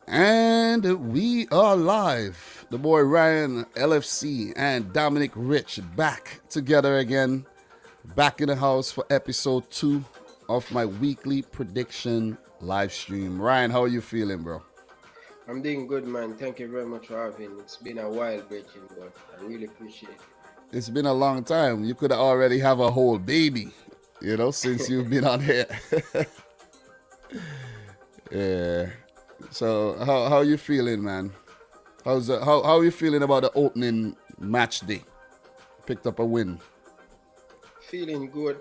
And we are live. The boy Ryan LFC and Dominic Rich back together again. Back in the house for episode 2 of my weekly prediction live stream. Ryan, how are you feeling, bro? I'm doing good, man. Thank you very much for having. It's been a while, Bridget, but I really appreciate It's been a long time. You could already have a whole baby, since you've been on here. Yeah. So how are you feeling, man? How are you feeling about the opening match day? Picked up a win. Feeling good.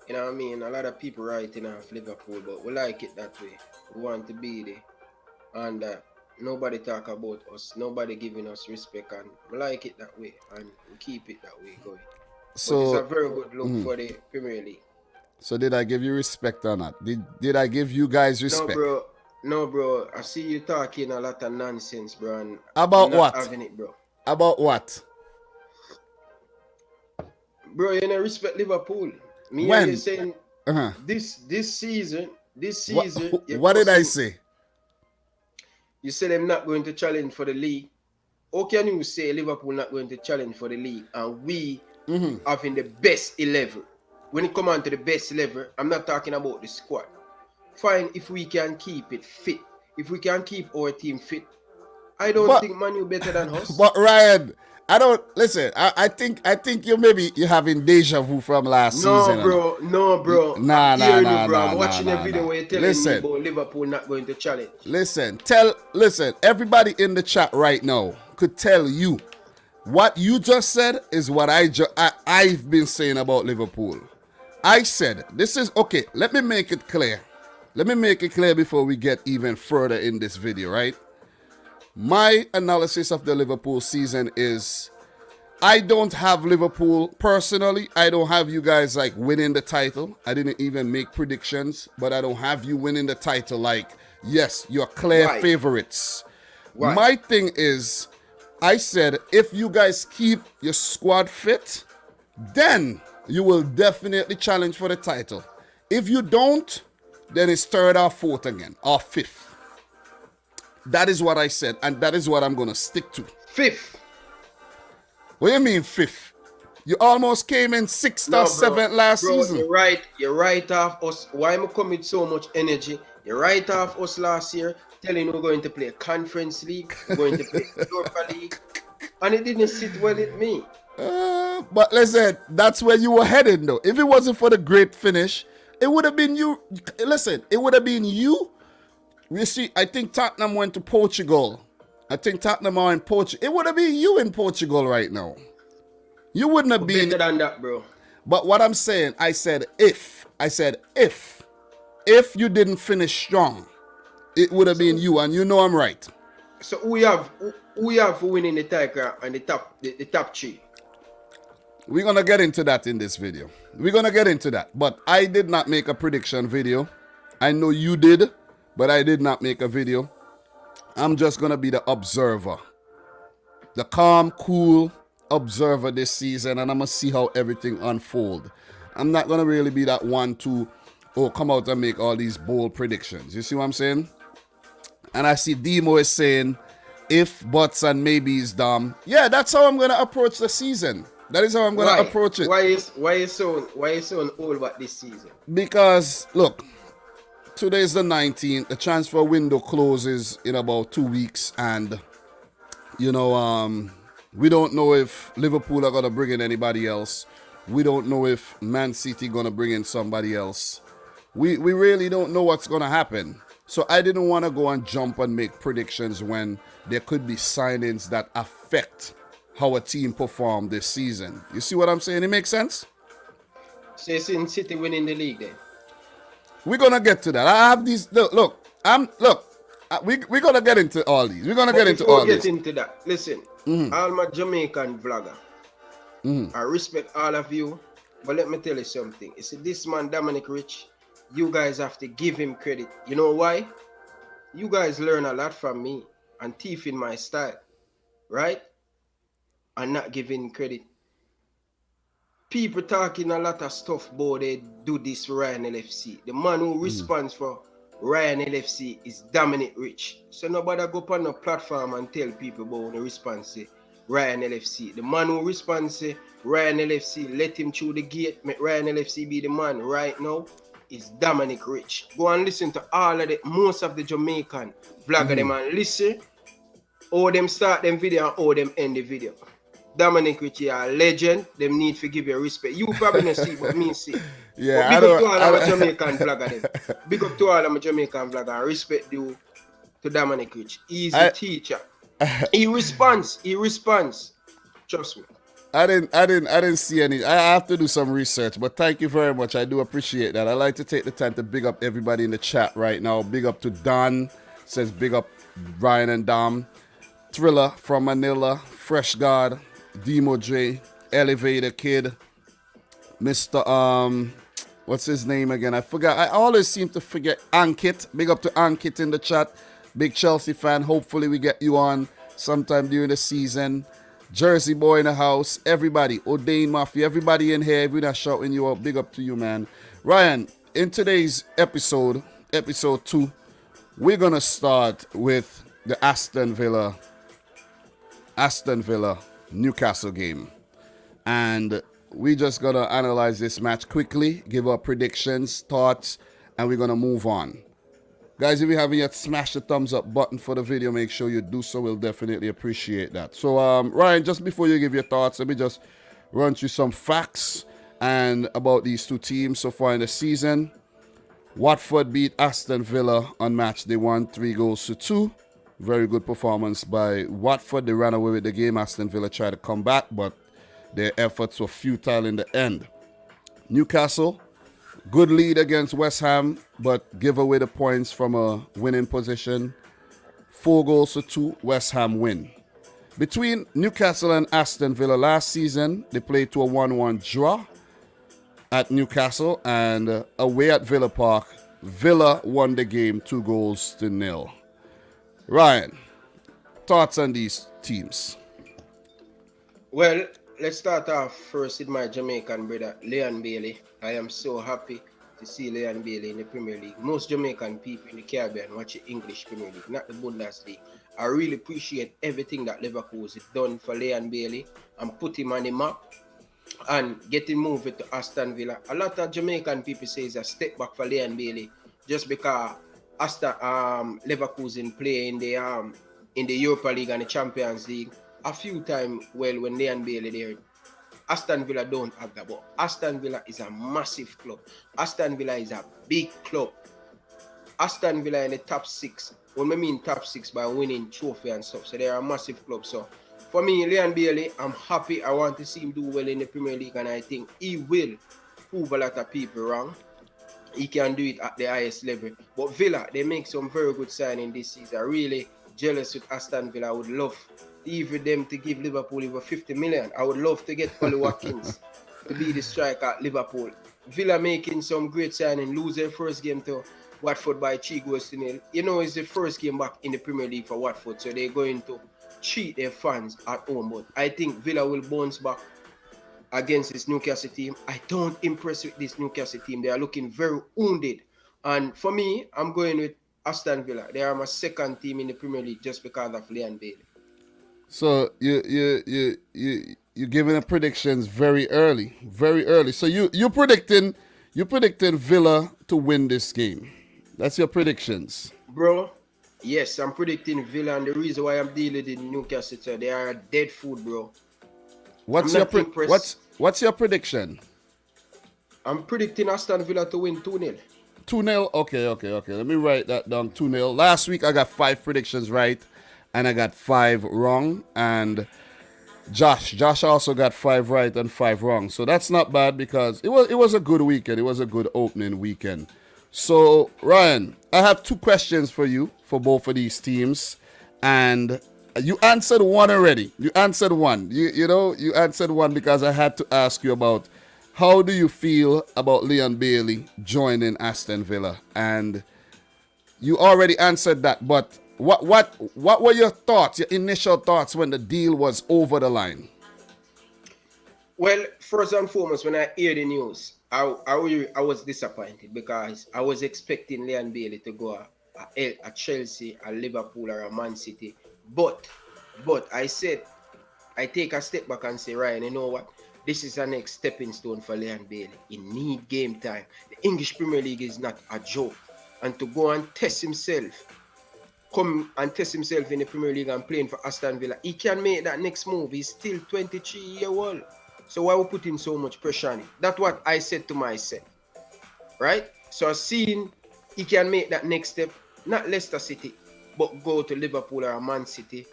You know what I mean? A lot of people writing off Liverpool, but we like it that way. We want to be there. And nobody talk about us. Nobody giving us respect. And we like it that way. And we keep it that way going. But it's a So very good look for the Premier League. So did I give you respect or not? Did I give you guys No, respect? bro. No, bro. I see you talking a lot of nonsense, bro. And About I'm not what? having it, bro. About what? Bro, you know, respect Liverpool. Me When? and you saying this season. What did I say? You said I'm not going to challenge for the league. How can you say Liverpool not going to challenge for the league and we having the best 11? When it comes on to the best 11, I'm not talking about the squad. Fine, if we can keep it fit, if we can keep our team fit, I don't think Man U better than us. But Ryan, I don't listen. I think you're having deja vu from last season. No, bro. Nah. I'm watching a video where you're telling me about Liverpool not going to challenge. Listen, everybody in the chat right now could tell you what you just said is what I've been saying about Liverpool. I said, this is okay. Let me make it clear. Before we get even further in this video, right? My analysis of the Liverpool season is I don't have Liverpool personally. I don't have you guys like winning the title. I didn't even make predictions, but I don't have you winning the title like, yes, you're clear favorites. Why? My thing is, I said, if you guys keep your squad fit, then you will definitely challenge for the title. If you don't, then it's third or fourth again, or fifth. That is what I said, and that is what I'm going to stick to. Fifth? What do you mean fifth? You almost came in sixth or seventh last season. You're right off us. Why am I coming with so much energy? You're right off us last year, telling we're going to play a Conference League, we're going to play Europa League, and it didn't sit well with me. But listen, that's where you were heading though. If it wasn't for the great finish, it would have been you. Listen, it would have been you. You see, I think Tottenham went to Portugal. Tottenham are in Portugal. It would have been you in Portugal right now. You wouldn't have been better than that, bro. But what I'm saying, I said if you didn't finish strong, it would have been you, and you know I'm right. So we have winning the title and the top three. We're going to get into that in this video. But I did not make a prediction video. I know you did, but I did not make a video. I'm just going to be the observer. The calm, cool observer this season, and I'm going to see how everything unfolds. I'm not going to really be that one to come out and make all these bold predictions. You see what I'm saying? And I see Demo is saying, if, buts, and maybes, Dom. Yeah, that's how I'm going to approach the season. That is how I'm going to approach it. Why is so old about this season? Because, look, today is the 19th. The transfer window closes in about 2 weeks. And, we don't know if Liverpool are going to bring in anybody else. We don't know if Man City going to bring in somebody else. We really don't know what's going to happen. So I didn't want to go and jump and make predictions when there could be signings that affect how a team performed this season. You see what I'm saying? It makes sense? So you're saying City winning the league then? We're going to get to that. I have these... We're going to get into all these. We're going to get into all these. Before we get into that, listen. All my Jamaican vlogger, I respect all of you, but let me tell you something. You see, this man, Dominic Rich, you guys have to give him credit. You know why? You guys learn a lot from me and thief in my style, right? And not giving credit. People talking a lot of stuff about they do this for Ryan LFC. The man who responds for Ryan LFC is Dominic Rich. So nobody go on a platform and tell people about the response say Ryan LFC. The man who responds say Ryan LFC, let him through the gate, make Ryan LFC be the man right now is Dominic Rich. Go and listen to all of the most of the Jamaican vlogger them and listen how them start them video and how them end the video. Dominic Rich, you are a legend. Them need to give you respect. You probably not see, but me see. Yeah, but big up to all of my Jamaican vlogger them. Big up to all of my Jamaican vlogger and respect due to Dominic Rich. He's a teacher. He responds. Trust me. I didn't see any. I have to do some research, but thank you very much. I do appreciate that. I like to take the time to big up everybody in the chat right now. Big up to Don, says big up Brian and Dom. Thriller from Manila, Fresh God, Demo J, Elevator Kid, Mr. What's his name again? I forgot. I always seem to forget Ankit. Big up to Ankit in the chat. Big Chelsea fan. Hopefully we get you on sometime during the season. Jersey boy in the house. Everybody. O'Dane Mafia. Everybody in here. If we're not shouting you out, big up to you, man. Ryan, in today's episode 2, we're going to start with the Aston Villa Newcastle game. And we just going to analyze this match quickly, give our predictions, thoughts, and we're going to move on. Guys, if you haven't yet smashed the thumbs up button for the video, make sure you do so. We'll definitely appreciate that. So, Ryan, just before you give your thoughts, let me just run through some facts and about these two teams so far in the season. Watford beat Aston Villa on match day 1, 3-2. Very good performance by Watford. They ran away with the game. Aston Villa tried to come back, but their efforts were futile in the end. Newcastle, good lead against West Ham, but give away the points from a winning position. 4-2, West Ham win. Between Newcastle and Aston Villa last season, they played to a 1-1 draw at Newcastle, and away at Villa Park, Villa won the game 2-0. Ryan, thoughts on these teams? Well, let's start off first with my Jamaican brother, Leon Bailey. I am so happy to see Leon Bailey in the Premier League. Most Jamaican people in the Caribbean watch the English Premier League, not the Bundesliga. I really appreciate everything that Liverpool has done for Leon Bailey and put him on the map and getting moved to Aston Villa. A lot of Jamaican people say it's a step back for Leon Bailey just because Leverkusen play in the Europa League and the Champions League a few times. Well, when Leon Bailey there, Aston Villa don't have that, but Aston Villa is a massive club. Aston Villa is a big club. Aston Villa in the top 6. When I mean top 6 by winning trophy and stuff, so they are a massive club. So for me, Leon Bailey, I'm happy. I want to see him do well in the Premier League, and I think he will prove a lot of people wrong. He can do it at the highest level. But Villa, they make some very good signing this season. I'm really jealous with Aston Villa. I would love even them to give Liverpool over 50 million. I would love to get Ollie Watkins to be the striker at Liverpool. Villa making some great signing, lose their first game to Watford by 3-0. You know, it's the first game back in the Premier League for Watford, so they're going to cheat their fans at home. But I think Villa will bounce back against this Newcastle team. I don't impress with this Newcastle team. They are looking very wounded. And for me, I'm going with Aston Villa. They are my second team in the Premier League just because of Leon Bailey. So you're giving the predictions very early. So you're predicting Villa to win this game. That's your predictions. Bro, yes, I'm predicting Villa, and the reason why I'm dealing with Newcastle, so they are dead food, bro. What's your prediction? I'm predicting Aston Villa to win 2-0. 2-0? Okay. Let me write that down. 2-0. Last week I got 5 predictions right, and I got 5 wrong. And Josh also got 5 right and 5 wrong. So that's not bad because it was a good weekend. It was a good opening weekend. So Ryan, I have 2 questions for you for both of these teams, and you answered one already. You answered one. You answered one because I had to ask you about how do you feel about Leon Bailey joining Aston Villa, and you already answered that. But what were your thoughts, your initial thoughts when the deal was over the line? Well, first and foremost, when I hear the news, I was disappointed because I was expecting Leon Bailey to go a Chelsea, a Liverpool, or a Man City. But I said I take a step back and say, Ryan, you know what? This is the next stepping stone for Leon Bailey. He need game time. The English Premier League is not a joke. And to go and test himself, come and test himself in the Premier League and playing for Aston Villa, he can make that next move. He's still 23-year-old. So why we putting so much pressure on him? That's what I said to myself. Right? So seeing he can make that next step, not Leicester City, but go to Liverpool or a Man City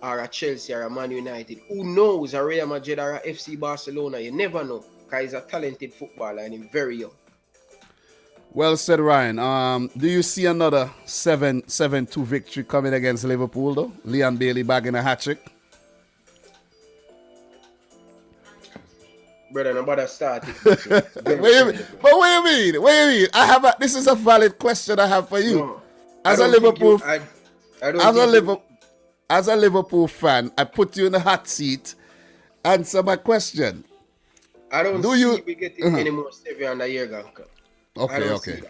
or a Chelsea or a Man United. Who knows? A Real Madrid or a FC Barcelona. You never know. Because he's a talented footballer and he's very young. Well said, Ryan. Do you see another 7-2 victory coming against Liverpool, though? Leon Bailey bagging a hat-trick? Brother, nobody started. What do you mean? This is a valid question I have for you. No, As a Liverpool fan, I put you in the hot seat. Answer my question. I don't see we getting any more Stevie on the Jurgen Cup. Okay.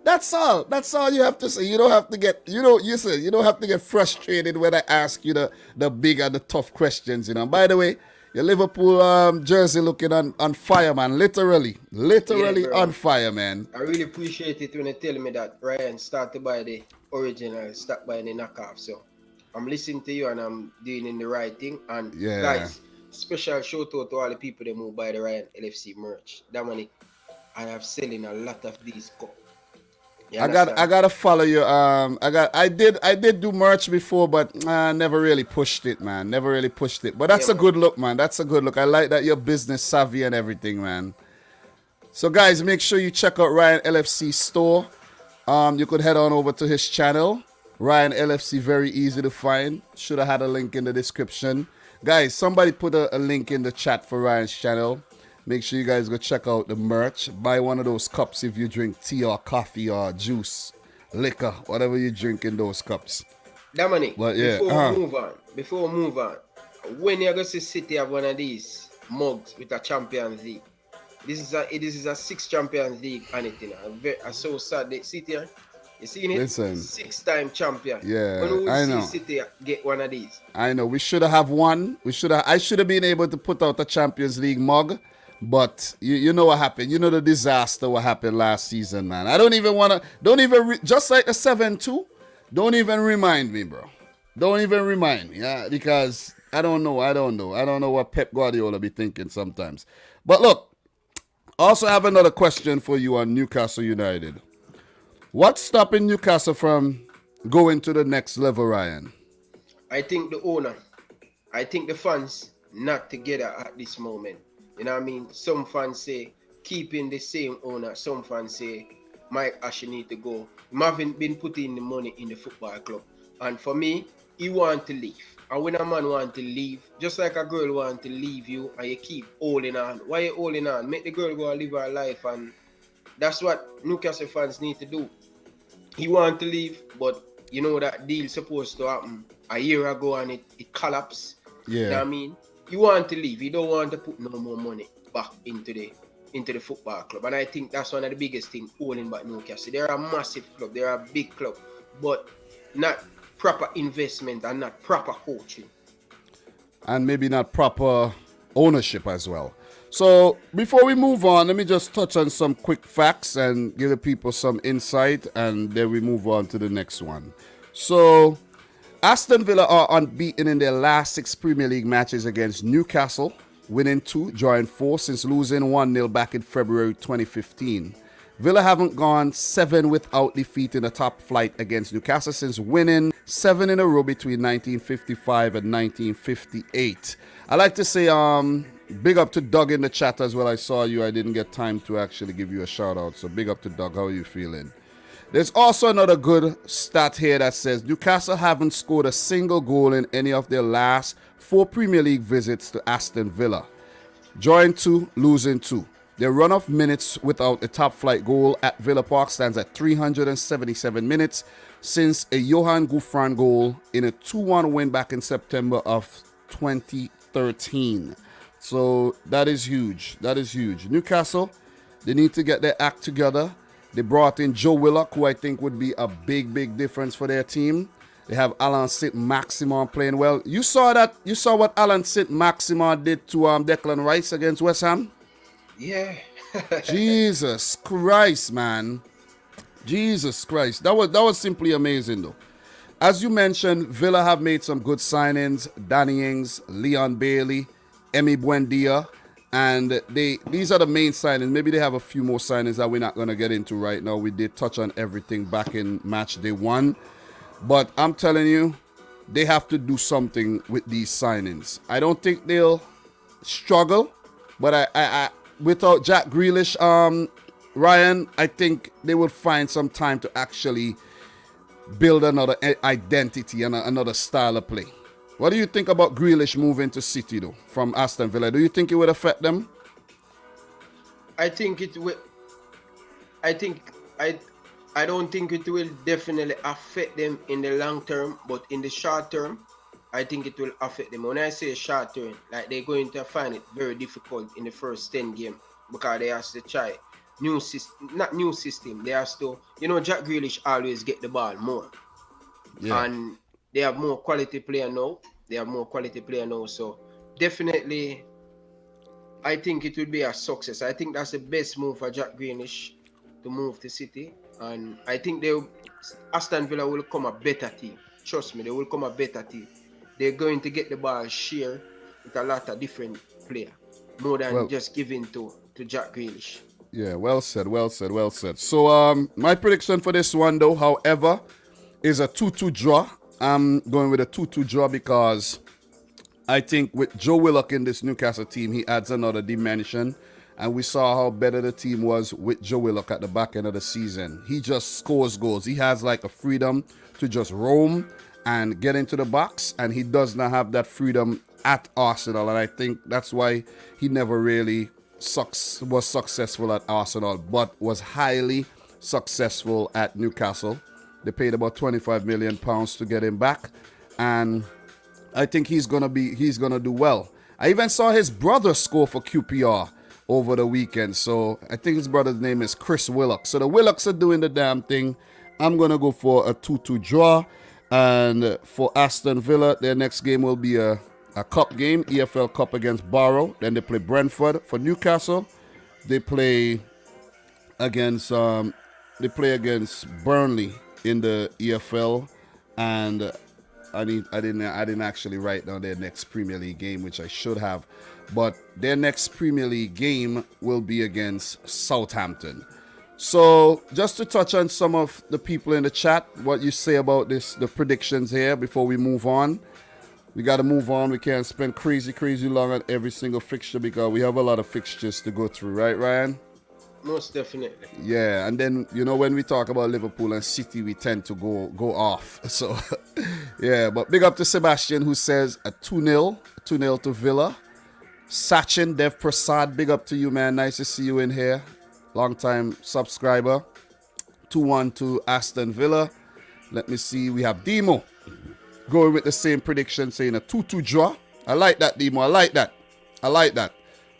That's all you have to say. You don't have to get you don't have to get frustrated when I ask you the big and the tough questions, By the way, your Liverpool jersey looking on fire, man. Literally on fire, man. I really appreciate it when you tell me that Ryan started by the original, start by the knockoff. So I'm listening to you and I'm doing the right thing. And guys, special shout out to all the people that move by the Ryan LFC merch. Dominic, I have selling a lot of these cups. I gotta follow you. I did do merch before, but I never really pushed it, man. But that's a good look, man. That's a good look. I like that you're business savvy and everything, man. So guys, make sure you check out Ryan LFC store. You could head on over to his channel. Ryan LFC, very easy to find. Should have had a link in the description. Guys, somebody put a link in the chat for Ryan's channel. Make sure you guys go check out the merch. Buy one of those cups if you drink tea or coffee or juice, liquor, whatever you drink in those cups. Dominic, before we move on, when you're going to see City have one of these mugs with a Champions League, this is a 6 Champions League on it. I'm so sad that City, you seen it? Listen, 6-time champion. Yeah, when I know. See City get one of these. I know. We should have one. I should have been able to put out a Champions League mug. But you know what happened. You know the disaster what happened last season, man. I don't even want to, just like the 7-2, don't even remind me, bro. Don't even remind me, because I don't know. I don't know what Pep Guardiola be thinking sometimes. But look, also have another question for you on Newcastle United. What's stopping Newcastle from going to the next level, Ryan? I think the owner. I think the fans not together at this moment. You know what I mean? Some fans say keeping the same owner. Some fans say Mike Ashley need to go. He haven't been putting the money in the football club. And for me, he want to leave. And when a man want to leave, just like a girl want to leave you and you keep holding on. Why you holding on? Make the girl go and live her life. And that's what Newcastle fans need to do. He want to leave, but you know that deal supposed to happen a year ago and it collapsed. Yeah. You know what I mean? You want to leave. You don't want to put no more money back into the football club. And I think that's one of the biggest things holding back Newcastle. They're a massive club. They're a big club. But not proper investment and not proper coaching. And maybe not proper ownership as well. So before we move on, let me just touch on some quick facts and give the people some insight. And then we move on to the next one. So Aston Villa are unbeaten in their last 6 Premier League matches against Newcastle, winning 2, drawing 4 since losing 1-0 back in February 2015. Villa haven't gone 7 without defeating a top flight against Newcastle since winning 7 in a row between 1955 and 1958. I like to say big up to Doug in the chat as well. I saw you. I didn't get time to actually give you a shout out. So big up to Doug. How are you feeling? There's also another good stat here that says Newcastle haven't scored a single goal in any of their last 4 Premier League visits to Aston Villa. Drawing 2, losing 2. Their run of minutes without a top flight goal at Villa Park stands at 377 minutes since a Johan Gouffran goal in a 2-1 win back in September of 2013. So that is huge. Newcastle, They need to get their act together. They brought in Joe Willock, who I think would be a big, big difference for their team. They have Alan Saint-Maximin playing well. You saw that? You saw what Alan Saint-Maximin did to Declan Rice against West Ham? Yeah. Jesus Christ, man. Jesus Christ. That was simply amazing, though. As you mentioned, Villa have made some good signings. Danny Ings, Leon Bailey, Emi Buendia. And these are the main signings. Maybe they have a few more signings that we're not going to get into right now. We did touch on everything back in match day 1. But I'm telling you, they have to do something with these signings. I don't think they'll struggle. But I without Jack Grealish, Ryan, I think they will find some time to actually build another identity and another style of play. What do you think about Grealish moving to City, though, from Aston Villa? Do you think it would affect them? I think it will. I don't think it will definitely affect them in the long term, but in the short term, I think it will affect them. When I say short term, like they're going to find it very difficult in the first 10 games because they have to try new system, not new system. They have to, Jack Grealish always get the ball more, and they have more quality player now. So definitely, I think it will be a success. I think that's the best move for Jack Grealish to move to City, and I think Aston Villa will come a better team. Trust me, they will come a better team. They're going to get the ball share with a lot of different players, more than just giving to Jack Grealish. Yeah, well said. So my prediction for this one, though, however, is a 2-2 draw. I'm going with a 2-2 draw because I think with Joe Willock in this Newcastle team, he adds another dimension. And we saw how better the team was with Joe Willock at the back end of the season. He just scores goals. He has like a freedom to just roam and get into the box. And he does not have that freedom at Arsenal. And I think that's why he never really was successful at Arsenal, but was highly successful at Newcastle. They paid about £25 million to get him back, and I think he's gonna do well. I even saw his brother score for QPR over the weekend, so I think his brother's name is Chris Willock. So the Willocks are doing the damn thing. I'm gonna go for a 2-2 draw, and for Aston Villa, their next game will be a cup game, EFL Cup against Barrow. Then they play Brentford. For Newcastle, they play against Burnley in the EFL, and I didn't actually write down their next Premier League game, which I should have, but their next Premier League game will be against Southampton. So just to touch on some of the people in the chat, what you say about the predictions here before we move on. We got to move on. We can't spend crazy long on every single fixture because we have a lot of fixtures to go through, right, Ryan? Most definitely. Yeah, and then, when we talk about Liverpool and City, we tend to go off. So, yeah, but big up to Sebastian, who says a 2-0 to Villa. Sachin Dev Prasad, big up to you, man. Nice to see you in here. Long-time subscriber. 2-1 to Aston Villa. Let me see. We have Demo going with the same prediction, saying a 2-2 draw. I like that, Demo. I like that.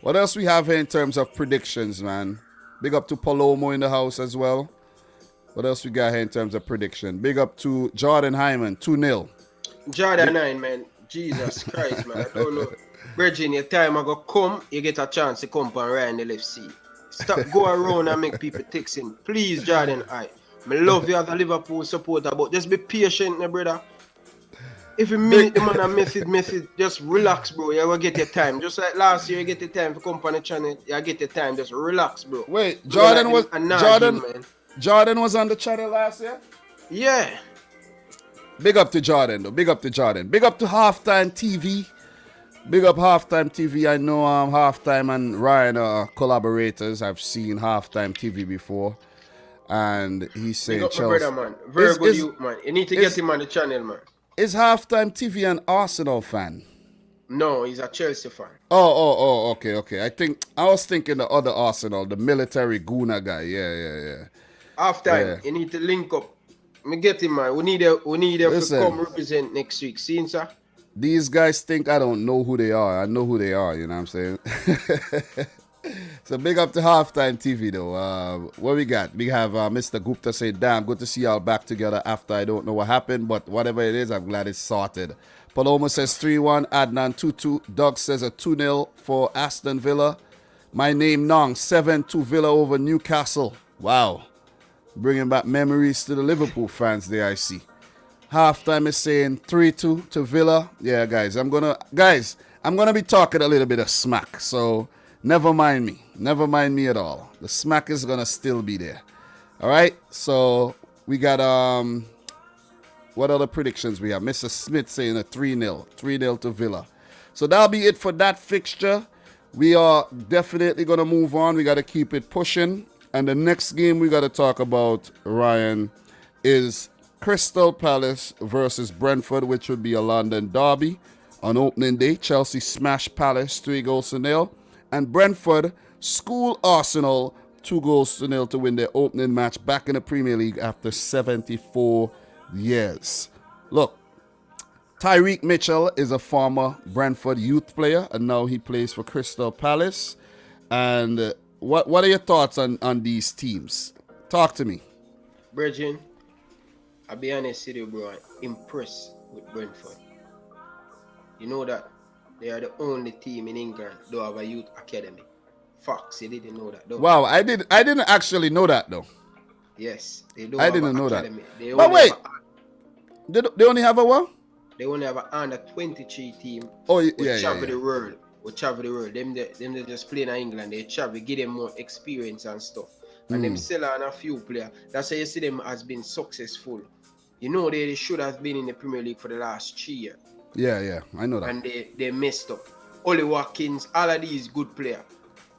What else we have here in terms of predictions, man? Big up to Palomo in the house as well. What else we got here in terms of prediction? Big up to Jordan Hyman, 2-0. Jordan Hyman, Jesus Christ, man. I don't know. Virgin, your time I go come, you get a chance to come and Ryan LFC. Stop going around and make people texting. Please, Jordan, I love you as a Liverpool supporter, but just be patient, my brother. If you minute the man a message, just relax, bro. You will get your time. Just like last year, you get the time to come on the channel. You get the time. Just relax, bro. Wait, Jordan was on the channel last year? Yeah. Big up to Jordan, though. Big up to Halftime TV. Big up Halftime TV. I know Halftime and Ryan are collaborators. I've seen Halftime TV before. And he's saying, big up my brother, man. Very good youth, man. You need to get him on the channel, man. Is Halftime TV an Arsenal fan? No, he's a Chelsea fan. Oh, okay. I was thinking the other Arsenal, the military Guna guy. Yeah. Halftime, you need to link up. Me get him, man. We need him to come represent next week. See, sir? These guys think I don't know who they are. I know who they are, you know what I'm saying? So big up to Halftime TV though. What we got? We have Mr. Gupta saying, damn, good to see y'all back together after I don't know what happened, but whatever it is, I'm glad it's sorted. Paloma says 3-1, Adnan 2-2. Doug says a 2-0 for Aston Villa. My name Nong, 7-2 Villa over Newcastle. Wow. Bringing back memories to the Liverpool fans there, I see. Halftime is saying 3-2 to Villa. Yeah, guys, I'm gonna be talking a little bit of smack, so never mind me. Never mind me at all. The smack is gonna still be there. All right. So we got what other predictions we have? Mr. Smith saying a 3-0 to Villa. So that'll be it for that fixture. We are definitely gonna move on. We gotta keep it pushing. And the next game we gotta talk about, Ryan, is Crystal Palace versus Brentford, which would be a London derby on opening day. Chelsea smashed Palace 3-0. And Brentford school Arsenal 2-0 to win their opening match back in the Premier League after 74 years. Look, Tyreek Mitchell is a former Brentford youth player, and now he plays for Crystal Palace. And what are your thoughts on these teams? Talk to me. Bridging, I'll be honest with you, bro. I'm impressed with Brentford. You know that they are the only team in England that have a youth academy. Fox, you didn't know that, though. Wow, I didn't actually know that, though. Yes, they don't. I didn't know academy. that. But wait, they only have a what? They only have an under 23 team. Oh yeah, the world. We travel the world. Them they just play in England. They travel, give them more experience and stuff. And them sell on a few players. That's why you see them has been successful. You know they should have been in the Premier League for the last 3 years. Yeah, I know that. And they messed up. Ollie Watkins, all of these good players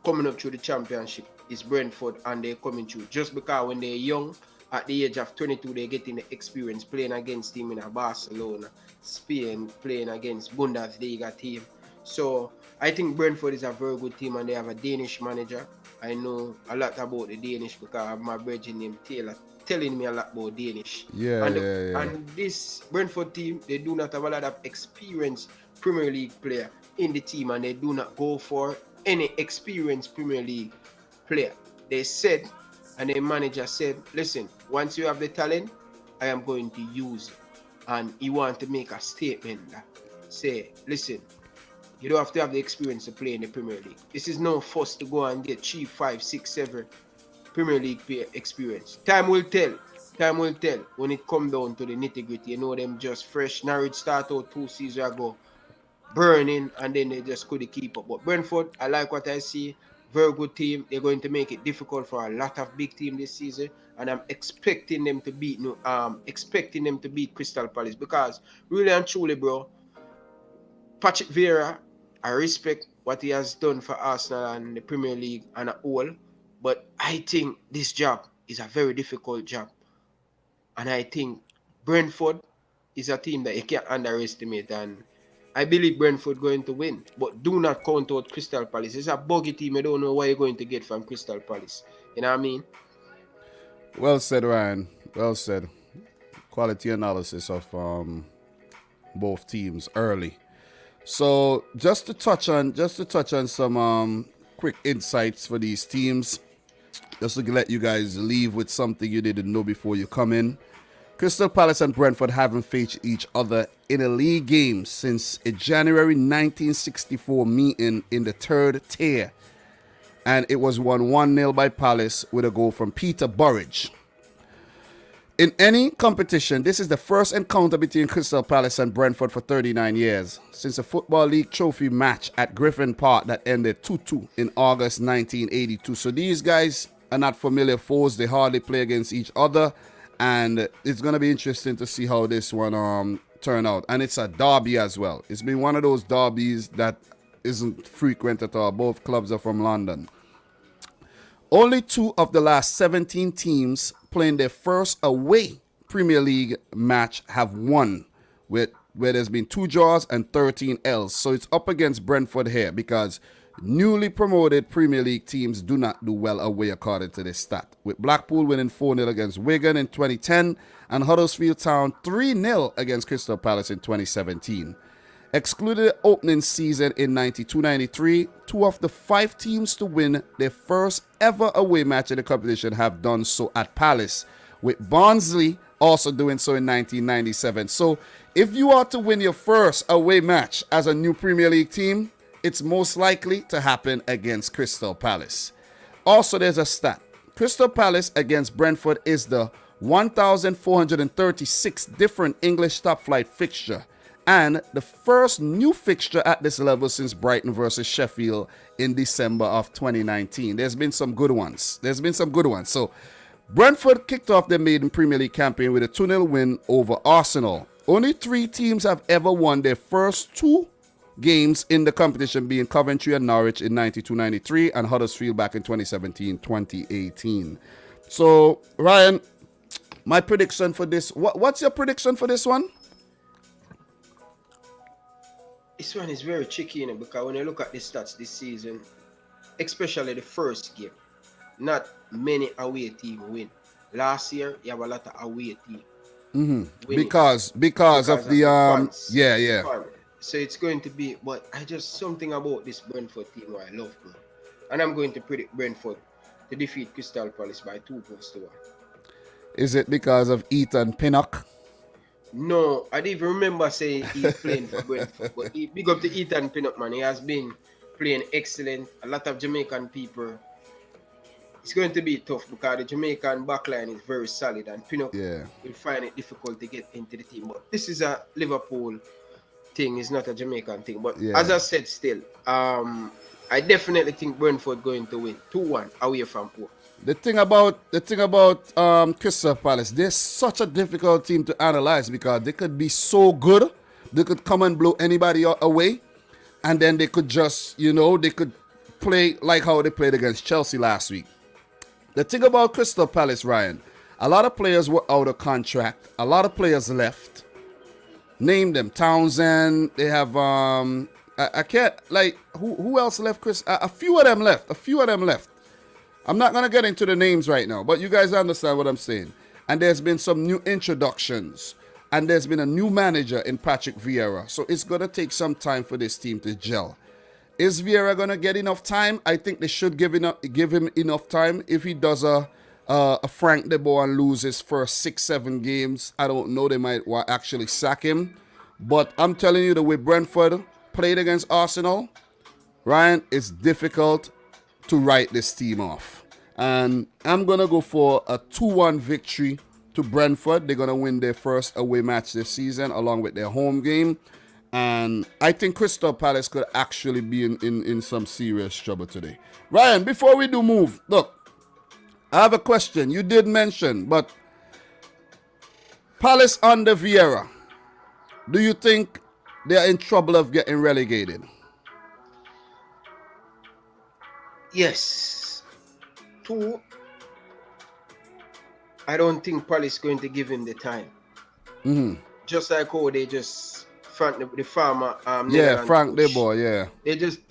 coming up through the championship is Brentford, and they're coming through just because when they're young, at the age of 22, they're getting the experience playing against team in Barcelona, Spain, playing against Bundesliga team. So I think Brentford is a very good team, and they have a Danish manager. I know a lot about the Danish because my brother named Taylor telling me a lot about Danish. And this Brentford team, they do not have a lot of experienced Premier League player in the team, and they do not go for any experienced Premier League player. They said, and the manager said, listen, once you have the talent, I am going to use it. And he want to make a statement that say, listen, you don't have to have the experience to play in the Premier League. This is no fuss to go and get 3, 5, 6, 7 Premier League experience. Time will tell when it comes down to the nitty-gritty. You know them just fresh. Norwich start out 2 seasons ago, burning, and then they just couldn't keep up. But Brentford, I like what I see. Very good team. They're going to make it difficult for a lot of big teams this season, and I'm expecting them to beat Crystal Palace, because really and truly, bro, Patrick Vieira, I respect what he has done for Arsenal and the Premier League and a whole, but I think this job is a very difficult job, and I think Brentford is a team that you can't underestimate, and I believe Brentford going to win, but do not count out Crystal Palace. It's a buggy team. I don't know what you're going to get from Crystal Palace. You know what I mean? Well said, Ryan. Well said. Quality analysis of both teams early. So just to touch on some quick insights for these teams, just to let you guys leave with something you didn't know before you come in. Crystal Palace and Brentford haven't faced each other in a league game since a January 1964 meeting in the third tier. And it was won 1-0 by Palace with a goal from Peter Burridge. In any competition, this is the first encounter between Crystal Palace and Brentford for 39 years, since a Football League trophy match at Griffin Park that ended 2-2 in August 1982. So these guys are not familiar foes. They hardly play against each other. And it's going to be interesting to see how this one turn out. And it's a derby as well. It's been one of those derbies that isn't frequent at all. Both clubs are from London. Only 2 of the last 17 teams playing their first away Premier League match have won, where there's been 2 draws and 13 L's. So it's up against Brentford here, because newly promoted Premier League teams do not do well away according to this stat, with Blackpool winning 4-0 against Wigan in 2010 and Huddersfield Town 3-0 against Crystal Palace in 2017. Excluding the opening season in 92-93, 2 of the 5 teams to win their first ever away match in the competition have done so at Palace, with Barnsley also doing so in 1997. So if you are to win your first away match as a new Premier League team, it's most likely to happen against Crystal Palace. Also, there's a stat. Crystal Palace against Brentford is the 1,436 different English top flight fixture and the first new fixture at this level since Brighton versus Sheffield in December of 2019. There's been some good ones. So Brentford kicked off their maiden Premier League campaign with a 2-0 win over Arsenal. Only 3 teams have ever won their first 2 games in the competition, being Coventry and Norwich in 92-93 and Huddersfield back in 2017-2018. So, Ryan, my prediction for this, what's your prediction for this one? This one is very tricky, because when you look at the stats this season, especially the first game, not many away team win. Last year, you have a lot of away team. Because of the fans. yeah. So it's going to be, but I just something about this Brentford team I love, bro. And I'm going to predict Brentford to defeat Crystal Palace by 2-1. Is it because of Ethan Pinnock? No, I didn't even remember saying he's playing for Brentford. But big up to Ethan Pinnock, man. He has been playing excellent. A lot of Jamaican people. It's going to be tough because the Jamaican backline is very solid, and Pinnock will find it difficult to get into the team. But this is a Liverpool thing, it's not a Jamaican thing. But as I said, still, I definitely think Brentford going to win 2-1 away from home. The thing about Crystal Palace, they're such a difficult team to analyze because they could be so good, they could come and blow anybody away, and then they could just, they could play like how they played against Chelsea last week. The thing about Crystal Palace, Ryan, a lot of players were out of contract, a lot of players left. Name them. Townsend, they have I can't, like, who else left, Chris? A few of them left. I'm not going to get into the names right now, but you guys understand what I'm saying. And there's been some new introductions. And there's been a new manager in Patrick Vieira. So it's going to take some time for this team to gel. Is Vieira going to get enough time? I think they should give him enough time. If he does a Frank de Boer and lose his first 6-7 games, I don't know, they might actually sack him. But I'm telling you, the way Brentford played against Arsenal, Ryan, it's difficult to write this team off. And I'm going to go for a 2-1 victory to Brentford. They're going to win their first away match this season along with their home game. And I think Crystal Palace could actually be in some serious trouble today. Ryan, before we do move, look, I have a question. You did mention, but Palace under Vieira, do you think they're in trouble of getting relegated? Yes. 2, I don't think Palace is going to give him the time. Just like how they just Frank the farmer. Frank de Boer, yeah. They just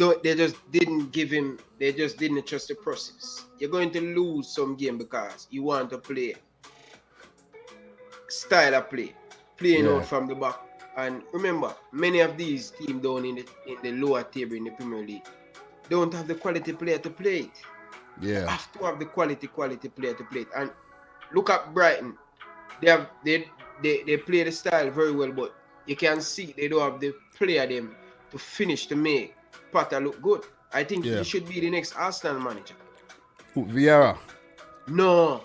didn't give him. They just didn't trust the process. You're going to lose some game because you want to play style of playing out from the back. And remember, many of these teams down in the lower table in the Premier League don't have the quality player to play it. Yeah. You have to have the quality player to play it. And look at Brighton. They play the style very well, but you can see they don't have the player them to finish to make Potter look good. I think he should be the next Aston manager. Who, Vieira? No.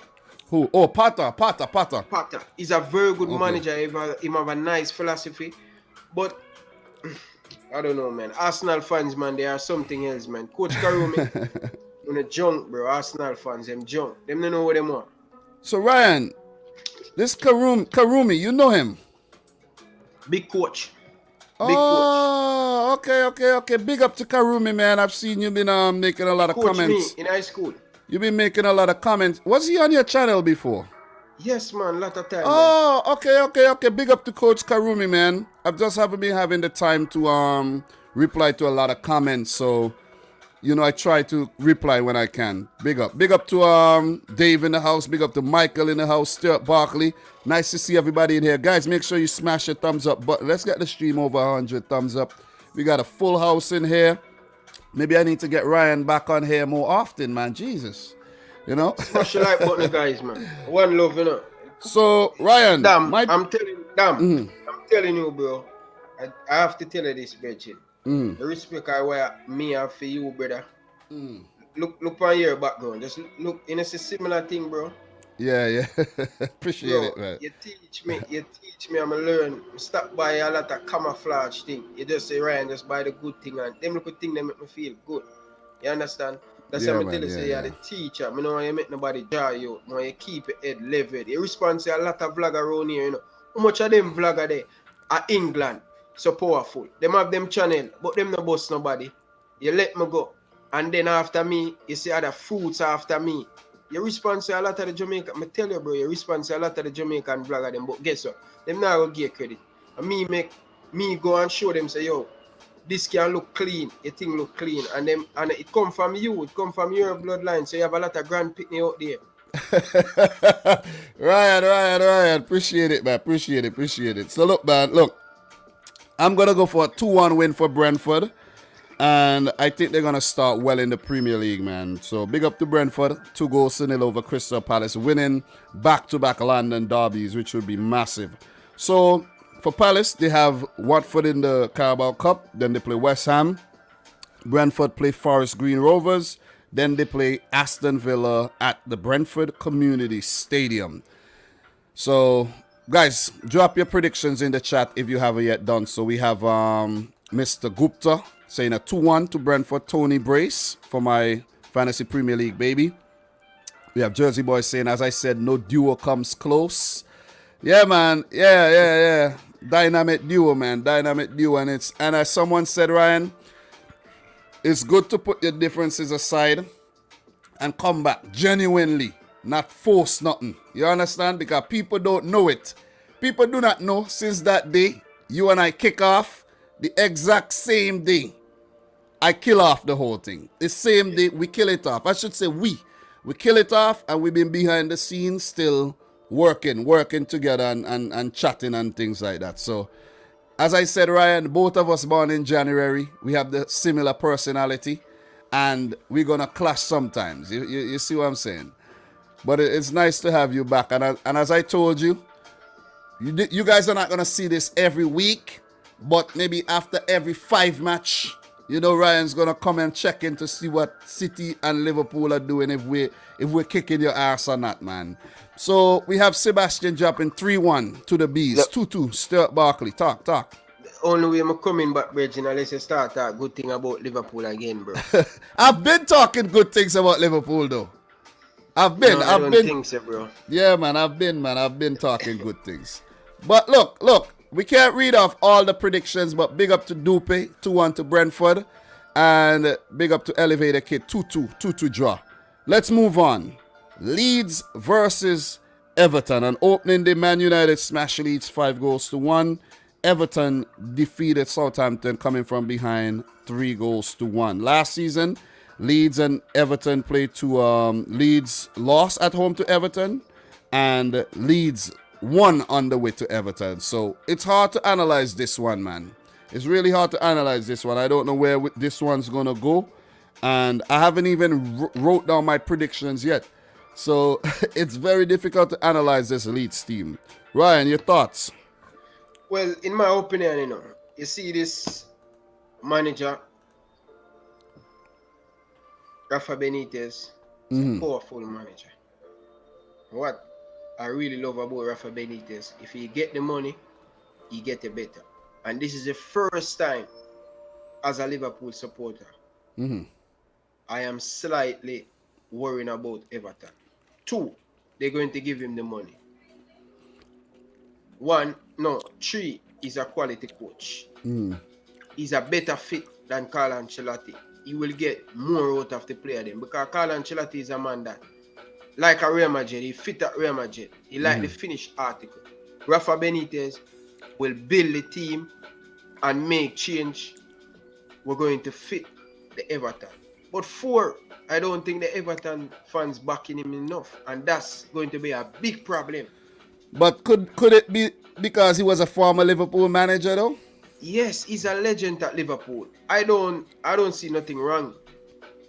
Who? Oh, Potter. Potter is a very good manager. He have a nice philosophy. But I don't know, man. Arsenal fans, man, they are something else, man. Coach Karumi, on a junk, bro. Arsenal fans, them junk. Them don't know what they want. So, Ryan, this Karumi, you know him? Big coach. Okay. Big up to Karumi, man. I've seen you been making a lot of comments. Me in high school. You've been making a lot of comments. Was he on your channel before? Yes, man. A lot of time. Oh, man. Okay. Big up to Coach Karumi, man. I just haven't been having the time to reply to a lot of comments. So I try to reply when I can. Big up to Dave in the house. Big up to Michael in the house. Stuart Barkley. Nice to see everybody in here, guys. Make sure you smash a thumbs up button. Let's get the stream over 100 thumbs up. We got a full house in here. Maybe I need to get Ryan back on here more often, man. Jesus, Smash the like button, guys, man. One love, So Ryan, I'm telling you, bro. I have to tell you this, Bridget. The respect I wear me have for you, brother. Look on your background. Just look, it's a similar thing, bro. Yeah. Appreciate it, man. You teach me, I'm going to learn. Stop by a lot of camouflage thing. You just say, Ryan, just buy the good thing, and them little thing that make me feel good. You understand? That's how I tell you, say, you're the teacher. I don't want you make nobody jar you. I want you keep your head level. You respond to a lot of vloggers around here, How much of them vloggers there are England? So powerful. Them have them channel, but them no boss nobody. You let me go. And then after me, you see other fruits after me. You respond to a lot of the Jamaican. I tell you, bro, you respond to a lot of the Jamaican vlogger them, but guess what? Them not gonna give credit. And me go and show them, say, yo, this can look clean, your thing look clean. And it come from you, it come from your bloodline. So you have a lot of grand pitney out there. Ryan. Appreciate it, man. Appreciate it. So look, man, I'm gonna go for a 2-1 win for Brentford. And I think they're going to start well in the Premier League, man. So big up to Brentford. 2-0 over Crystal Palace. Winning back-to-back London derbies, which would be massive. So for Palace, they have Watford in the Carabao Cup. Then they play West Ham. Brentford play Forest Green Rovers. Then they play Aston Villa at the Brentford Community Stadium. So, guys, drop your predictions in the chat if you haven't yet done so. We have Mr. Gupta saying a 2-1 to Brentford. Tony Brace for my Fantasy Premier League, baby. We have Jersey Boy saying, as I said, no duo comes close. Yeah, man. Yeah. Dynamic duo, man. Dynamic duo. And as someone said, Ryan, it's good to put your differences aside and come back genuinely, not force nothing. You understand? Because people don't know it. People do not know since that day you and I kick off the exact same day. I kill off the whole thing. The same day we kill it off. I should say we kill it off, and we've been behind the scenes still working together and chatting and things like that. So, as I said, Ryan, both of us born in January. We have the similar personality, and we're going to clash sometimes. You see what I'm saying? But it's nice to have you back. And as I told you, you guys are not going to see this every week, but maybe after every 5 match, Ryan's gonna come and check in to see what City and Liverpool are doing, if we're kicking your ass or not, man. So we have Sebastian dropping 3-1 to the Bees. 2-2. Stuart Barkley. Talk. The only way I'm coming back, Bridget, unless you start that good thing about Liverpool again, bro. I've been talking good things about Liverpool, though. I don't think so, bro. Yeah, man. I've been talking good things. But look. We can't read off all the predictions, but big up to Dupe, 2-1 to Brentford. And big up to Elevator Kid, 2-2 draw. Let's move on. Leeds versus Everton. And opening day, Man United smashed Leeds 5-1. Everton defeated Southampton coming from behind 3-1. Last season, Leeds and Everton played to Leeds lost at home to Everton. And Leeds won on the way to Everton. So it's hard to analyze this one, man. It's really hard to analyze this one. I don't know where this one's going to go. And I haven't even wrote down my predictions yet. So it's very difficult to analyze this Leeds team. Ryan, your thoughts? Well, in my opinion, you see this manager, Rafa Benitez, a powerful manager. What I really love about Rafa Benitez, if he get the money, he get it better. And this is the first time as a Liverpool supporter, I am slightly worrying about Everton. 2, they're going to give him the money. 3, he's a quality coach. He's a better fit than Carlo Ancelotti. He will get more out of the player then, because Carlo Ancelotti is a man that, like a Real Madrid, he fit at Real Madrid. He like the finished article. Rafa Benitez will build the team and make change. We're going to fit the Everton. But 4, I don't think the Everton fans backing him enough, and that's going to be a big problem. But could it be because he was a former Liverpool manager though? Yes, he's a legend at Liverpool. I don't see nothing wrong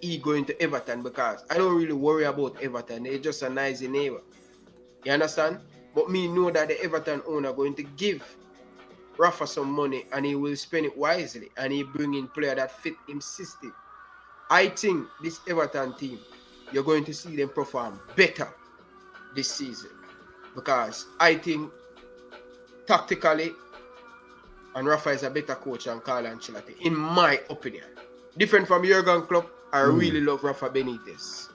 he going to Everton because I don't really worry about Everton. They're just a nice neighbor. You understand? But me know that the Everton owner going to give Rafa some money and he will spend it wisely and he bring in player that fit him system. I think this Everton team, you're going to see them perform better this season because I think tactically, and Rafa is a better coach than Carlo Ancelotti, in my opinion. Different from Jurgen Klopp, I really love Rafa Benitez.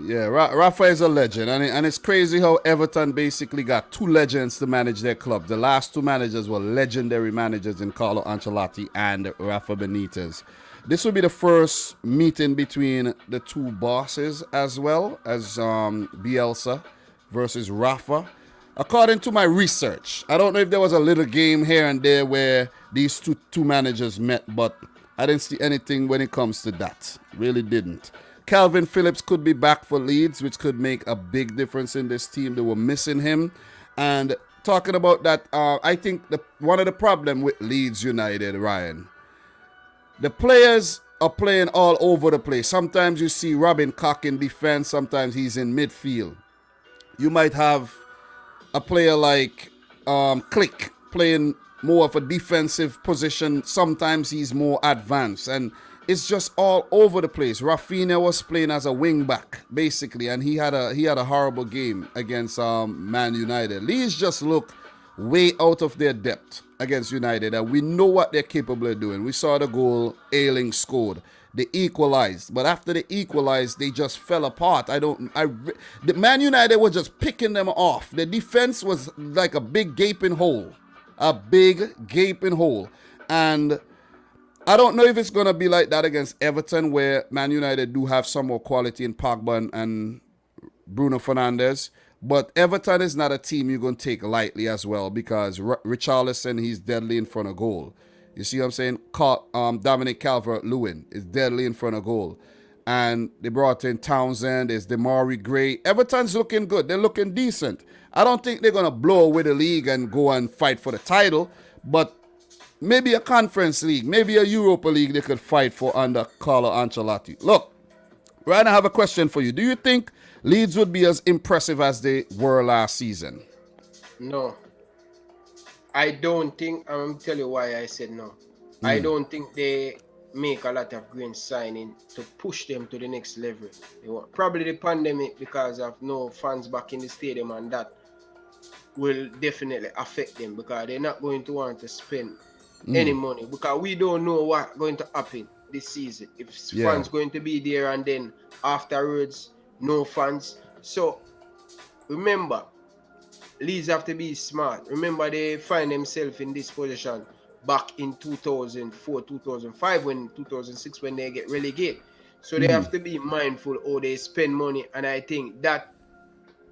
Yeah, Rafa is a legend, and it's crazy how Everton basically got 2 legends to manage their club. The last 2 managers were legendary managers in Carlo Ancelotti and Rafa Benitez. This will be the first meeting between the 2 bosses as well as Bielsa versus Rafa. According to my research, I don't know if there was a little game here and there where these two managers met, but I didn't see anything when it comes to that. Really didn't. Calvin Phillips could be back for Leeds, which could make a big difference in this team. They were missing him. And talking about that, I think one of the problems with Leeds United, Ryan, the players are playing all over the place. Sometimes you see Robin Koch in defense. Sometimes he's in midfield. You might have a player like Click playing more of a defensive position. Sometimes he's more advanced. And it's just all over the place. Rafinha was playing as a wing back, basically, and he had a horrible game against Man United. Leeds just look way out of their depth against United, and we know what they're capable of doing. We saw the goal Ayling scored. They equalized, but after they equalized, they just fell apart. The Man United was just picking them off. The defense was like a big gaping hole, and I don't know if it's going to be like that against Everton, where Man United do have some more quality in Pogba and Bruno Fernandes. But Everton is not a team you're going to take lightly as well because Richarlison, he's deadly in front of goal. You see what I'm saying? Dominic Calvert-Lewin is deadly in front of goal. And they brought in Townsend, there's Demari Gray. Everton's looking good. They're looking decent. I don't think they're going to blow away the league and go and fight for the title, but maybe a Conference League, maybe a Europa League they could fight for under Carlo Ancelotti. Look, Ryan, I have a question for you. Do you think Leeds would be as impressive as they were last season? No. I don't think, I'm going to tell you why I said no. I don't think they make a lot of green signing to push them to the next level. Probably the pandemic because of no fans back in the stadium, and that will definitely affect them because they're not going to want to spend any money because we don't know what's going to happen this season. If fans going to be there and then afterwards no fans. So remember, Leeds have to be smart. Remember, they find themselves in this position back in 2004, 2005, 2006 when they get relegated. So they have to be mindful how they spend money, and I think that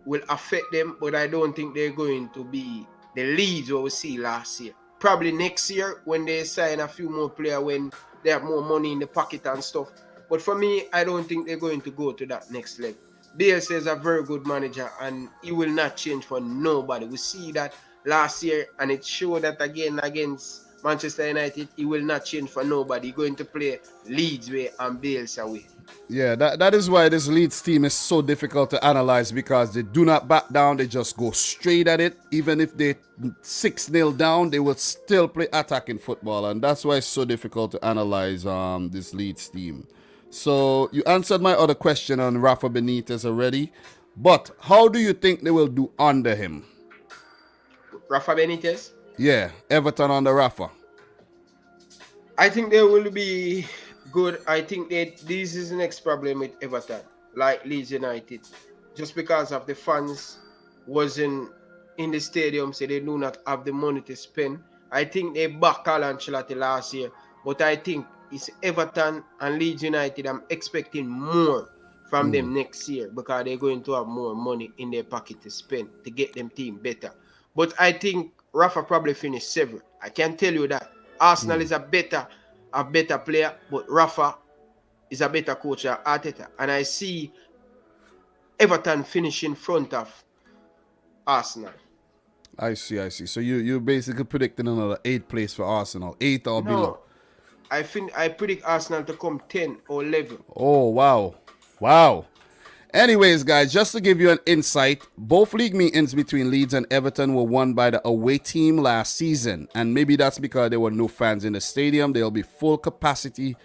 will affect them, but I don't think they're going to be the Leeds what we see last year. Probably next year when they sign a few more players, when they have more money in the pocket and stuff. But for me, I don't think they're going to go to that next level. Bielsa is a very good manager and he will not change for nobody. We see that last year and it showed that again against Manchester United. He will not change for nobody. He's going to play Leeds way and Bielsa way. Yeah, that is why this Leeds team is so difficult to analyze because they do not back down. They just go straight at it. Even if they 6-0 down, they will still play attacking football. And that's why it's so difficult to analyze this Leeds team. So you answered my other question on Rafa Benitez already. But how do you think they will do under him? Rafa Benitez? Yeah, Everton under Rafa. I think they will be good. I think that this is the next problem with Everton, like Leeds United. Just because of the fans wasn't in the stadium, so they do not have the money to spend. I think they backed Carlo Ancelotti last year, but I think it's Everton and Leeds United. I'm expecting more from them next year because they're going to have more money in their pocket to spend to get them team better. But I think Rafa probably finished 7th. I can tell you that. Arsenal is a better player, but Rafa is a better coach than Arteta. And I see Everton finish in front of Arsenal. I see. So you basically predicting another 8th place for Arsenal, 8 or below. I predict Arsenal to come 10 or 11. Oh, wow. Anyways, guys, just to give you an insight, both league meetings between Leeds and Everton were won by the away team last season. And maybe that's because there were no fans in the stadium. They'll be full capacity.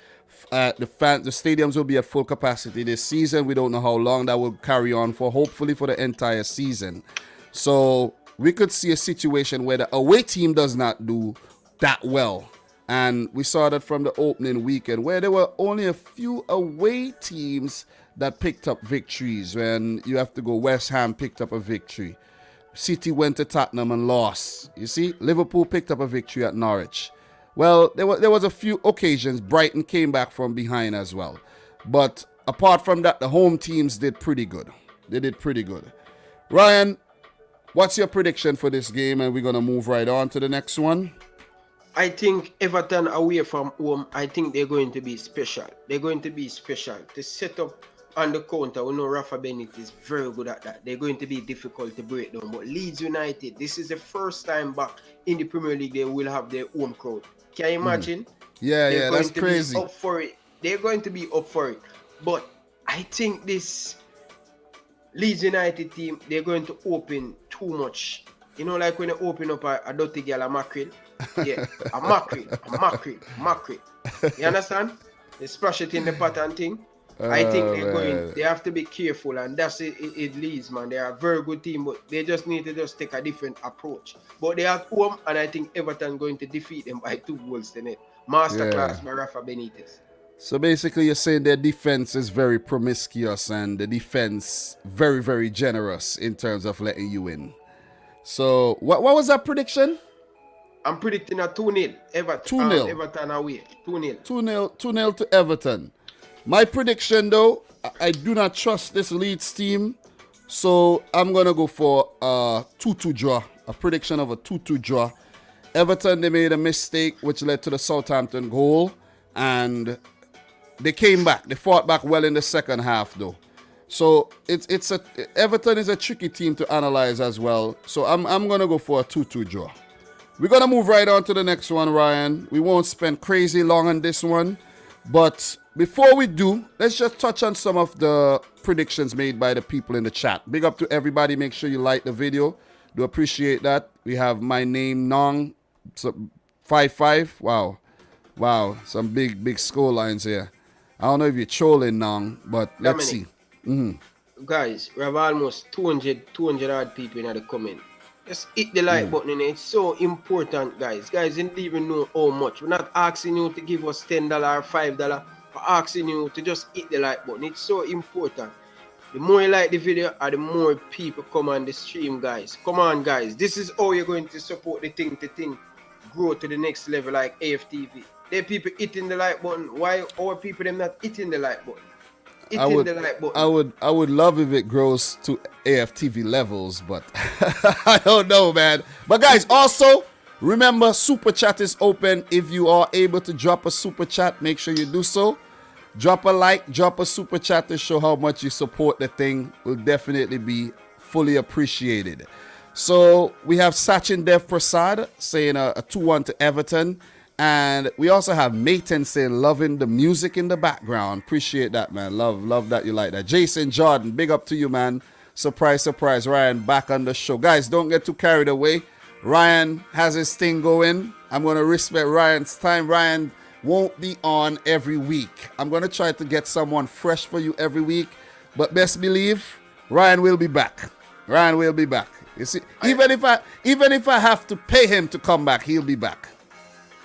The stadiums will be at full capacity this season. We don't know how long that will carry on for, hopefully for the entire season. So we could see a situation where the away team does not do that well. And we saw that from the opening weekend where there were only a few away teams that picked up victories. When you have to go, West Ham picked up a victory. City went to Tottenham and lost. You see, Liverpool picked up a victory at Norwich. Well, there was a few occasions Brighton came back from behind as well. But apart from that, the home teams did pretty good. They did pretty good. Ryan, what's your prediction for this game? And we're going to move right on to the next one. I think Everton away from home, I think they're going to be special. They're going to be special. To set up on the counter, we know Rafa Benitez is very good at that. They're going to be difficult to break down. But Leeds United, this is the first time back in the Premier League they will have their home crowd. Can you imagine? Yeah, that's crazy. Up for it. They're going to be up for it. But I think this Leeds United team, they're going to open too much. You know, like when you open up a dirty girl, a mackerel. Yeah, a mackerel. You understand? They splash it in the pot and thing. I think they have to be careful, and that's it Leeds, man. They are a very good team, but they just need to just take a different approach. But they are at home, and I think Everton going to defeat them by 2 goals to net. Masterclass by Rafa Benitez. So basically you're saying their defense is very promiscuous and the defense very, very generous in terms of letting you in. So what was that prediction? I'm predicting a 2-0. Everton 2-0. Everton away. 2-0. 2-0 to Everton. My prediction, though, I do not trust this Leeds team, so I'm going to go for a 2-2 draw, a prediction of a 2-2 draw. Everton, they made a mistake, which led to the Southampton goal, and they came back. They fought back well in the second half, though. So Everton is a tricky team to analyze as well, so I'm going to go for a 2-2 draw. We're going to move right on to the next one, Ryan. We won't spend crazy long on this one, but before we do, let's just touch on some of the predictions made by the people in the chat. Big up to everybody. Make sure you like the video. Do appreciate that. We have my name, Nong, 55. Wow. Some big score lines here. I don't know if you're trolling, Nong, but let's see. Guys, we have almost 200 odd people in the comment. Just hit the like button, and it's so important, guys. Guys, you don't even know how much. We're not asking you to give us $10 or $5. Asking you to just hit the like button. It's so important. The more you like the video, the more people come on the stream, guys. Come on, guys. This is how you're going to support the thing grow to the next level like AFTV. There are people hitting the like button. Why our people them not hitting the like button? I would love if it grows to AFTV levels, but I don't know, man. But guys, also remember, super chat is open. If you are able to drop a super chat, make sure you do so. Drop a like, drop a super chat to show how much you support the thing. Will definitely be fully appreciated. So we have Sachin Dev Prasad saying a 2-1 to Everton. And we also have Mayton saying loving the music in the background. Appreciate that, man. Love that you like that. Jason Jordan, big up to you, man. Surprise. Ryan back on the show. Guys, don't get too carried away. Ryan has his thing going. I'm going to respect Ryan's time. Ryan won't be on every week. I'm going to try to get someone fresh for you every week. But best believe, Ryan will be back. You see, even if I have to pay him to come back, he'll be back.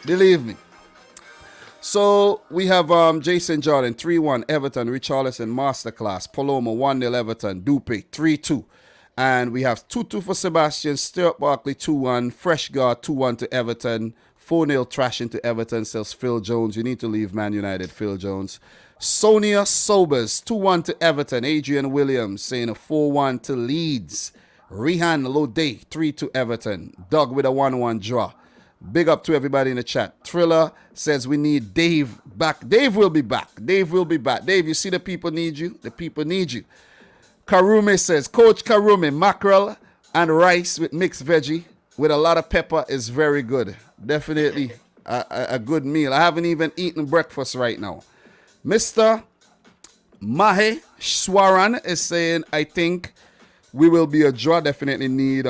Believe me. So we have Jason Jordan 3-1 Everton, Richarlison Masterclass, Paloma 1-0 Everton, Dupe 3-2. And we have 2-2 for Sebastian, Stuart Barkley 2-1, Freshgard 2-1 to Everton, 4-0 thrashing to Everton, says Phil Jones. You need to leave Man United, Phil Jones. Sonia Sobers 2-1 to Everton, Adrian Williams saying a 4-1 to Leeds. Rehan Lode 3-2 Everton, Doug with a 1-1 draw. Big up to everybody in the chat. Thriller says we need Dave back. Dave will be back. Dave will be back. Dave, you see the people need you? The people need you. Karume says, Coach Karume, mackerel and rice with mixed veggie with a lot of pepper is very good. Definitely a good meal. I haven't even eaten breakfast right now. Mr. Mahe Swaran is saying, I think we will be a draw. Definitely need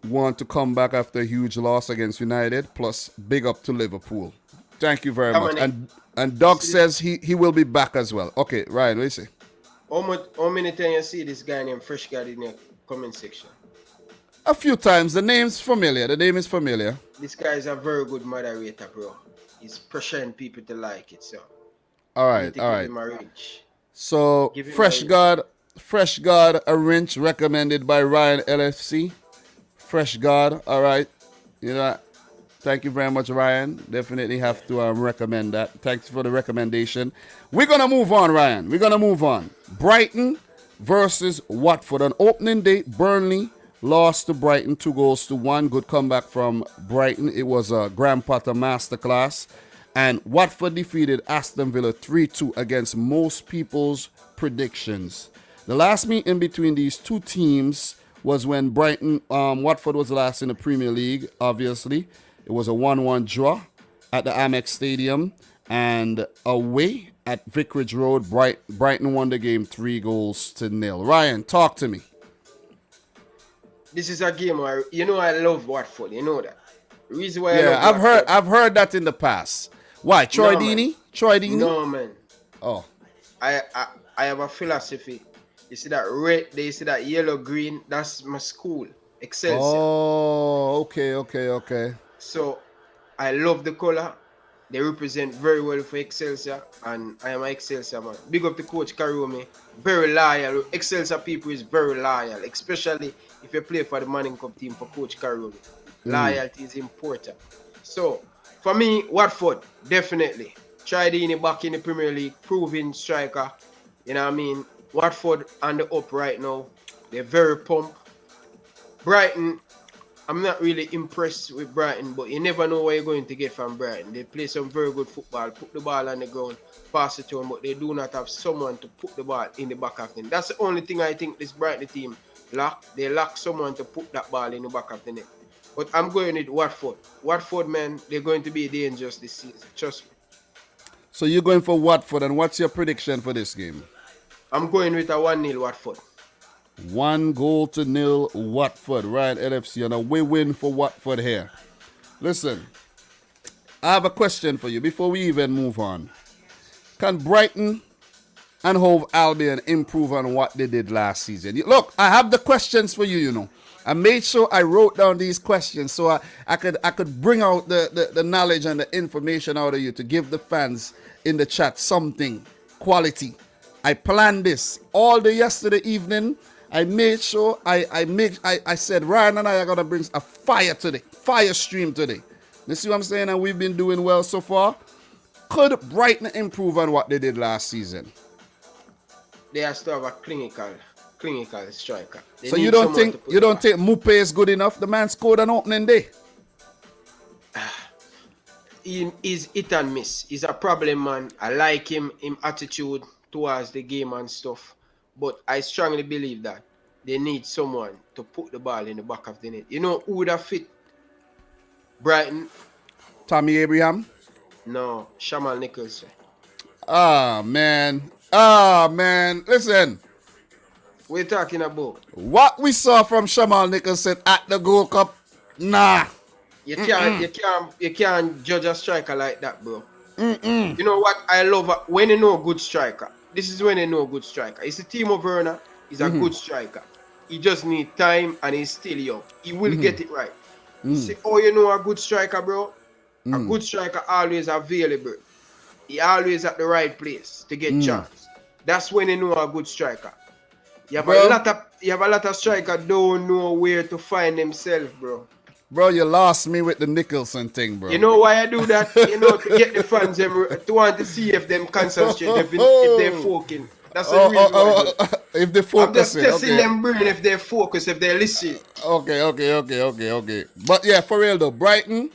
one to come back after a huge loss against United. Plus, big up to Liverpool. Thank you very much. And Doug says he will be back as well. Okay, Ryan, what do you say? How many times you see this guy named Fresh God in the comment section? A few times. The name's familiar. The name is familiar. This guy is a very good moderator, bro. He's pressuring people to like it, so. All right. So, Fresh God, a wrench recommended by Ryan LFC. Fresh God, all right. You know, thank you very much, Ryan. Definitely have to recommend that. Thanks for the recommendation. We're going to move on, Ryan. We're going to move on. Brighton versus Watford. On opening day, Burnley lost to Brighton 2-1. Good comeback from Brighton. It was a Graham Potter masterclass. And Watford defeated Aston Villa 3-2 against most people's predictions. The last meeting between these two teams was when Watford was last in the Premier League, obviously. It was a 1-1 draw at the Amex Stadium. And away at Vicarage Road, Brighton won the game 3-0. Ryan, talk to me. This is a game where, I love Watford. You know that. The reason why I love Watford, I've heard that in the past. Why? Troy Deeney? No, man. Oh. I have a philosophy. You see that red, you see that yellow, green, that's my school. Excelsior. Oh, okay. So, I love the color. They represent very well for Excelsior, and I am an Excelsior man. Big up to Coach Karume. Very loyal. Excelsior people is very loyal, especially if you play for the Manning Cup team for Coach Karume. Loyalty is important. So, for me, Watford, definitely. Tridini back in the Premier League, proven striker. You know what I mean? Watford on the up right now. They're very pumped. Brighton, I'm not really impressed with Brighton, but you never know what you're going to get from Brighton. They play some very good football, put the ball on the ground, pass it to them, but they do not have someone to put the ball in the back of them. That's the only thing I think this Brighton team lack. They lack someone to put that ball in the back of the net. But I'm going with Watford. Watford, man, they're going to be dangerous this season. Trust me. So you're going for Watford, and what's your prediction for this game? I'm going with a 1-0 Watford. 1-0 Watford. Ryan LFC, and a win for Watford here. Listen, I have a question for you before we even move on. Can Brighton and Hove Albion improve on what they did last season? Look, I have the questions for you, I made sure I wrote down these questions so I could bring out the knowledge and the information out of you to give the fans in the chat something quality. I planned this all day yesterday evening. I made sure I said Ryan and I are gonna bring a fire stream today. You see what I'm saying? And we've been doing well so far. Could Brighton improve on what they did last season? They have to have a clinical striker. So you don't think Mupe is good enough? The man scored on opening day. He is hit and miss. He's a problem man. I like him attitude towards the game and stuff. But I strongly believe that they need someone to put the ball in the back of the net. You know who would have fit Brighton? Tommy Abraham? No, Shamal Nicholson. Ah, man. Listen. What are you talking about? What we saw from Shamal Nicholson at the Gold Cup, nah. You can't judge a striker like that, bro. You know what I love when you know a good striker. This is when you know a good striker. It's a Timo Werner. He's a good striker. He just needs time and he's still young. He will get it right. See, you know a good striker, bro? A good striker always available. He always at the right place to get chance. That's when you know a good striker. You have a lot of strikers don't know where to find themselves, bro. Bro, you lost me with the Nicholson thing, bro. You know why I do that? To get the fans to want to see if them concentrate, if they're focusing. That's the reason why I do. If they focus, I'm just testing them brain if they focus, if they listen. Okay. But yeah, for real though, Brighton,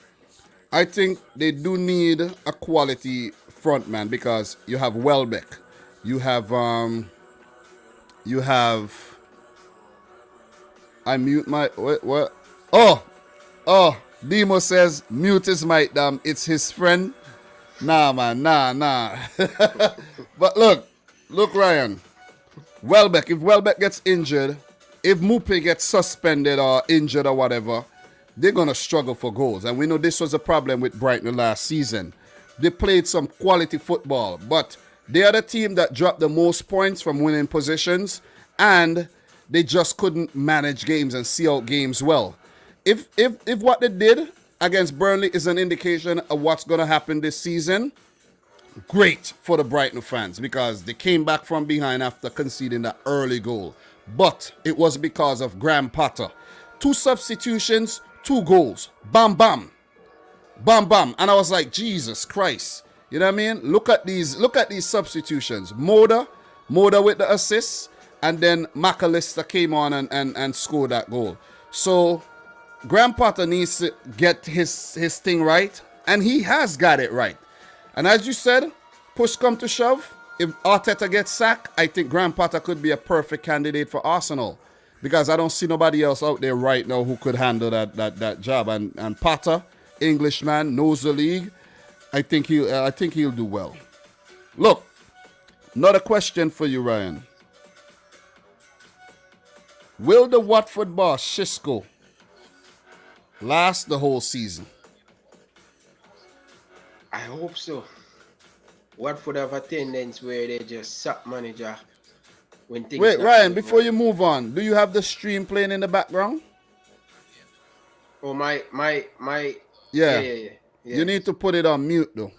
I think they do need a quality front man because you have Welbeck, you have. I mute my what? Oh, Demo says mute his mic. Damn, it's his friend. Nah, man, nah. But look, Ryan. Welbeck. If Welbeck gets injured, if Mupe gets suspended or injured or whatever, they're gonna struggle for goals. And we know this was a problem with Brighton last season. They played some quality football, but they are the team that dropped the most points from winning positions, and they just couldn't manage games and see out games well. If what they did against Burnley is an indication of what's going to happen this season, great for the Brighton fans because they came back from behind after conceding that early goal. But it was because of Graham Potter. 2 substitutions, 2 goals. Bam, bam. Bam, bam. And I was like, Jesus Christ. You know what I mean? Look at these substitutions. Moda with the assists, and then McAllister came on and scored that goal. So Graham Potter needs to get his thing right, and he has got it right. And as you said, push come to shove, if Arteta gets sacked, I think Graham Potter could be a perfect candidate for Arsenal because I don't see nobody else out there right now who could handle that job. And Potter, Englishman, knows the league. I think he'll do well. Look, another question for you, Ryan. Will the Watford boss Xisco last the whole season? I hope so. Watford have a tendency where they just sack manager when things. Wait, Ryan, before you move on, do you have the stream playing in the background? Oh, my. Yeah. You need to put it on mute though.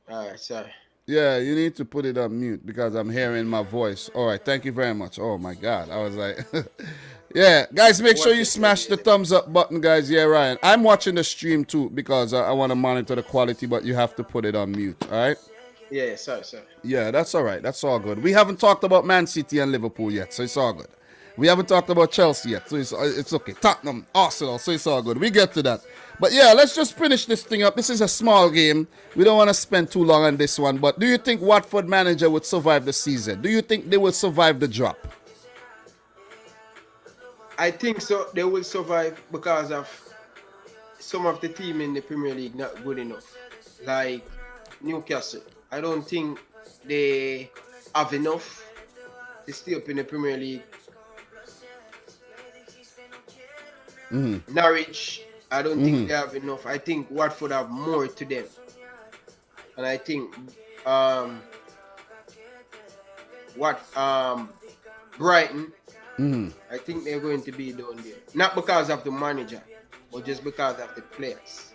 All right, sorry. Yeah, you need to put it on mute because I'm hearing my voice. All right, thank you very much. Oh my God, I was like, yeah, guys, make sure you smash the thumbs up button, guys. Yeah, Ryan, I'm watching the stream too because I want to monitor the quality, but you have to put it on mute. All right. Yeah, sorry. Yeah, that's all right. That's all good. We haven't talked about Man City and Liverpool yet, so it's all good. We haven't talked about Chelsea yet, so it's okay. Tottenham, Arsenal, so it's all good. We get to that. But yeah, let's just finish this thing up. This is a small game. We don't want to spend too long on this one. But do you think Watford manager would survive the season? Do you think they will survive the drop? I think so. They will survive because of some of the team in the Premier League not good enough. Like Newcastle. I don't think they have enough to stay up in the Premier League. Mm-hmm. Norwich, I don't think they have enough. I think Watford have more to them. And I think Brighton, I think they're going to be down there. Not because of the manager, but just because of the players.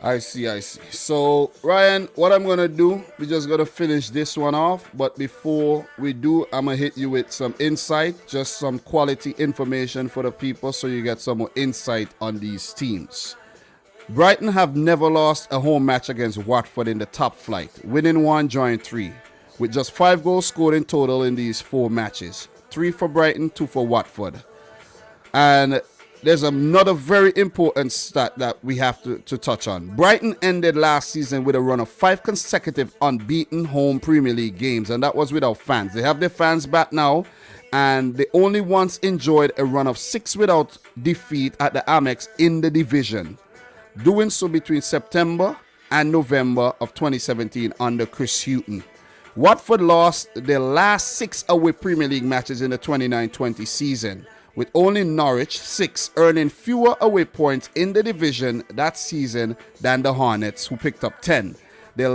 I see. So, Ryan, what I'm going to do, we're just going to finish this one off. But before we do, I'm going to hit you with some insight, just some quality information for the people so you get some more insight on these teams. Brighton have never lost a home match against Watford in the top flight, winning 1, drawing 3, with just 5 goals scored in total in these 4 matches. 3 for Brighton, 2 for Watford. And there's another very important stat that we have to touch on. Brighton ended last season with a run of 5 consecutive unbeaten home Premier League games, and that was without fans. They have their fans back now, and they only once enjoyed a run of 6 without defeat at the Amex in the division, doing so between September and November of 2017 under Chris Hughton. Watford lost their last 6 away Premier League matches in the 29-20 season, with only Norwich 6 earning fewer away points in the division that season than the Hornets, who picked up 10. They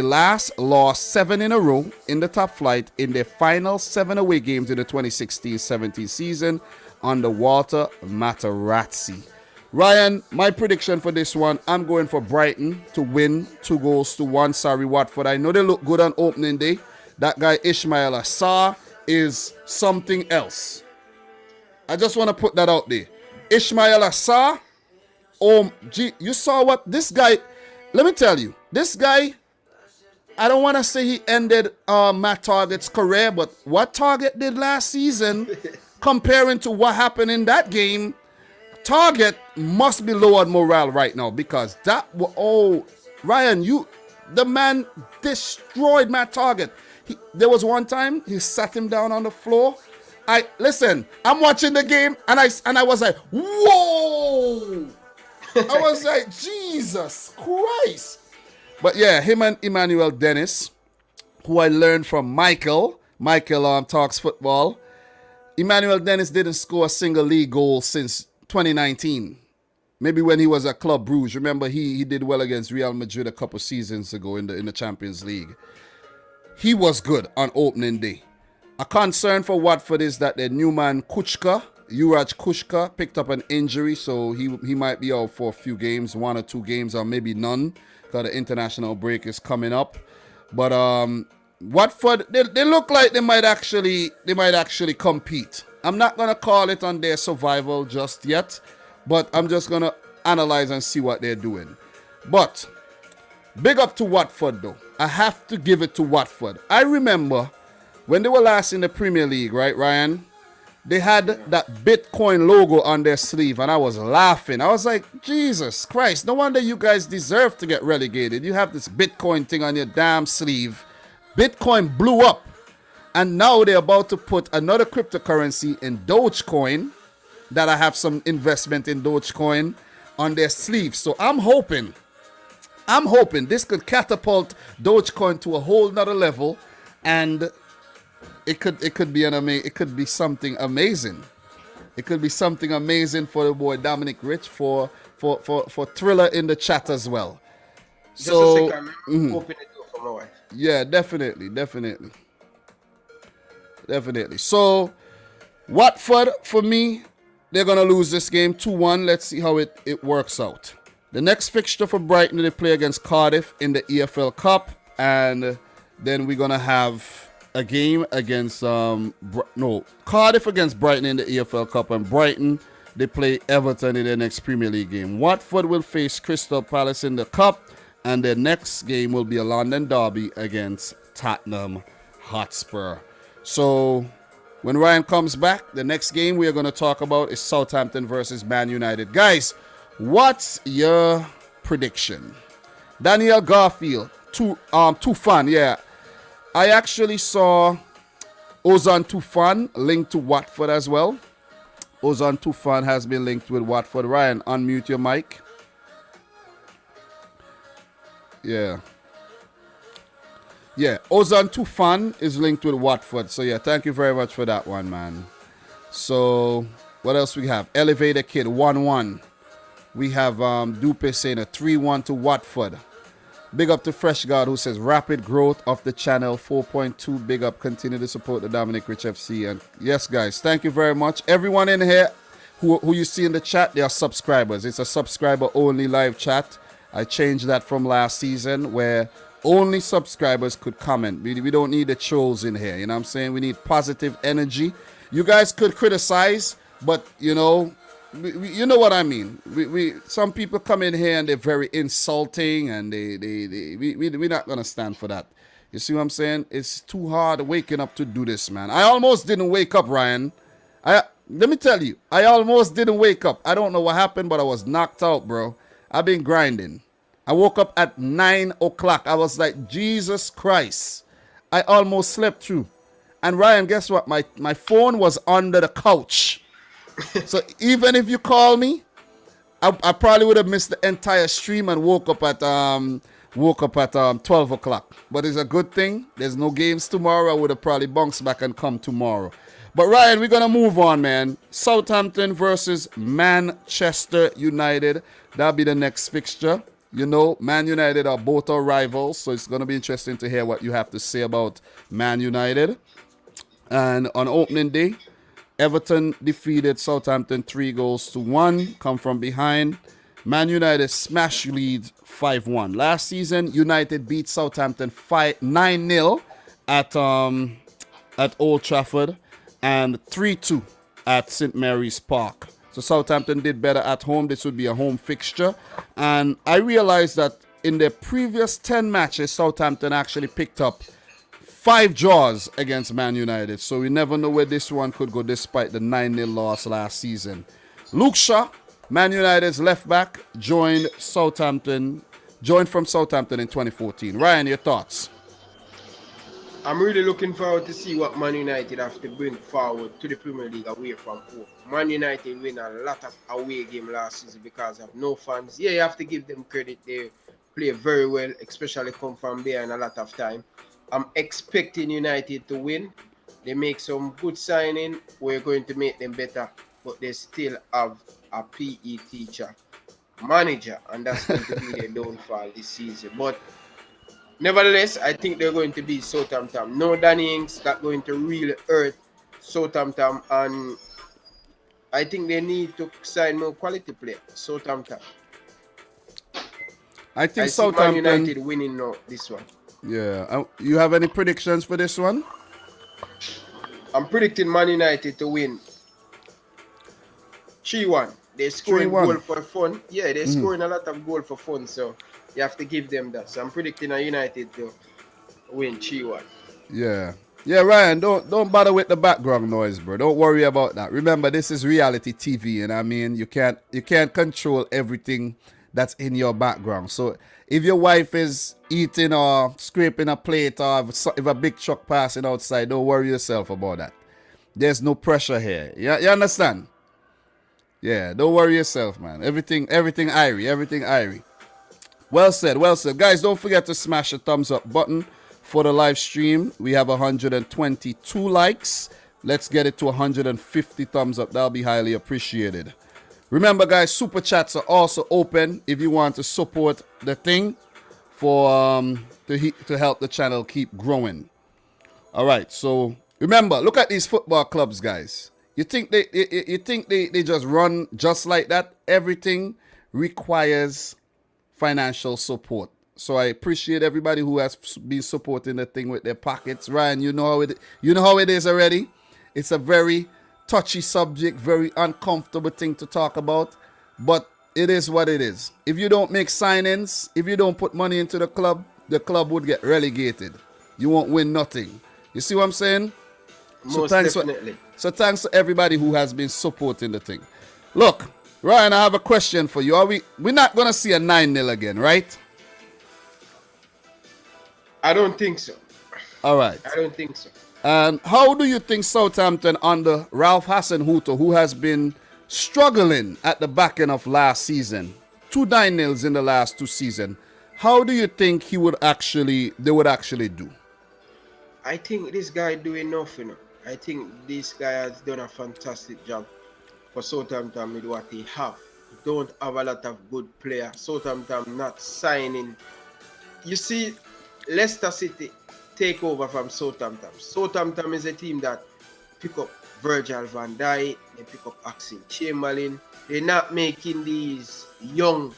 last lost 7 in a row in the top flight in their final 7 away games in the 2016-17 season under Walter Materazzi. Ryan, my prediction for this one, I'm going for Brighton to win 2-1. Sorry, Watford. I know they look good on opening day. That guy Ismail Assar is something else. I just want to put that out there. Ismail Assar, you saw what this guy, let me tell you, this guy, I don't want to say he ended Matt Target's career, but what Target did last season, comparing to what happened in that game, Target must be lowered morale right now because Ryan, the man destroyed my Target. There was one time he sat him down on the floor. I'm watching the game and I was like, whoa! I was like, Jesus Christ! But yeah, him and Emmanuel Dennis, who I learned from Michael talks football. Emmanuel Dennis didn't score a single league goal since 2019. Maybe when he was at Club Brugge. Remember, he did well against Real Madrid a couple seasons ago in the Champions League. He was good on opening day. A concern for Watford is that their new man Juraj Kuška picked up an injury, so he might be out for a few games, 1 or 2 games, or maybe none, because the international break is coming up. But Watford, they look like they might actually compete. I'm not gonna call it on their survival just yet, but I'm just gonna analyze and see what they're doing. But big up to Watford though. I have to give it to Watford. I remember when they were last in the Premier League, right, Ryan? They had that Bitcoin logo on their sleeve, and I was laughing. I was like, Jesus Christ, no wonder you guys deserve to get relegated. You have this Bitcoin thing on your damn sleeve. Bitcoin blew up, and now they're about to put another cryptocurrency in Dogecoin, that I have some investment in Dogecoin, on their sleeve. So I'm hoping this could catapult Dogecoin to a whole nother level, and it could be something amazing. It could be something amazing for the boy Dominic Rich, for Thriller in the chat as well. Just a second, open it up for my wife. Yeah, definitely. So Watford, for me, they're gonna lose this game 2-1. Let's see how it works out. The next fixture for Brighton, they play against Cardiff in the EFL Cup, and then we're gonna have a game against Cardiff against Brighton in the EFL Cup, and Brighton, they play Everton in their next Premier League game. Watford will face Crystal Palace in the Cup, and their next game will be a London derby against Tottenham Hotspur. So when Ryan comes back, the next game we are going to talk about is Southampton versus Man United. Guys, what's your prediction? Daniel Garfield, Tufan, yeah. I actually saw Ozan Tufan linked to Watford as well. Ozan Tufan has been linked with Watford. Ryan, unmute your mic. Yeah, Ozan Tufan is linked with Watford. So yeah, thank you very much for that one, man. So what else we have? Elevator Kid 1-1. We have Dupe saying a 3-1 to Watford. Big up to Fresh God, who says rapid growth of the channel 4.2. Big up, continue to support the Dominic Rich FC. And yes, guys, thank you very much. Everyone in here who you see in the chat, they are subscribers. It's a subscriber only live chat. I changed that from last season where only subscribers could comment. We don't need the trolls in here. You know what I'm saying? We need positive energy. You guys could criticize, but you know what I mean. Some people come in here and they're very insulting, and we're not gonna stand for that. You see what I'm saying? It's too hard waking up to do this, man. I almost didn't wake up, Ryan. Let me tell you, I almost didn't wake up. I don't know what happened, but I was knocked out, bro. I've been grinding. I woke up at 9 o'clock. I was like, Jesus Christ. I almost slept through. And Ryan, guess what? My phone was under the couch. So even if you call me, I probably would have missed the entire stream and woke up at 12 o'clock. But it's a good thing. There's no games tomorrow. I would have probably bounced back and come tomorrow. But Ryan, we're going to move on, man. Southampton versus Manchester United. That'll be the next fixture. You know, Man United are both our rivals, so it's going to be interesting to hear what you have to say about Man United. And on opening day, Everton defeated Southampton 3-1, come from behind. Man United smashed Leeds 5-1. Last season, United beat Southampton 9-0 at Old Trafford and 3-2 at St. Mary's Park. So Southampton did better at home. This would be a home fixture. And I realized that in their previous 10 matches, Southampton actually picked up 5 draws against Man United. So we never know where this one could go despite the 9-0 loss last season. Luke Shaw Man United's left back joined from Southampton in 2014. Ryan, your thoughts? I'm really looking forward to see what Man United have to bring forward to the Premier League away from home. Man United win a lot of away game last season because of no fans. Yeah, you have to give them credit. They play very well, especially come from behind a lot of time. I'm expecting United to win. They make some good signing. We're going to make them better, but they still have a PE teacher, manager, and that's going to be their downfall this season. But nevertheless, I think they're going to be Southampton. No Danny Ings, that's going to really hurt Southampton, and I think they need to sign more quality players. Southampton. I think see Man Southampton. United winning now this one. Yeah. You have any predictions for this one? I'm predicting Man United to win 3-1. They're scoring 3-1. goal for fun. Yeah, they're scoring a lot of goal for fun, so you have to give them that. So I'm predicting a United to win 3-1. Yeah. Yeah, Ryan, don't bother with the background noise, bro. Don't worry about that. Remember, this is reality TV, and I mean, you can't control everything that's in your background. So if your wife is eating or scraping a plate, or if a big truck passing outside, don't worry yourself about that. There's no pressure here. You understand? Yeah, don't worry yourself, man. Everything irie. Well said. Guys, don't forget to smash the thumbs up button for the live stream. We have 122 likes. Let's get it to 150 thumbs up. That'll be highly appreciated. Remember, guys, super chats are also open if you want to support the thing for to help the channel keep growing. All right, so remember, look at these football clubs, guys. You think they just run just like that? Everything requires financial support. So I appreciate everybody who has been supporting the thing with their pockets. Ryan, you know how it is already. It's a very touchy subject, very uncomfortable thing to talk about, but it is what it is. If you don't make signings, if you don't put money into the club would get relegated. You won't win nothing. You see what I'm saying? Most definitely. So thanks to everybody who has been supporting the thing. Look, Ryan, I have a question for you. We're not gonna see a 9-0 again, right? I don't think so. All right. I don't think so. And how do you think Southampton under Ralph Hasenhuttl, who has been struggling at the back end of last season, 2 9-0s in the last 2 seasons, how do you think they would actually do? I think this guy doing nothing. I think this guy has done a fantastic job for Southampton with what he have. Don't have a lot of good players. Southampton not signing. You see, Leicester City take over from Southampton. Southampton is a team that pick up Virgil van Dijk, they pick up Axel Chamberlain. They're not making these young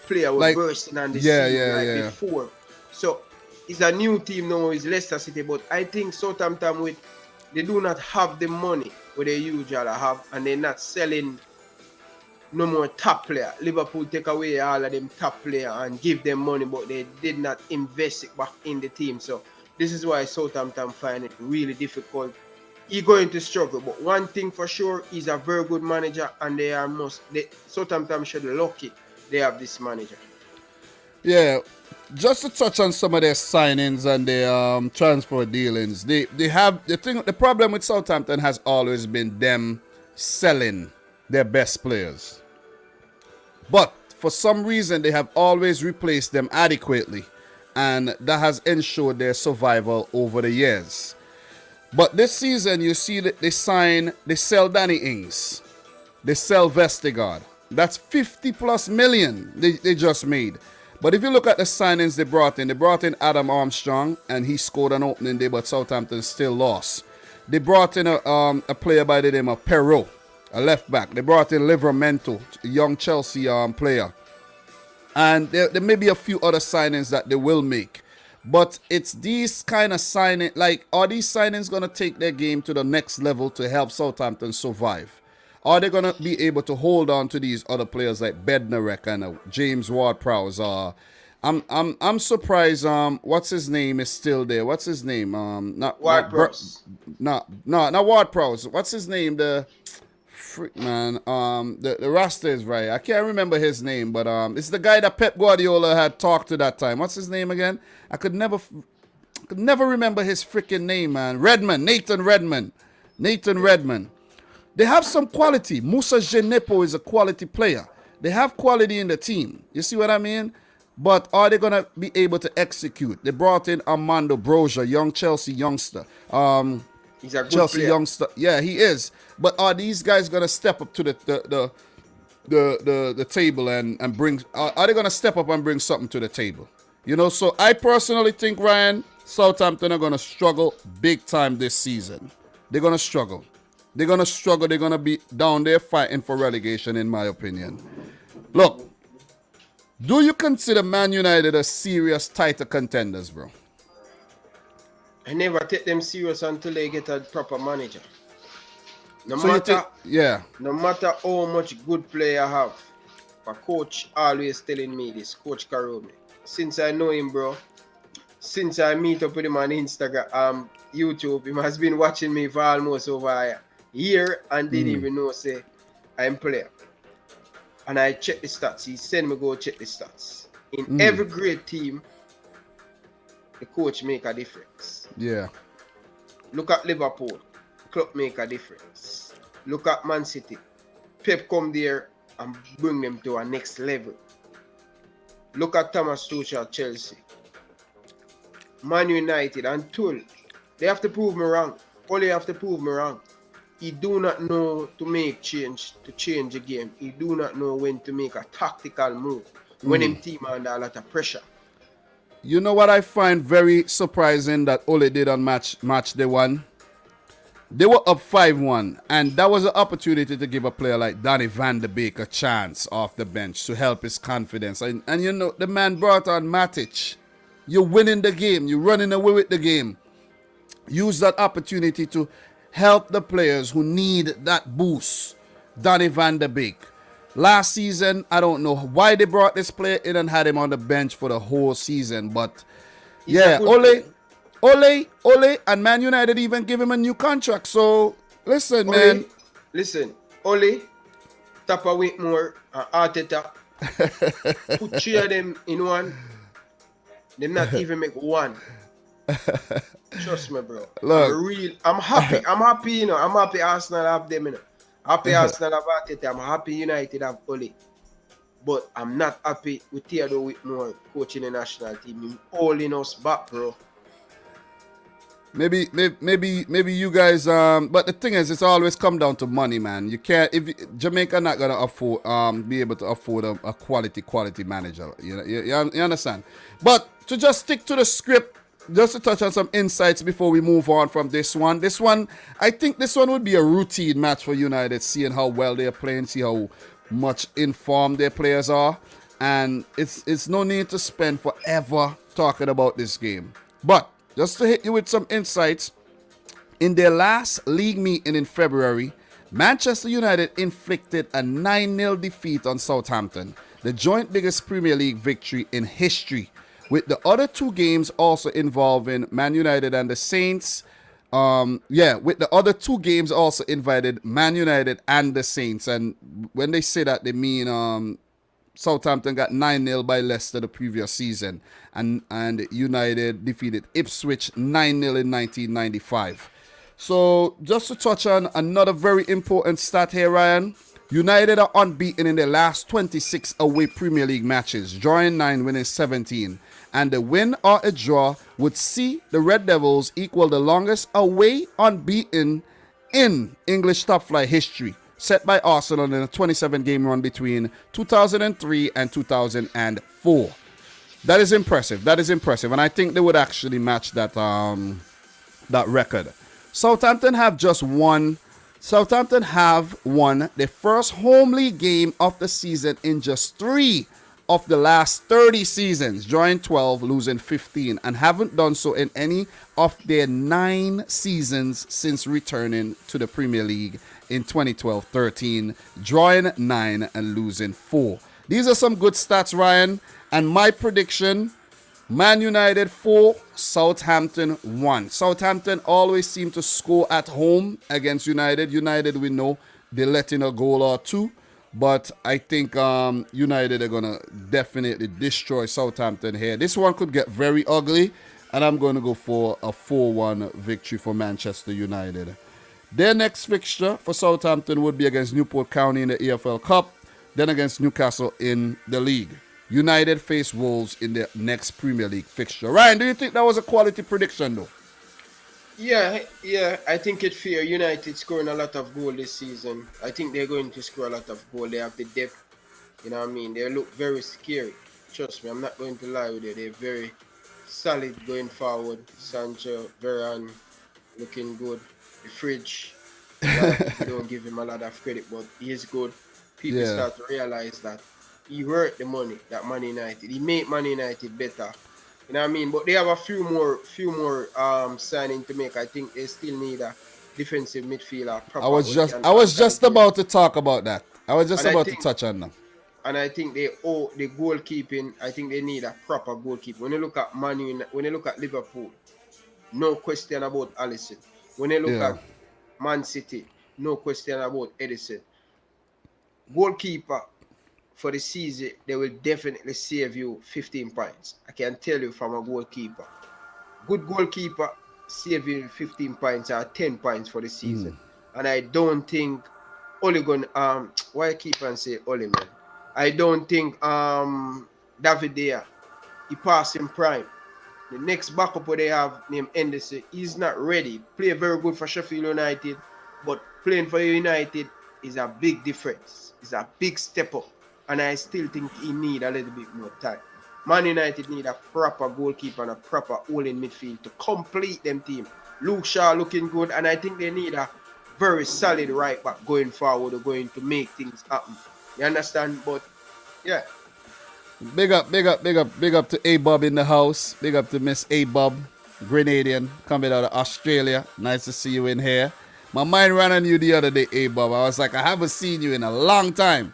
players like, bursting on the scene before. So it's a new team now, it's Leicester City, but I think Southampton they do not have the money what they usually have, and they're not selling no more top player. Liverpool take away all of them top player and give them money, but they did not invest it back in the team. So this is why Southampton find it really difficult. He's going to struggle, but one thing for sure, he's a very good manager, and Southampton should be lucky they have this manager. Yeah, just to touch on some of their signings and their transfer dealings, they have the problem with Southampton has always been them selling their best players. But for some reason, they have always replaced them adequately, and that has ensured their survival over the years. But this season, you see that they sell Danny Ings, they sell Vestergaard. That's 50 plus million they just made. But if you look at the signings they brought in Adam Armstrong, and he scored an opening day, but Southampton still lost. They brought in a player by the name of Perrault, a left back. They brought in Livramento, a young Chelsea player. And there may be a few other signings that they will make. But it's these kind of signings, like, are these signings going to take their game to the next level to help Southampton survive? Are they going to be able to hold on to these other players like Bednarek and James Ward-Prowse? I'm surprised. What's his name is still there? What's his name? Not Ward-Prowse. Not Ward-Prowse. What's his name? Freak, man. The Rasta is right. I can't remember his name, but it's the guy that Pep Guardiola had talked to that time. What's his name again? I could never remember his freaking name, man. Nathan Redmond. They have some quality. Musa Genepo is a quality player. They have quality in the team. You see what I mean? But are they going to be able to execute? They brought in Armando Broja, young Chelsea youngster. He's a good Chelsea player. youngster. Yeah, he is. But are these guys going to step up to the table and bring... Are they going to step up and bring something to the table? You know, so I personally think, Ryan, Southampton are going to struggle big time this season. They're going to struggle. They're going to be down there fighting for relegation, in my opinion. Look, do you consider Man United a serious title contenders, bro? I never take them serious until they get a proper manager. No So matter how much good player I have, my coach always telling me this, Coach Karome. Since I know him, bro, since I meet up with him on Instagram, YouTube, he has been watching me for almost over a year and didn't even know, say, I'm player. And I check the stats. He sent me go check the stats. In every great team, the coach make a difference. Yeah. Look at Liverpool. Club make a difference. Look at Man City. Pep come there and bring them to a next level. Look at Thomas Tuchel at Chelsea. Man United and Tull. They have to prove me wrong. Only have to prove me wrong. He do not know to make change, to change the game. He do not know when to make a tactical move. When him team under a lot of pressure. You know what I find very surprising that Ole did on match day one? They were up 5-1, and that was an opportunity to give a player like Donny van de Beek a chance off the bench to help his confidence. And you know, the man brought on Matic. You're winning the game. You're running away with the game. Use that opportunity to help the players who need that boost. Donny van de Beek. Last season, I don't know why they brought this player in and had him on the bench for the whole season. But yeah, Ole, and Man United even give him a new contract. So listen, man. Listen, Ole, Tapa Whitmore, and Arteta, put three of them in one. They not even make one. Trust me, bro. Look, I'm happy, you know. I'm happy Arsenal have them, you know. Happy Arsenal have Arteta. I'm happy United have Ole. But I'm not happy with Theodore Whitmore coaching the national team. He's holding us back, bro. Maybe you guys. But the thing is, it's always come down to money, man. You can't. If Jamaica not gonna afford, be able to afford a quality manager. You know, you understand. But to just stick to the script, just to touch on some insights before we move on from this one. This one, I think this one would be a routine match for United, seeing how well they're playing, see how much informed their players are, and it's no need to spend forever talking about this game. But just to hit you with some insights, in their last league meeting in February, Manchester United inflicted a 9-0 defeat on Southampton, the joint biggest Premier League victory in history, with the other two games also involving Man United and the Saints. With the other two games also invited Man United and the Saints. And when they say that, they mean Southampton got 9-0 by Leicester the previous season. And United defeated Ipswich 9-0 in 1995. So just to touch on another very important stat here, Ryan. United are unbeaten in their last 26 away Premier League matches, drawing 9, winning 17. And the win or a draw would see the Red Devils equal the longest away unbeaten in English top flight history, set by Arsenal in a 27-game run between 2003 and 2004. That is impressive. And I think they would actually match that record. Southampton have won their first home league game of the season in just 3 of the last 30 seasons, drawing 12, losing 15, and haven't done so in any of their 9 seasons since returning to the Premier League in 2012-13, drawing 9 and losing 4. These are some good stats, Ryan, and my prediction, Man United 4, Southampton 1. Southampton always seem to score at home against United. United, we know, they let in a goal or two. But I think United are going to definitely destroy Southampton here. This one could get very ugly, and I'm going to go for a 4-1 victory for Manchester United. Their next fixture for Southampton would be against Newport County in the EFL Cup, then against Newcastle in the league. United face Wolves in their next Premier League fixture. Ryan, do you think that was a quality prediction, though? Yeah, I think it's fair. United scoring a lot of goal this season. I think they're going to score a lot of goal. They have the depth, you know what I mean? They look very scary. Trust me, I'm not going to lie with you. They're very solid going forward. Sancho, Varane, looking good. The fridge, a lot of people don't give him a lot of credit, but he is good. People start to realize that he worth the money that Man United. He made Man United better. You know what I mean? But they have a few more signing to make. I think they still need a defensive midfielder. I was just about to talk about that. I was just about to touch on them. And I think they owe the goalkeeping. I think they need a proper goalkeeper. When you look at when you look at Liverpool, no question about Alisson. When you look at Man City, no question about Edison. Goalkeeper for the season, they will definitely save you 15 points. I can tell you from a goalkeeper. Good goalkeeper save you 15 points or 10 points for the season. And I don't think Ole why I keep on say Ole, man? I don't think David Dea, he passed in prime. The next backup they have named Henderson, he's not ready. Play very good for Sheffield United, but playing for United is a big difference. It's a big step up. And I still think he need a little bit more time. Man United need a proper goalkeeper and a proper all-in midfield to complete them team. Luke Shaw looking good, and I think they need a very solid right back going forward or going to make things happen. You understand? But yeah. Big up to A-Bob in the house. Big up to Miss A-Bob, Grenadian, coming out of Australia. Nice to see you in here. My mind ran on you the other day, A-Bob. I was like, I haven't seen you in a long time.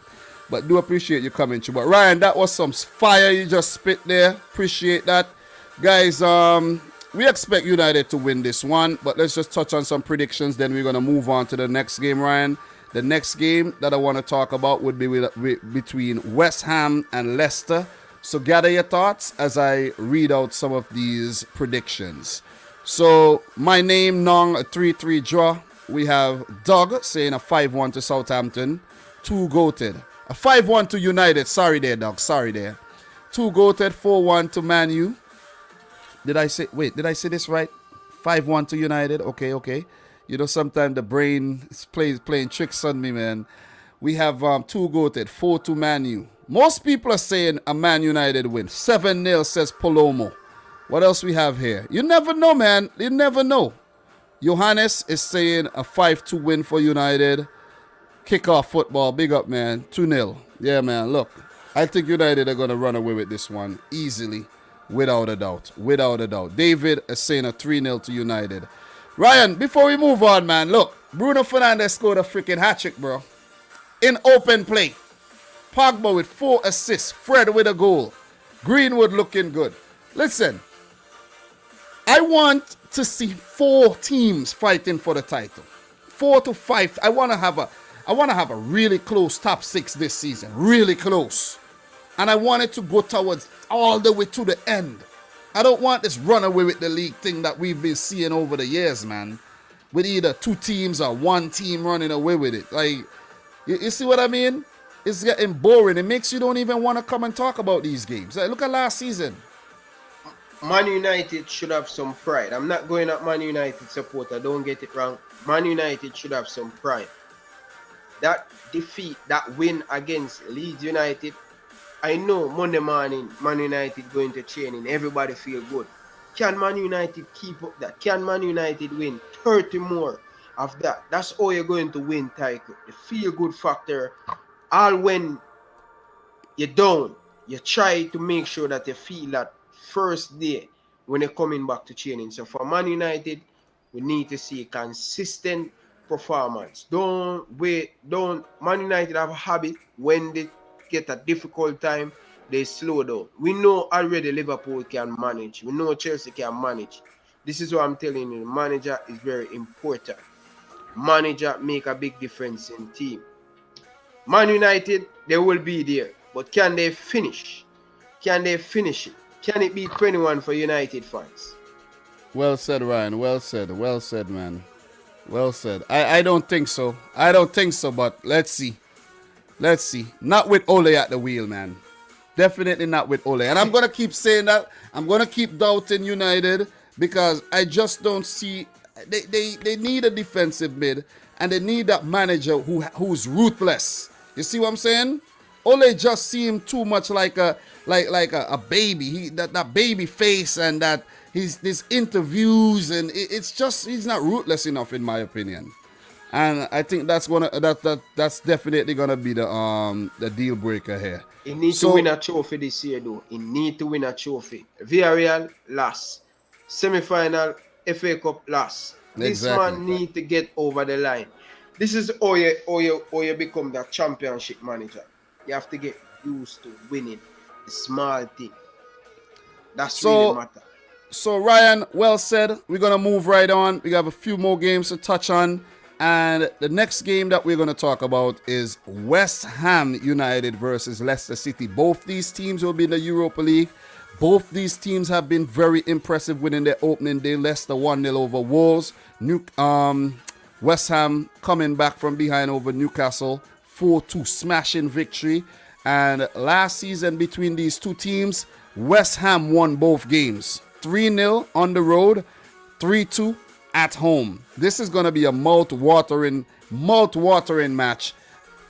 But do appreciate you coming through. But Ryan, that was some fire you just spit there. Appreciate that. Guys, we expect United to win this one. But let's just touch on some predictions. Then we're going to move on to the next game, Ryan. The next game that I want to talk about would be between West Ham and Leicester. So gather your thoughts as I read out some of these predictions. So my name, Nong, a 3-3 draw. We have Doug saying a 5-1 to Southampton. 2 goated. A 5-1 to United. Sorry there, Doug. Sorry there. 2 goated. 4-1 to Man U. Did I say this right? 5-1 to United. Okay. You know, sometimes the brain is playing tricks on me, man. We have 2 goated, 4 to Man U. Most people are saying a Man United win. 7-0 says Palomo. What else we have here? You never know, man. You never know. Johannes is saying a 5-2 win for United. Kickoff football. Big up, man. 2-0. Yeah, man. Look, I think United are going to run away with this one easily. Without a doubt. David is saying a 3-0 to United. Ryan, before we move on, man, look, Bruno Fernandes scored a freaking hat-trick, bro. In open play. Pogba with 4 assists. Fred with a goal. Greenwood looking good. Listen, I want to see 4 teams fighting for the title. 4 to 5. I want to have a really close top 6 this season. Really close. And I want it to go towards all the way to the end. I don't want this runaway with the league thing that we've been seeing over the years, man. With either 2 teams or 1 team running away with it. Like, you see what I mean? It's getting boring. It makes you don't even want to come and talk about these games. Like, look at last season. Man United should have some pride. I'm not going at Man United supporter. Don't get it wrong. Man United should have some pride. That defeat, that win against Leeds United, I know Monday morning, Man United going to training. Everybody feel good. Can Man United keep up that? Can Man United win 30 more of that? That's how you're going to win title. The feel good factor. All when you're down, you try to make sure that you feel that first day when you're coming back to training. So for Man United, we need to see consistent performance. Don't wait. Man United have a habit when they get a difficult time, they slow down. We know already Liverpool can manage. We know Chelsea can manage. This is what I'm telling you. The manager is very important. manager make a big difference in team. Man United, they will be there, but can they finish? Can they finish it? Can it be 21 for United fans? Well said, Ryan. Well said. Well said, man. Well said. I don't think so. I don't think so, but let's see. Let's see. Not with Ole at the wheel, man. Definitely not with Ole. And I'm going to keep saying that. I'm going to keep doubting United because I just don't see. They need a defensive mid and they need that manager who's ruthless. You see what I'm saying? Ole just seemed too much like a baby. That baby face and that his interviews and it's just he's not ruthless enough in my opinion. And I think that's definitely gonna be the deal breaker here. He needs to win a trophy this year, though. He needs to win a trophy. Villarreal last, semi-final, FA Cup last. This man need to get over the line. This is how you become the championship manager. You have to get used to winning the small thing. That's really matter. So Ryan, well said. We're gonna move right on. We have a few more games to touch on. And the next game that we're going to talk about is West Ham United versus Leicester City. Both these teams will be in the Europa League. Both these teams have been very impressive winning their opening day. Leicester 1-0 over Wolves. West Ham coming back from behind over Newcastle. 4-2 smashing victory. And last season between these two teams, West Ham won both games. 3-0 on the road, 3-2 at home. This is going to be a mouth-watering match.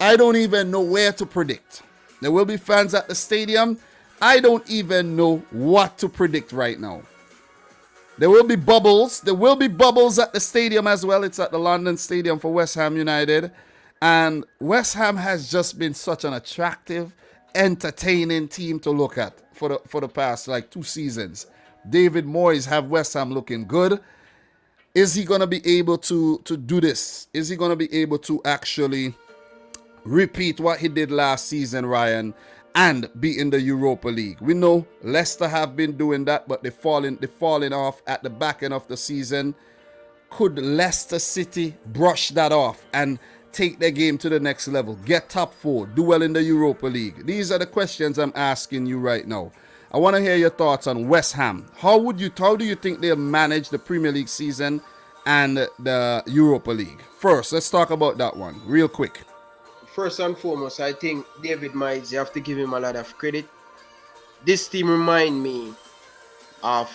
I don't even know where to predict. There will be fans at the stadium. I don't even know what to predict right now. There will be bubbles. There will be bubbles at the stadium as well. It's at the London Stadium for West Ham United. And West Ham has just been such an attractive, entertaining team to look at for the past 2 seasons. David Moyes have West Ham looking good. Is he going to be able to do this? Is he going to be able to actually repeat what he did last season, Ryan, and be in the Europa League? We know Leicester have been doing that, but they're falling off at the back end of the season. Could Leicester City brush that off and take their game to the next level? Get top 4, do well in the Europa League? These are the questions I'm asking you right now. I want to hear your thoughts on West Ham. How do you think they'll manage the Premier League season and the Europa League? First, let's talk about that one real quick. First and foremost, I think David Moyes, you have to give him a lot of credit. This team remind me of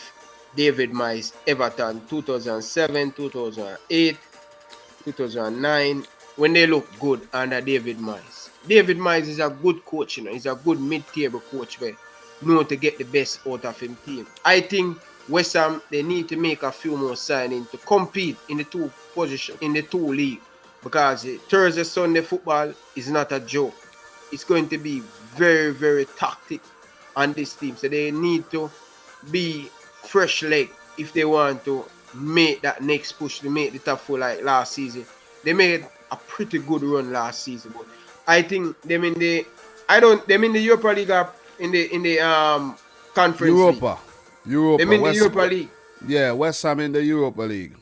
David Moyes, Everton, 2007, 2008, 2009, when they look good under David Moyes. David Moyes is a good coach, he's a good mid-table coach where know to get the best out of him team. I think West Ham, they need to make a few more signings to compete in the two position, in the two league, because Thursday, Sunday football is not a joke. It's going to be very, very tactic on this team. So they need to be fresh leg if they want to make that next push to make the top 4 like last season. They made a pretty good run last season, but I think them in the Europa League are in the conference Europa. They mean the Europa League. Yeah, West Ham in the Europa League.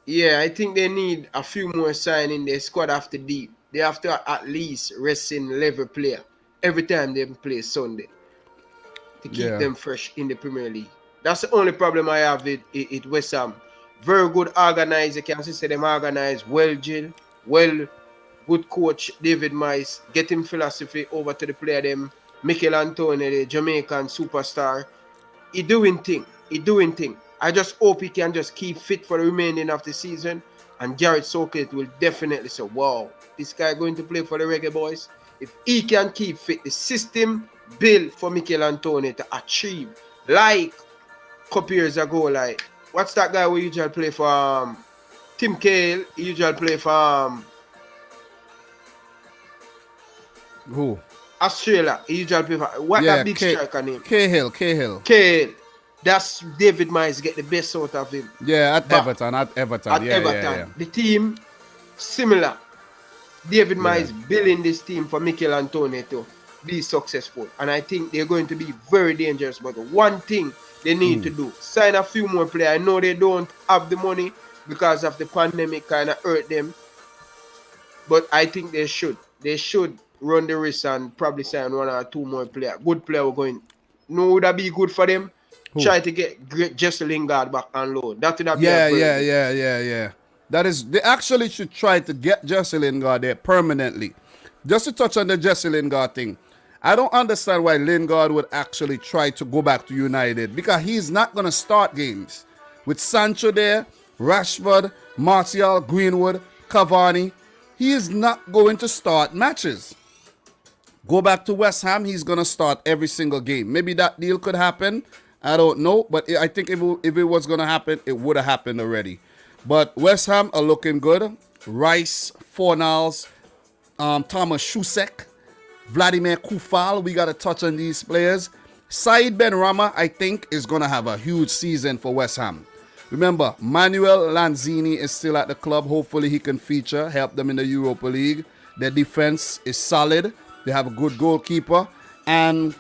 Yeah, I think they need a few more signing. Their squad after deep. They have to at least rest in level player every time they play Sunday to keep them fresh in the Premier League. That's the only problem I have with West Ham. Very good organized. You can see them organized, well drilled, good coach David Moyes, getting philosophy over to the player them. Mikel Antonio, the Jamaican superstar, he doing thing. I just hope he can just keep fit for the remaining of the season. And Gareth Southgate will definitely say, wow, this guy going to play for the Reggae Boys. If he can keep fit, the system built for Mikel Antonio to achieve, like a couple years ago, like, what's that guy we usually play for? Tim Cahill, he usually play for who? Australia. He usually play for that big striker name? Cahill. That's David Moyes get the best out of him. Yeah, at Everton. Yeah. The team similar. David Moyes building this team for Mikel Antonio to be successful, and I think they're going to be very dangerous. But one thing they need to do, sign a few more players. I know they don't have the money because of the pandemic kind of hurt them. But I think they should. They should run the risk and probably sign one or two more players. Good player will going. No, would that be good for them? Who? Try to get Jesse Lingard back on loan. That would have be Yeah, a very yeah. That is, they actually should try to get Jesse Lingard there permanently. Just to touch on the Jesse Lingard thing, I don't understand why Lingard would actually try to go back to United, because he's not going to start games. With Sancho there, Rashford, Martial, Greenwood, Cavani, he is not going to start matches. Go back to West Ham, he's going to start every single game. Maybe that deal could happen. I don't know. But I think if it was going to happen, it would have happened already. But West Ham are looking good. Rice, Fornals, Thomas Shusek, Vladimir Kufal. We got to touch on these players. Said Benrahma, I think, is going to have a huge season for West Ham. Remember, Manuel Lanzini is still at the club. Hopefully he can feature, help them in the Europa League. Their defense is solid. They have a good goalkeeper. And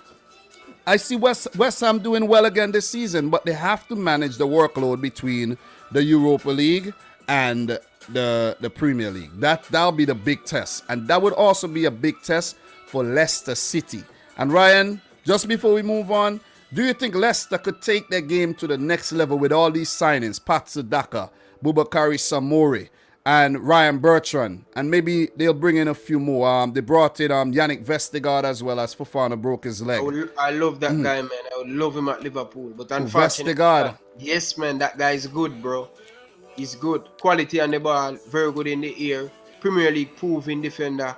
I see West Ham doing well again this season, but they have to manage the workload between the Europa League and the Premier League. That'll be the big test. And that would also be a big test for Leicester City. And Ryan, just before we move on, do you think Leicester could take their game to the next level with all these signings? Pat Sedaka, Boubakary Samori, and Ryan Bertrand, and maybe they'll bring in a few more. They brought in Yannick Vestergaard as well, as Fofana broke his leg. I love that guy, man. I would love him at Liverpool, but unfortunately, Vestergaard. Yes, man, that guy is good, bro. He's good. Quality on the ball, very good in the air. Premier League proven defender.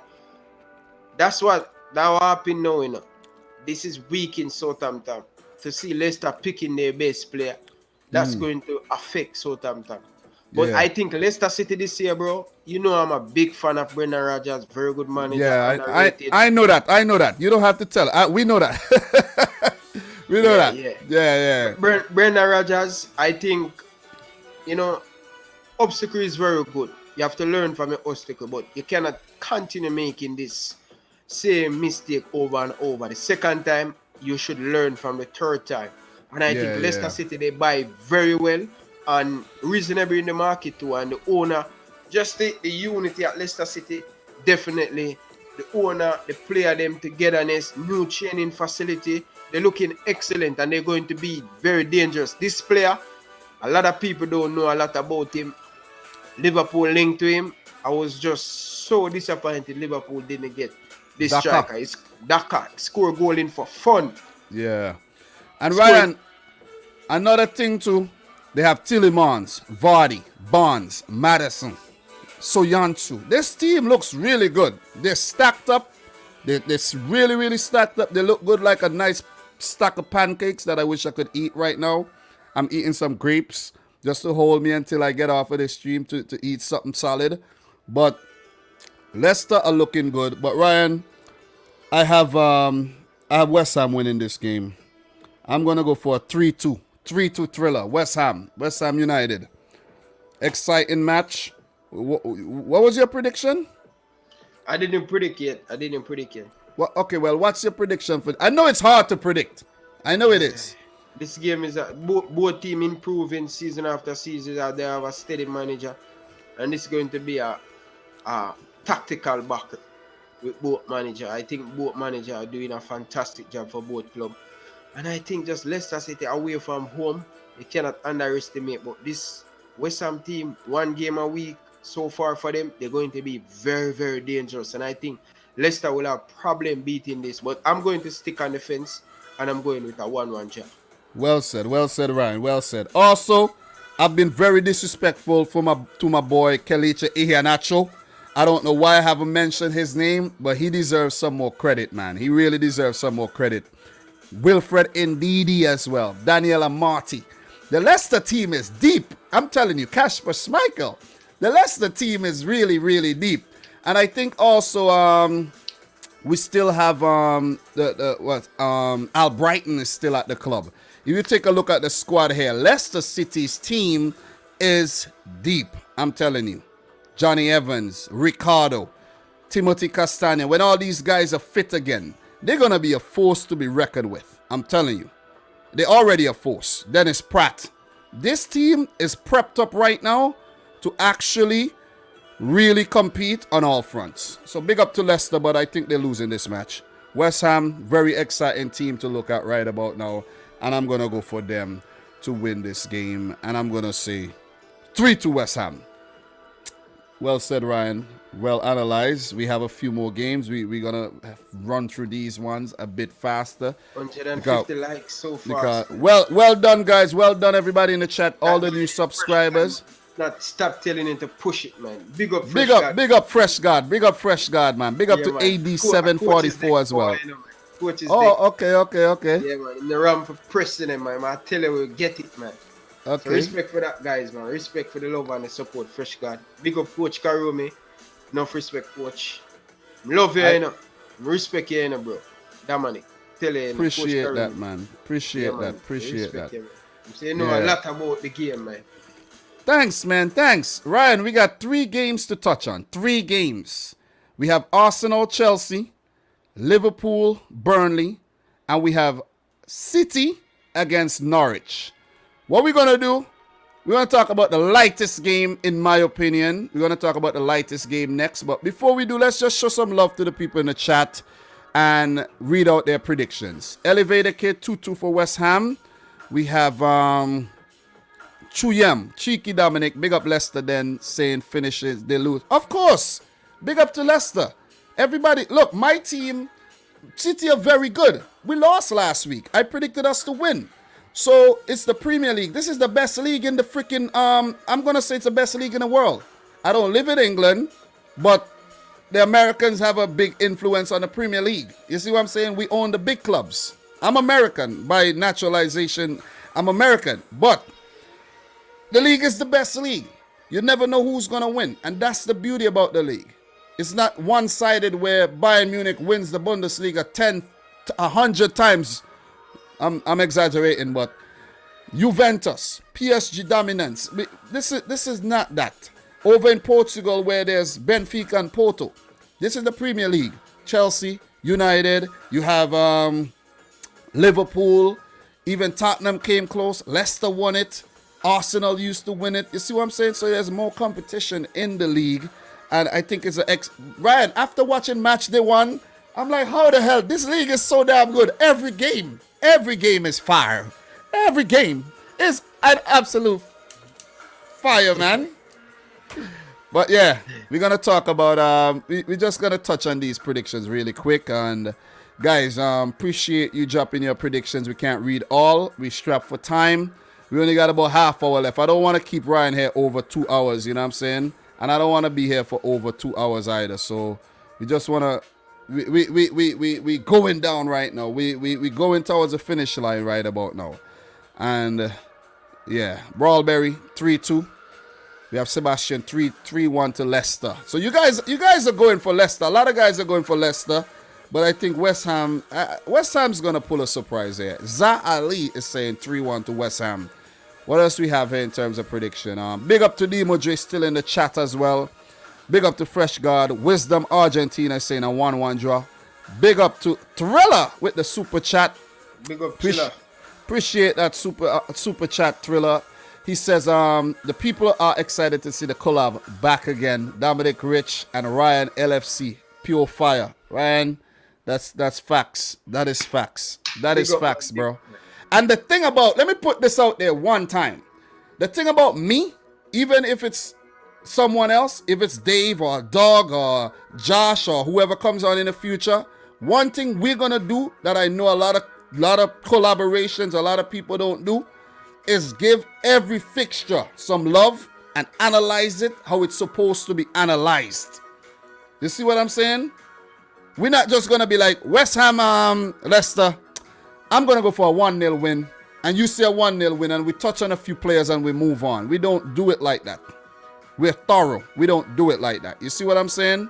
That's what happened now, you know. This is weak in Southampton. To see Leicester picking their best player, that's going to affect Southampton. But Yeah. I think Leicester City this year, bro, you know I'm a big fan of Brendan Rodgers. Very good manager. Yeah, I know that. I know that. You don't have to tell. We know that. We know that. Yeah. Brendan Rodgers, I think, you know, obstacle is very good. You have to learn from an obstacle, but you cannot continue making this same mistake over and over. The second time, you should learn from the third time. And I think Leicester City, they buy very well and reasonable in the market too. And the owner, just the unity at Leicester City, definitely. The owner, the player, them togetherness, new training facility, they're looking excellent and they're going to be very dangerous. This player, a lot of people don't know a lot about him. Liverpool linked to him. I was just so disappointed Liverpool didn't get this striker. It's Daka, score goal in for fun. Yeah. And Ryan, another thing too, they have Tillemans, Vardy, Barnes, Madison, Soyuncu. This team looks really good. They're stacked up. They're really, really stacked up. They look good, like a nice stack of pancakes that I wish I could eat right now. I'm eating some grapes just to hold me until I get off of this stream to eat something solid. But Leicester are looking good. But Ryan, I have West Ham winning this game. I'm going to go for a 3-2. 3-2 thriller. West Ham United. Exciting match. What was your prediction? I didn't predict yet. Well, okay, well, what's your prediction for? I know it's hard to predict. I know it is. This game is both team improving season after season. They have a steady manager, and it's going to be a tactical battle with both manager. I think both managers are doing a fantastic job for both clubs, and I think just Leicester City away from home, they cannot underestimate. But this West Ham team, one game a week so far for them, they're going to be very, very dangerous, and I think Leicester will have problem beating this. But I'm going to stick on the fence, and I'm going with a 1-1 draw. Well said, Ryan. Well said. Also, I've been very disrespectful to my boy Kelechi Iheanacho. I don't know why I haven't mentioned his name, but he deserves some more credit, man. He really deserves some more credit. Wilfred Ndidi as well. Daniela Marti. The Leicester team is deep. I'm telling you, Kasper Schmeichel. The Leicester team is really, really deep. And I think also we still have Al Brighton is still at the club. If you take a look at the squad here, Leicester City's team is deep. I'm telling you. Johnny Evans, Ricardo, Timothy Castagna. When all these guys are fit again, they're going to be a force to be reckoned with. I'm telling you. They're already a force. Dennis Pratt. This team is prepped up right now to actually really compete on all fronts. So big up to Leicester, but I think they're losing this match. West Ham, very exciting team to look at right about now. And I'm going to go for them to win this game. And I'm going to say 3-2 West Ham. Well said, Ryan. Well analyzed. We have a few more games. We're going to run through these ones a bit faster. 150 likes so far. Well done, guys. Well done, everybody in the chat. All the new subscribers. Not stop telling him to push it, man. Big up Fresh God. Big up Fresh God, man. Big up to AD744 as well. Okay. Yeah, man. In the run for pressing him, man. I tell you, we'll get it, man. Okay. So respect for that, guys, man. Respect for the love and the support, Fresh God. Big up Coach Karumi. Enough respect, Coach. Love you, you know. Respect you, you know, bro. Dominic. Tell you, appreciate that, man. Appreciate that. I'm saying a lot about the game, man. Thanks, man. Thanks. Ryan, we got 3 games to touch on. 3 games. We have Arsenal, Chelsea, Liverpool, Burnley, and we have City against Norwich. What we're going to do, we're going to talk about the lightest game, in my opinion. We're going to talk about the lightest game next. But before we do, let's just show some love to the people in the chat and read out their predictions. Elevator Kid, 2-2 for West Ham. We have Chuyem, Cheeky Dominic, big up Leicester then, saying finishes, they lose. Of course, big up to Leicester. Everybody, look, my team, City are very good. We lost last week. I predicted us to win. So, it's the Premier League. This is the best league in the freaking, I'm going to say it's the best league in the world. I don't live in England, but the Americans have a big influence on the Premier League. You see what I'm saying? We own the big clubs. I'm American by naturalization. I'm American, but the league is the best league. You never know who's going to win. And that's the beauty about the league. It's not one-sided where Bayern Munich wins the Bundesliga 100 times. I'm exaggerating, but Juventus, PSG dominance. This is not that. Over in Portugal where there's Benfica and Porto. This is the Premier League. Chelsea, United, you have Liverpool. Even Tottenham came close. Leicester won it. Arsenal used to win it. You see what I'm saying? So there's more competition in the league. And I think it's Ryan, after watching match day 1, I'm like, how the hell? This league is so damn good. Every game is fire. Every game is an absolute fire, man. But yeah, we're going to talk about, we're just going to touch on these predictions really quick. And guys, appreciate you dropping your predictions. We can't read all. We strapped for time. We only got about half hour left. I don't want to keep Ryan here over 2 hours, you know what I'm saying? And I don't want to be here for over 2 hours either. So we just want to, we going down right now. We going towards the finish line right about now. And yeah, Brawlberry 3-2. We have Sebastian 3-1 to Leicester. So you guys are going for Leicester. A lot of guys are going for Leicester. But I think West Ham's going to pull a surprise here. Za Ali is saying 3-1 to West Ham. What else we have here in terms of prediction? Big up to Demo J still in the chat as well. Big up to Fresh God. Wisdom Argentina saying a 1-1 draw. Big up to Thriller with the super chat. Big up Thriller. Appreciate that super chat, Thriller. He says the people are excited to see the collab back again. Dominic Rich and Ryan LFC. Pure fire. Ryan, that's facts. That is facts. That is facts, bro. And the thing about, let me put this out there one time. The thing about me, even if it's someone else, if it's Dave or Dog or Josh or whoever comes on in the future, one thing we're going to do that I know a lot of collaborations, a lot of people don't do, is give every fixture some love and analyze it how it's supposed to be analyzed. You see what I'm saying? We're not just going to be like, West Ham, Leicester, I'm going to go for a 1-0 win, and you see a 1-0 win, and we touch on a few players and we move on. We don't do it like that. We're thorough. We don't do it like that. You see what I'm saying?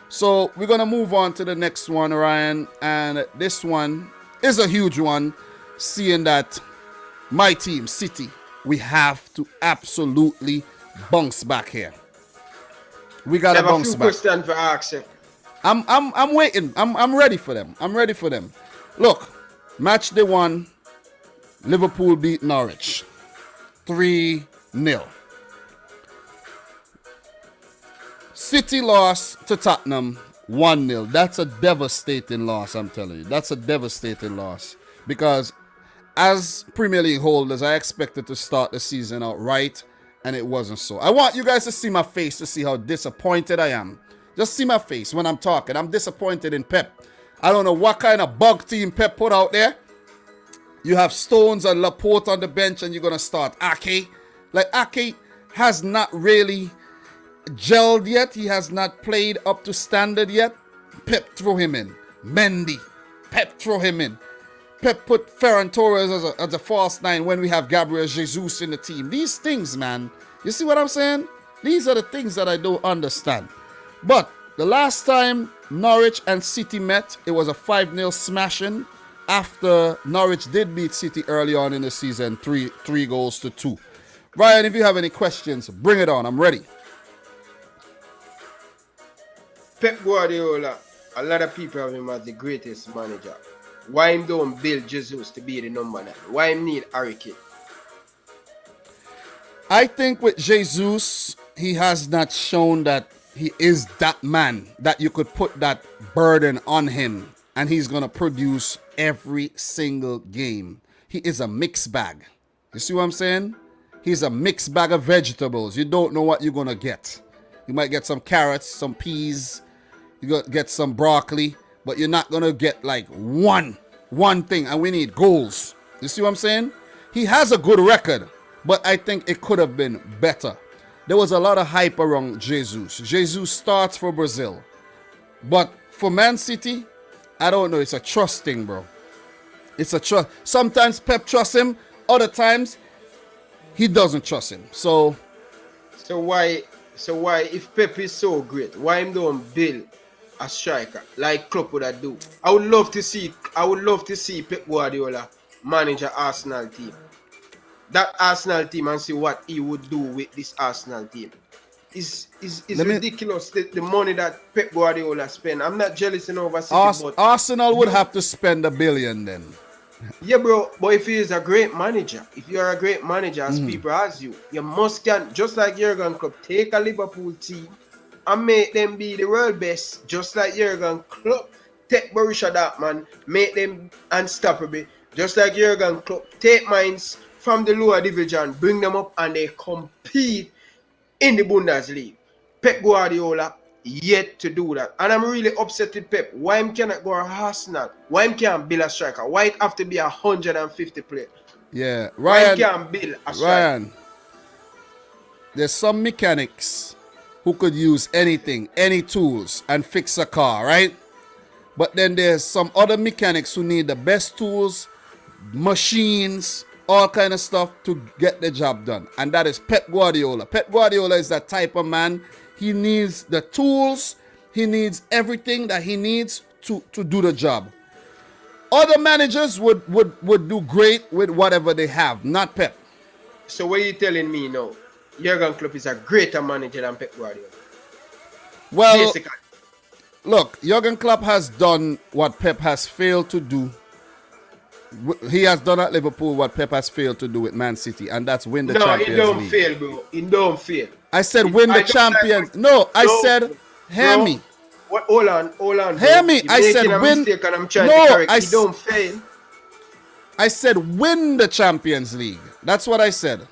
So we're going to move on to the next one, Ryan, and this one is a huge one, seeing that my team, City, we have to absolutely bounce back here. We got to bounce back. For asking. I'm waiting. I'm ready for them. I'm ready for them. Look, match day 1, Liverpool beat Norwich 3-0. City lost to Tottenham 1-0. That's a devastating loss, I'm telling you. That's a devastating loss. Because as Premier League holders, I expected to start the season out right, and it wasn't so. I want you guys to see my face to see how disappointed I am. Just see my face when I'm talking. I'm disappointed in Pep. I don't know what kind of bug team Pep put out there. You have Stones and Laporte on the bench, and you're going to start Ake. Like, Ake has not really gelled yet. He has not played up to standard yet. Pep throw him in. Mendy. Pep throw him in. Pep put Ferran Torres as a false nine when we have Gabriel Jesus in the team. These things, man. You see what I'm saying? These are the things that I don't understand. But the last time Norwich and City met, it was a 5-0 smashing after Norwich did beat City early on in the season, 3-2. Ryan, if you have any questions, bring it on. I'm ready. Pep Guardiola, a lot of people have him as the greatest manager. Why him don't build Jesus to be the number 9? Why him need Harry Kane? I think with Jesus, he has not shown that he is that man that you could put that burden on him and he's going to produce every single game. He is a mixed bag. You see what I'm saying? He's a mixed bag of vegetables. You don't know what you're going to get. You might get some carrots, some peas, you got to get some broccoli, but you're not going to get like one thing, and we need goals. You see what I'm saying? He has a good record, but I think it could have been better. There was a lot of hype around Jesus. Jesus starts for Brazil. But for Man City, I don't know. It's a trust thing, bro. It's a trust. Sometimes Pep trusts him. Other times, he doesn't trust him. So why if Pep is so great, why him don't build a striker like Klopp would have do? I would love to see Pep Guardiola manage an Arsenal team. That Arsenal team, and see what he would do with this Arsenal team. It's ridiculous the money that Pep Guardiola spend. I'm not jealous over City, but Arsenal would have to spend $1 billion then. Yeah, bro. But if he is a great manager, if you are a great manager, as people ask you, you must can, just like Jurgen Klopp, take a Liverpool team and make them be the world best, just like Jurgen Klopp. Take Borussia Dortmund, make them unstoppable, just like Jurgen Klopp. Take Mainz from the lower division, bring them up, and they compete in the Bundesliga. Pep Guardiola yet to do that, and I'm really upset with Pep. Why him cannot go to Arsenal? Why him can't build a striker? Why it have to be 150 players? Yeah, Ryan. Why him can't build a striker? Ryan, there's some mechanics who could use anything, any tools, and fix a car, right? But then there's some other mechanics who need the best tools, machines, all kind of stuff to get the job done. And that is Pep Guardiola. Pep Guardiola is that type of man. He needs the tools. He needs everything that he needs to do the job. Other managers would do great with whatever they have, not Pep. So what are you telling me now? Jurgen Klopp is a greater manager than Pep Guardiola. Well, basically. Look, Jurgen Klopp has done what Pep has failed to do. He has done at Liverpool what Pep has failed to do with Man City, and that's win the Champions League. No, he don't fail, bro. He don't fail. I said win the Champions. I said, hear me. What? Hold on. Hear me. You're I said win. Mistake and I'm trying to correct. He don't fail. I said win the Champions League. That's what I said.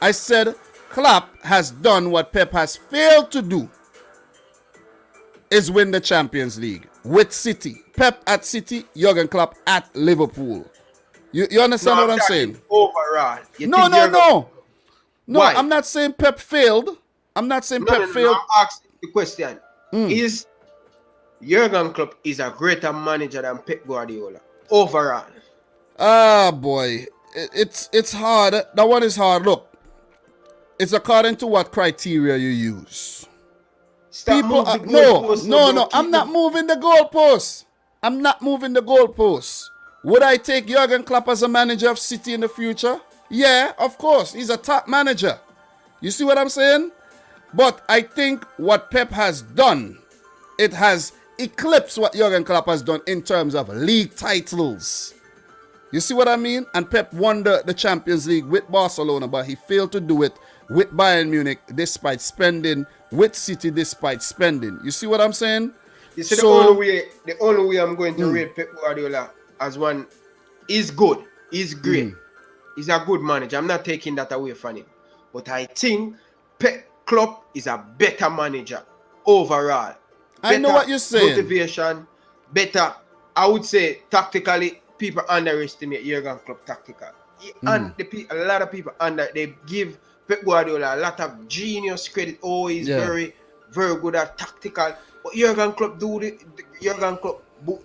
I said Klopp has done what Pep has failed to do, is win the Champions League with City. Pep at City, Jurgen Klopp at Liverpool. You understand what I'm saying? Overall. No. Why? I'm not saying Pep failed. I'm not saying Pep failed. I'm asking the question. Is Jurgen Klopp is a greater manager than Pep Guardiola overall? Ah, boy. It's hard. That one is hard. Look, it's according to what criteria you use. No. I'm not moving the goalposts. I'm not moving the goalposts. Would I take Jurgen Klopp as a manager of City in the future? Yeah, of course. He's a top manager. You see what I'm saying? But I think what Pep has done, it has eclipsed what Jurgen Klopp has done in terms of league titles. You see what I mean? And Pep won the Champions League with Barcelona, but he failed to do it with Bayern Munich despite spending, with City despite spending. You see what I'm saying? You see, the only way I'm going to rate Pep Guardiola as one is good. He's great. He's a good manager. I'm not taking that away from him. But I think Pep Klopp is a better manager overall. I know what you're saying. Motivation, better. I would say tactically, people underestimate Jurgen Klopp tactical. And a lot of people they give Pep Guardiola a lot of genius credit. Oh, he's very, very good at tactical. But Jurgen Klopp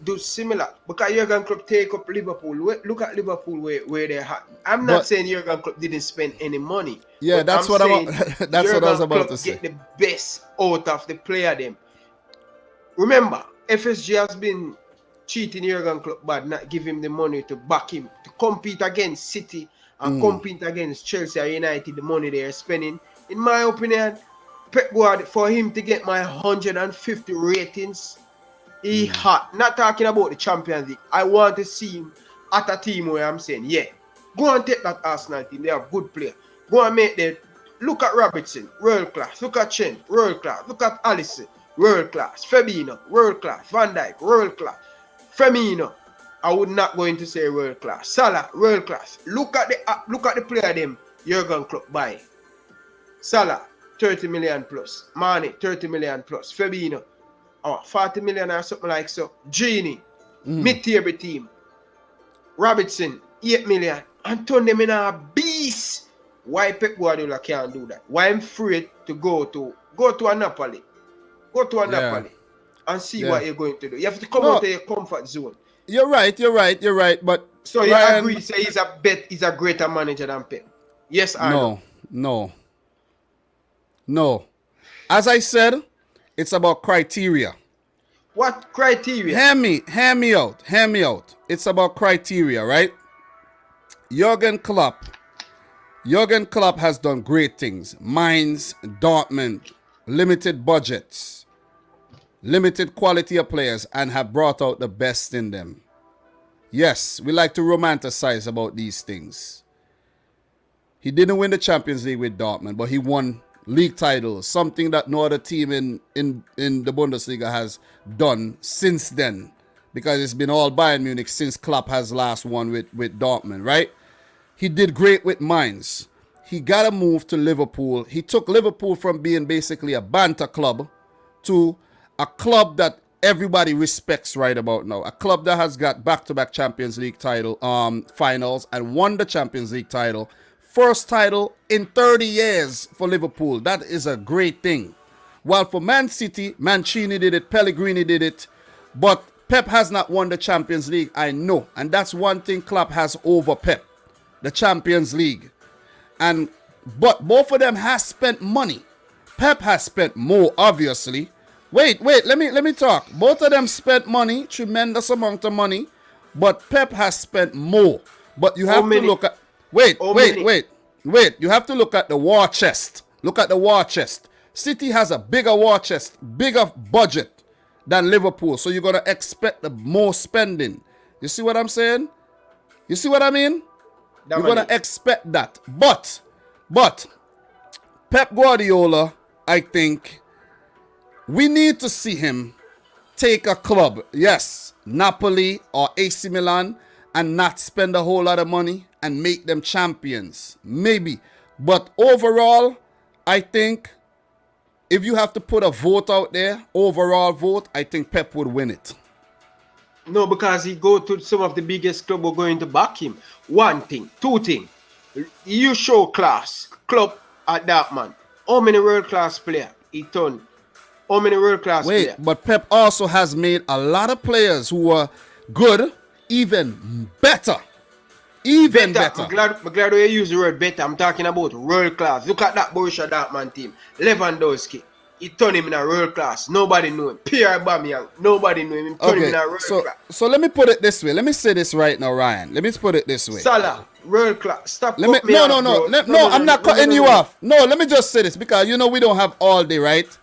do similar, because Jurgen Klopp take up Liverpool. Look at Liverpool where they're at. I'm not saying Jurgen Klopp didn't spend any money. Yeah, that's what that's what I was about to say. Get the best out of the player them. Remember, FSG has been cheating Jurgen Klopp, but not give him the money to back him to compete against City and compete against Chelsea or United. The money they are spending, in my opinion, Pep Guardiola, for him to get my 150 ratings, he hot. Not talking about the Champions League. I want to see him at a team where I'm saying, yeah, go and take that Arsenal team. They are good players. Go and make them. Look at Robertson, world class. Look at Chen, world class. Look at Alisson, world class. Fabinho, world class. Van Dijk, world class. Firmino, I would not going to say world class. Salah, world class. Look at the player them Jurgen Klopp buy. Salah, 30 million plus. Mane, 30 million plus. Fabinho, 40 million or something like so. Genie, mid-table team. Robertson, 8 million. And turn them in a beast. Why Pep Guardiola can't do that? Why I'm afraid to go to Napoli. Go to Napoli and see what you're going to do. You have to come out of your comfort zone. You're right. But so you agree? Say he's a greater manager than Pep. Yes or no? No. As I said, it's about criteria. What criteria? Hear me out. It's about criteria, right? Jurgen Klopp has done great things. Mainz, Dortmund, limited budgets, limited quality of players, and have brought out the best in them. Yes, we like to romanticize about these things. He didn't win the Champions League with Dortmund, but he won league titles, something that no other team in the Bundesliga has done since then, because it's been all Bayern Munich since Klopp has last won with Dortmund, right? He did great with Mainz. He got a move to Liverpool. He took Liverpool from being basically a banter club to a club that everybody respects right about now. A club that has got back-to-back Champions League title finals and won the Champions League title. First title in 30 years for Liverpool. That is a great thing. While for Man City, Mancini did it, Pellegrini did it, but Pep has not won the Champions League, I know. And that's one thing Klopp has over Pep, the Champions League. But both of them has spent money. Pep has spent more, obviously. Wait, let me talk. Both of them spent money, tremendous amount of money, but Pep has spent more. But you have to look at Wait. You have to look at the war chest. Look at the war chest. City has a bigger war chest, bigger budget than Liverpool. So you're going to expect the more spending. You see what I'm saying? You see what I mean? You're going to expect that. But Pep Guardiola, I think, we need to see him take a club, yes, Napoli or AC Milan, and not spend a whole lot of money and make them champions. Maybe. But overall, I think if you have to put a vote out there, overall vote, I think Pep would win it. No, because he go to some of the biggest clubs who are going to back him. One thing. Two things. You show class. Club at Dortmund. How many world-class players he turned? How many world-class players? Wait, but Pep also has made a lot of players who are good, even better. Even better. I'm glad you use the word better. I'm talking about world class. Look at that Borussia Dortmund team. Lewandowski. He turned him in a world class. Nobody knew him. Pierre Aubameyang. Nobody knew him. He turned him in a world class. So let me put it this way. Let me say this right now, Ryan. Let me put it this way. Salah, world class. Stop. No, I'm not cutting you off. No, let me just say this because we don't have all day, right?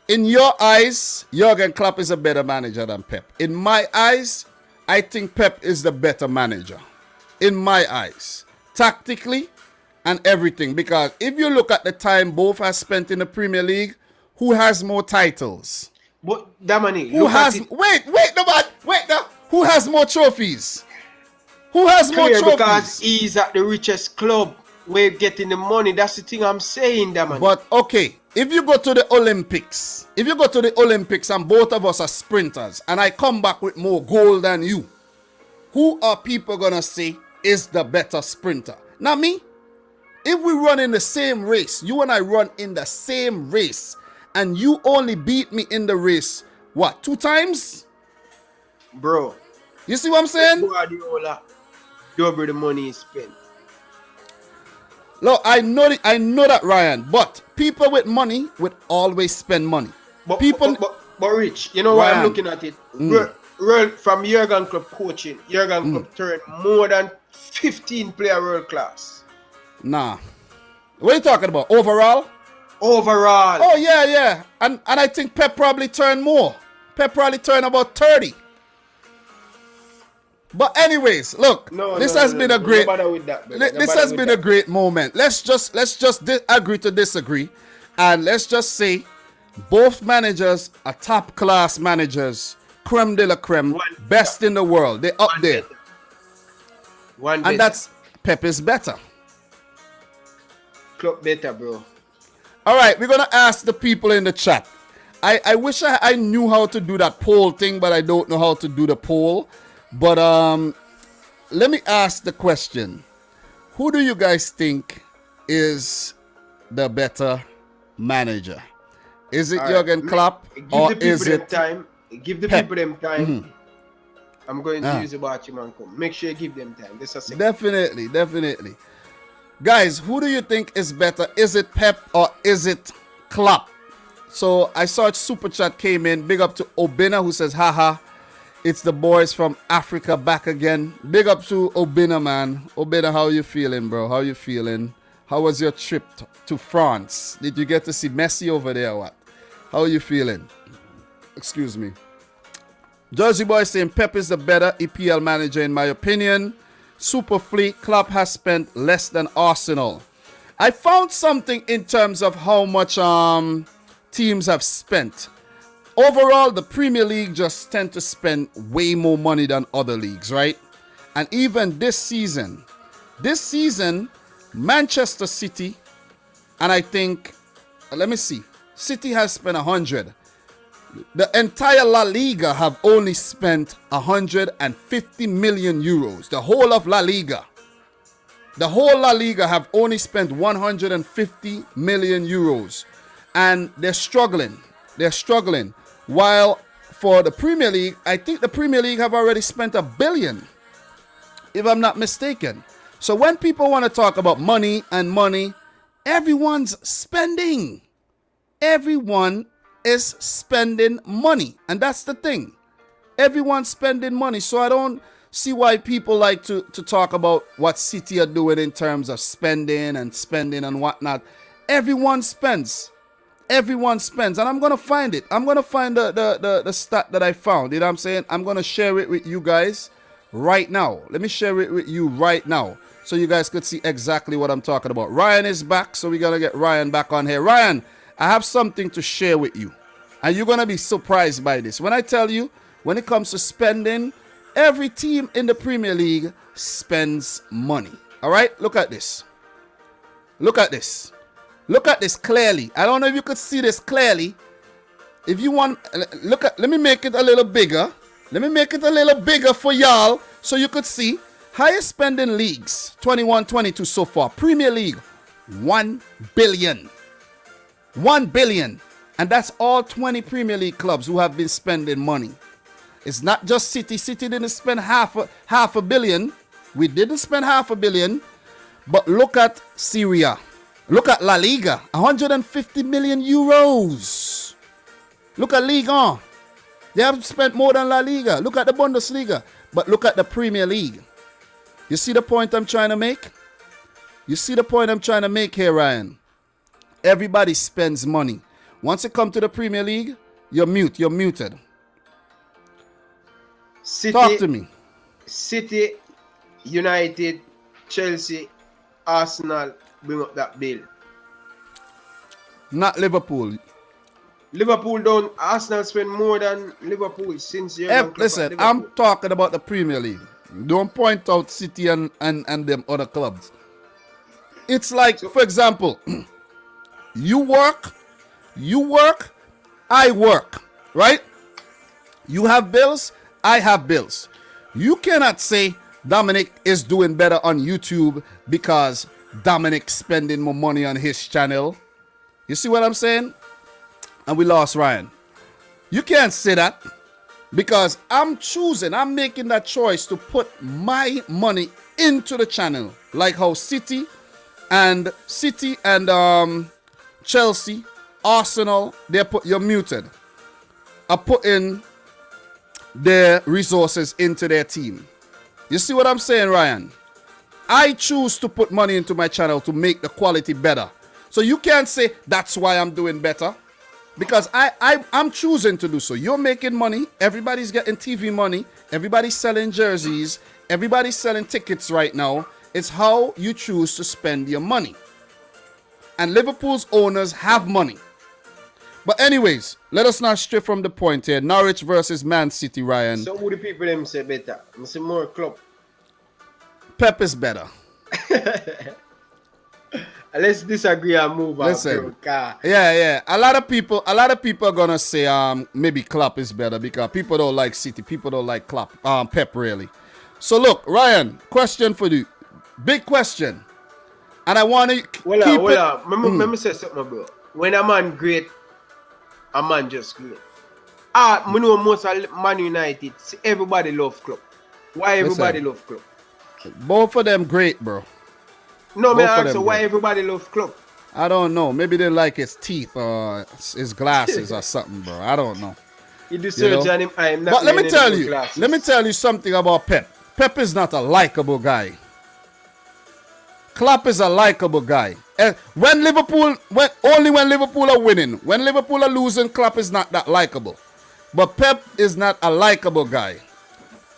In your eyes, Jurgen Klopp is a better manager than Pep. In my eyes, I think Pep is the better manager. In my eyes. Tactically, and everything. Because if you look at the time both have spent in the Premier League, who has more titles? But Dominic, Who has who has more trophies? Who has more clear trophies? because he's at the richest club. We're getting the money. That's the thing I'm saying, Dominic. But okay, if you go to the Olympics, and both of us are sprinters, and I come back with more gold than you, who are people gonna say is the better sprinter? Not me. If we run in the same race, you and I run in the same race, and you only beat me in the race, what, 2 times? Bro. You see what I'm saying? Guardiola, double the money is spent. Look, I know that, Ryan, but people with money would always spend money. But Rich, you know why I'm looking at it? From Jurgen Klopp coaching, Jurgen Klopp turned more than 15 player world class. Nah. What are you talking about? Overall? Overall. Oh, yeah. And I think Pep probably turned more. Pep probably turned about 30. But anyways, look, this has been a great moment. Let's just agree to disagree, and let's just say both managers are top class managers, creme de la creme, best in the world. They're up there. And that's Pep is better. Klopp better, bro. All right, we're gonna ask the people in the chat. I wish I knew how to do that poll thing, but I don't know how to do the poll. But let me ask the question. Who do you guys think is the better manager? Is it Jurgen Klopp or is it time? Give the Pep? people them time. I'm going to use the bathroom and come. Make sure you give them time. This is Definitely. Guys, who do you think is better? Is it Pep or is it Klopp? So I saw a super chat came in. Big up to Obina who says, haha. It's the boys from Africa back again. Big up to Obina, man. Obina, how you feeling, bro? How you feeling? How was your trip to France? Did you get to see Messi over there or what? How are you feeling? Excuse me. Jersey Boy saying Pep is the better EPL manager in my opinion. Super Fleet Klopp has spent less than Arsenal. I found something in terms of how much teams have spent. Overall, the Premier League just tend to spend way more money than other leagues, right? And even this season, Manchester City, and I think, let me see, City has spent 100. The entire La Liga have only spent 150 million euros. The whole of La Liga. The whole La Liga have only spent 150 million euros. And they're struggling. While for the Premier League, I think the Premier League have already spent $1 billion, if I'm not mistaken. So when people want to talk about money, everyone's spending. Everyone is spending money. And that's the thing. Everyone's spending money. So I don't see why people like to talk about what City are doing in terms of spending and whatnot. Everyone spends. And I'm going to find it. I'm going to find the stat that I found. You know what I'm saying? I'm going to share it with you guys right now. Let me share it with you right now so you guys could see exactly what I'm talking about. Ryan is back, so we're going to get Ryan back on here. Ryan, I have something to share with you. And you're going to be surprised by this. When I tell you, when it comes to spending, every team in the Premier League spends money. All right? Look at this. Look at this clearly. I don't know if you could see this clearly. If you want, let me make it a little bigger. Let me make it a little bigger for y'all so you could see. Highest spending leagues, 21-22 so far. Premier League, 1 billion. 1 billion. And that's all 20 Premier League clubs who have been spending money. It's not just City. City didn't spend half a billion. We didn't spend half a billion. But look at Syria. Look at La Liga, 150 million euros. Look at Ligue 1. They have spent more than La Liga. Look at the Bundesliga. But look at the Premier League. You see the point I'm trying to make? You see the point I'm trying to make here, Ryan? Everybody spends money. Once it comes to the Premier League, you're muted. Talk to me. City, United, Chelsea, Arsenal, bring up that bill. Not Liverpool. Liverpool don't. Arsenal spend more than Liverpool since you're listen, I'm talking about the Premier League. Don't point out City and them other clubs. It's like, for example, you work, I work, right? You have bills, I have bills. You cannot say Dominic is doing better on YouTube because Dominic's spending more money on his channel. You see what I'm saying? And we lost Ryan. You can't say that because I'm making that choice to put my money into the channel. Like how City and Chelsea, Arsenal, you're muted, are putting their resources into their team. You see what I'm saying, Ryan? I choose to put money into my channel to make the quality better. So you can't say that's why I'm doing better. Because I'm choosing to do so. You're making money. Everybody's getting TV money. Everybody's selling jerseys. Everybody's selling tickets right now. It's how you choose to spend your money. And Liverpool's owners have money. But anyways, let us not stray from the point here. Norwich versus Man City, Ryan. So who the people them say better? I say more club. Pep is better. Let's disagree and move on. Listen, yeah. A lot of people are gonna say maybe Klopp is better because people don't like City, people don't like Pep really. So look, Ryan, question for you, big question, and I want to keep it. Let me say something, bro. When a man great, a man just great. I know most of Man United, everybody love club. Why everybody love club? Both of them great, bro. No, man, I ask why everybody loves club. I don't know. Maybe they like his teeth or his glasses or something, bro. I don't know. You do surgery on him. I'm not. But let me tell you something about Pep. Pep is not a likable guy. Klopp is a likable guy. And when Liverpool are winning. When Liverpool are losing, Klopp is not that likable. But Pep is not a likable guy.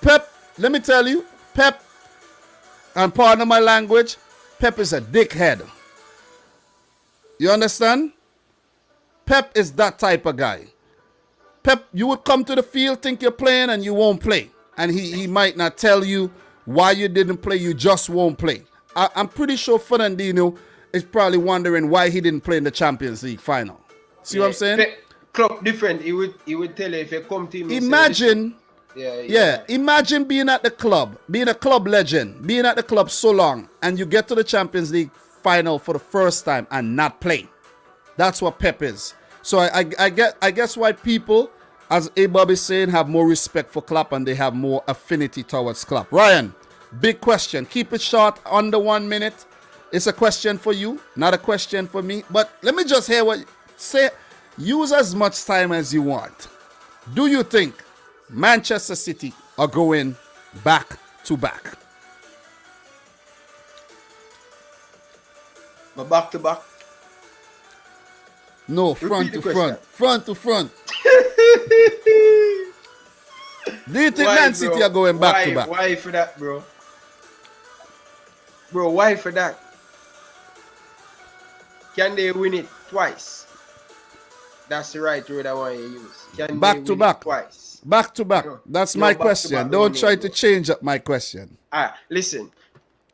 Pep, let me tell you, Pep, and pardon my language, Pep is a dickhead. You understand? Pep is that type of guy. Pep, you would come to the field, think you're playing, and you won't play. And he might not tell you why you didn't play, you just won't play. I'm pretty sure Fernandinho is probably wondering why he didn't play in the Champions League final. See what I'm saying? Club different. He would tell you if you come to him. Imagine. Imagine being at the club, being a club legend, being at the club so long, and you get to the Champions League final for the first time and not play. That's what Pep is. So I guess why people, as A-Bob is saying, have more respect for Klopp and they have more affinity towards Klopp. Ryan, big question. Keep it short, under 1 minute. It's a question for you, not a question for me. But let me just hear what you say. Use as much time as you want. Do you think Manchester City are going back to back? But back to back? No, front to front. Front to front. Do you think Man City are going back to back? Why for that, bro? Bro, why for that? Can they win it twice? That's the right word I want you to use. Can back to back twice? Back to back. That's my question. Don't try to change up my question. Listen.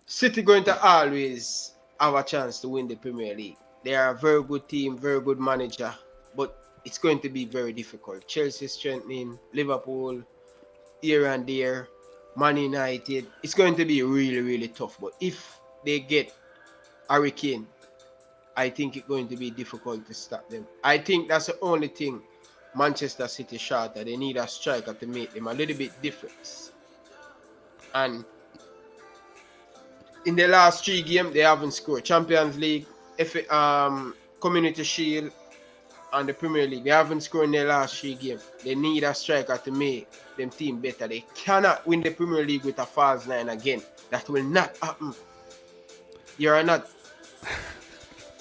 City going to always have a chance to win the Premier League. They are a very good team, very good manager, but it's going to be very difficult. Chelsea strengthening, Liverpool, here and there, Man United. It's going to be really, really tough. But if they get Harry Kane, I think it's going to be difficult to stop them. I think that's the only thing Manchester City short that they need a striker to make them a little bit different. And in the last 3 games, they haven't scored. Champions League, Community Shield, and the Premier League. They haven't scored in their last 3 games. They need a striker to make them team better. They cannot win the Premier League with a false 9 again. That will not happen. You're not.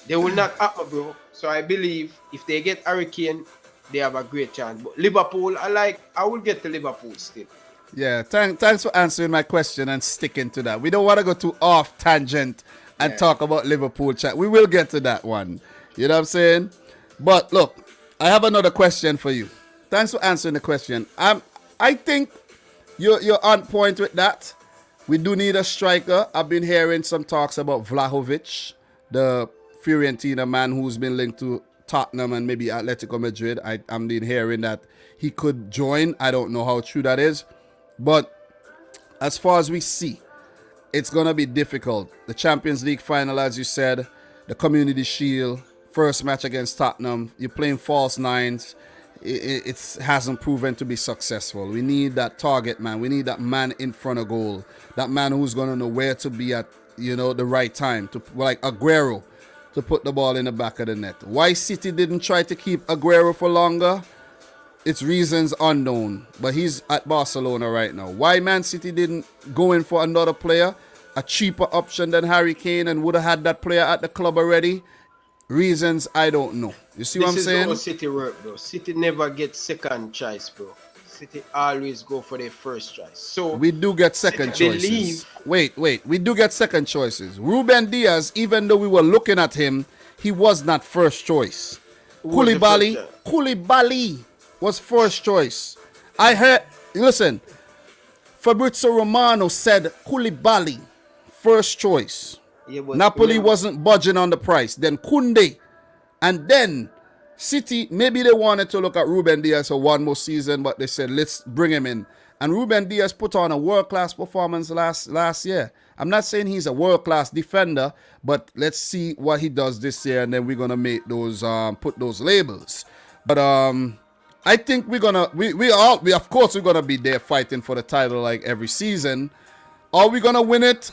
They will not happen, bro. So I believe if they get Harry Kane, they have a great chance. But Liverpool, I will get to Liverpool still. Yeah, thanks for answering my question and sticking to that. We don't want to go too off tangent and talk about Liverpool chat. We will get to that one. You know what I'm saying? But look, I have another question for you. Thanks for answering the question. I think you're on point with that. We do need a striker. I've been hearing some talks about Vlahovic, the Fiorentina man who's been linked to Tottenham and maybe Atletico Madrid. I'm been hearing that he could join. I don't know how true that is. But as far as we see, it's going to be difficult. The Champions League final, as you said, the Community Shield, first match against Tottenham, you're playing false nines. It hasn't proven to be successful. We need that target man. We need that man in front of goal. That man who's going to know where to be at, the right time. Like Aguero, to put the ball in the back of the net. Why City didn't try to keep Aguero for longer? It's reasons unknown. But he's at Barcelona right now. Why Man City didn't go in for another player? A cheaper option than Harry Kane and would have had that player at the club already? Reasons I don't know. You see what I'm saying? This is how City work, bro. City never get second choice, bro. City always go for their first choice. So we do get second choices. Wait. We do get second choices. Ruben Diaz, even though we were looking at him, he was not first choice. Koulibaly was first choice. I heard, listen, Fabrizio Romano said Koulibaly, first choice. Yeah, Napoli wasn't budging on the price. Then Koundé. And then City, maybe they wanted to look at Ruben Diaz for one more season, but they said, let's bring him in. And Ruben Diaz put on a world-class performance last year. I'm not saying he's a world-class defender, but let's see what he does this year, and then we're going to make those, put those labels. But I think we're going to, we of course, we're going to be there fighting for the title like every season. Are we going to win it?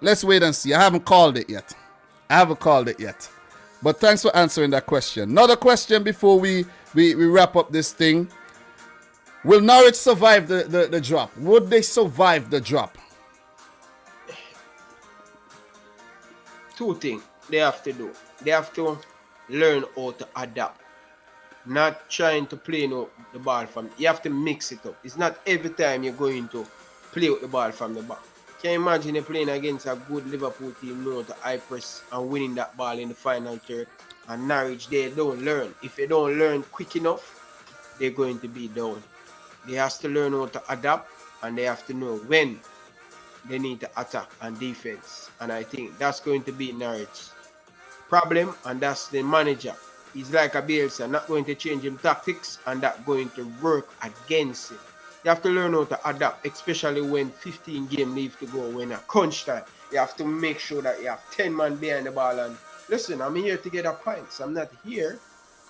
Let's wait and see. I haven't called it yet. But thanks for answering that question. Another question before we wrap up this thing. Will Norwich survive the drop? Would they survive the drop? Two things they have to do. They have to learn how to adapt. Not trying to play the ball from. You have to mix it up. It's not every time you're going to play with the ball from the back. Can you imagine you playing against a good Liverpool team, know to high press and winning that ball in the final third? And Norwich, they don't learn. If they don't learn quick enough, they're going to be down. They have to learn how to adapt, and they have to know when they need to attack and defense. And I think that's going to be Norwich's problem, and that's the manager. He's like a Bielsa, not going to change him tactics, and that's going to work against him. You have to learn how to adapt, especially when 15 games leave to go, when a crunch time. You have to make sure that you have 10 men behind the ball. And listen, I'm here to get a points. I'm not here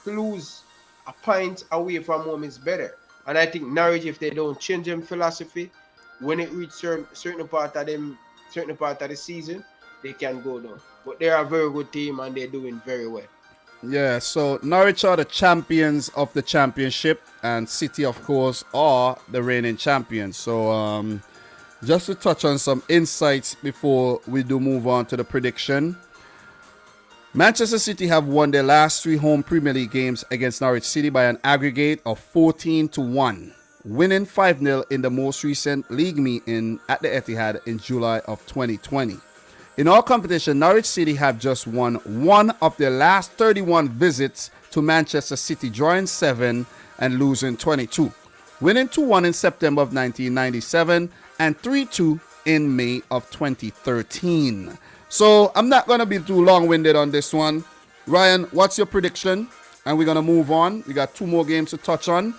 to lose. A point away from home is better. And I think Norwich, if they don't change their philosophy, when it reaches certain part of the season, they can go down. But they're a very good team and they're doing very well. Yeah, so Norwich are the champions of the championship, and City, of course, are the reigning champions. So just to touch on some insights before we do move on to the prediction. Manchester City have won their last 3 home Premier League games against Norwich City by an aggregate of 14-1, winning 5-0 in the most recent league meeting at the Etihad in July of 2020. In all competition, Norwich City have just won 1 of their last 31 visits to Manchester City, drawing 7 and losing 22, winning 2-1 in September of 1997 and 3-2 in May of 2013. So I'm not going to be too long-winded on this one. Ryan, what's your prediction? And we're going to move on. We got 2 more games to touch on.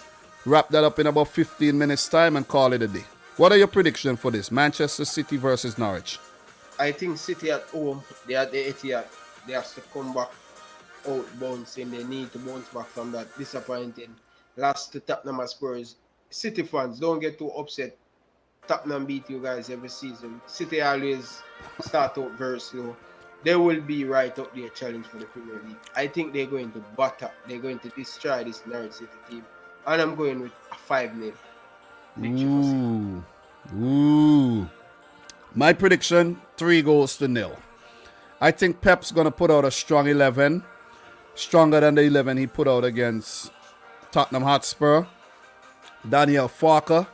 Wrap that up in about 15 minutes time and call it a day. What are your predictions for this? Manchester City versus Norwich. I think City at home, they are the Etihad. They have to come back out bouncing. They need to bounce back from that disappointing loss to Tottenham Spurs. City fans, don't get too upset. Tottenham beat you guys every season. City always start out very slow. They will be right up there challenge for the Premier League. I think they're going to butter. They're going to destroy this Norwich City team. And I'm going with a 5-0 victory. Ooh. My prediction, 3-0. I think Pep's going to put out a strong 11. Stronger than the 11 he put out against Tottenham Hotspur. Daniel Farke,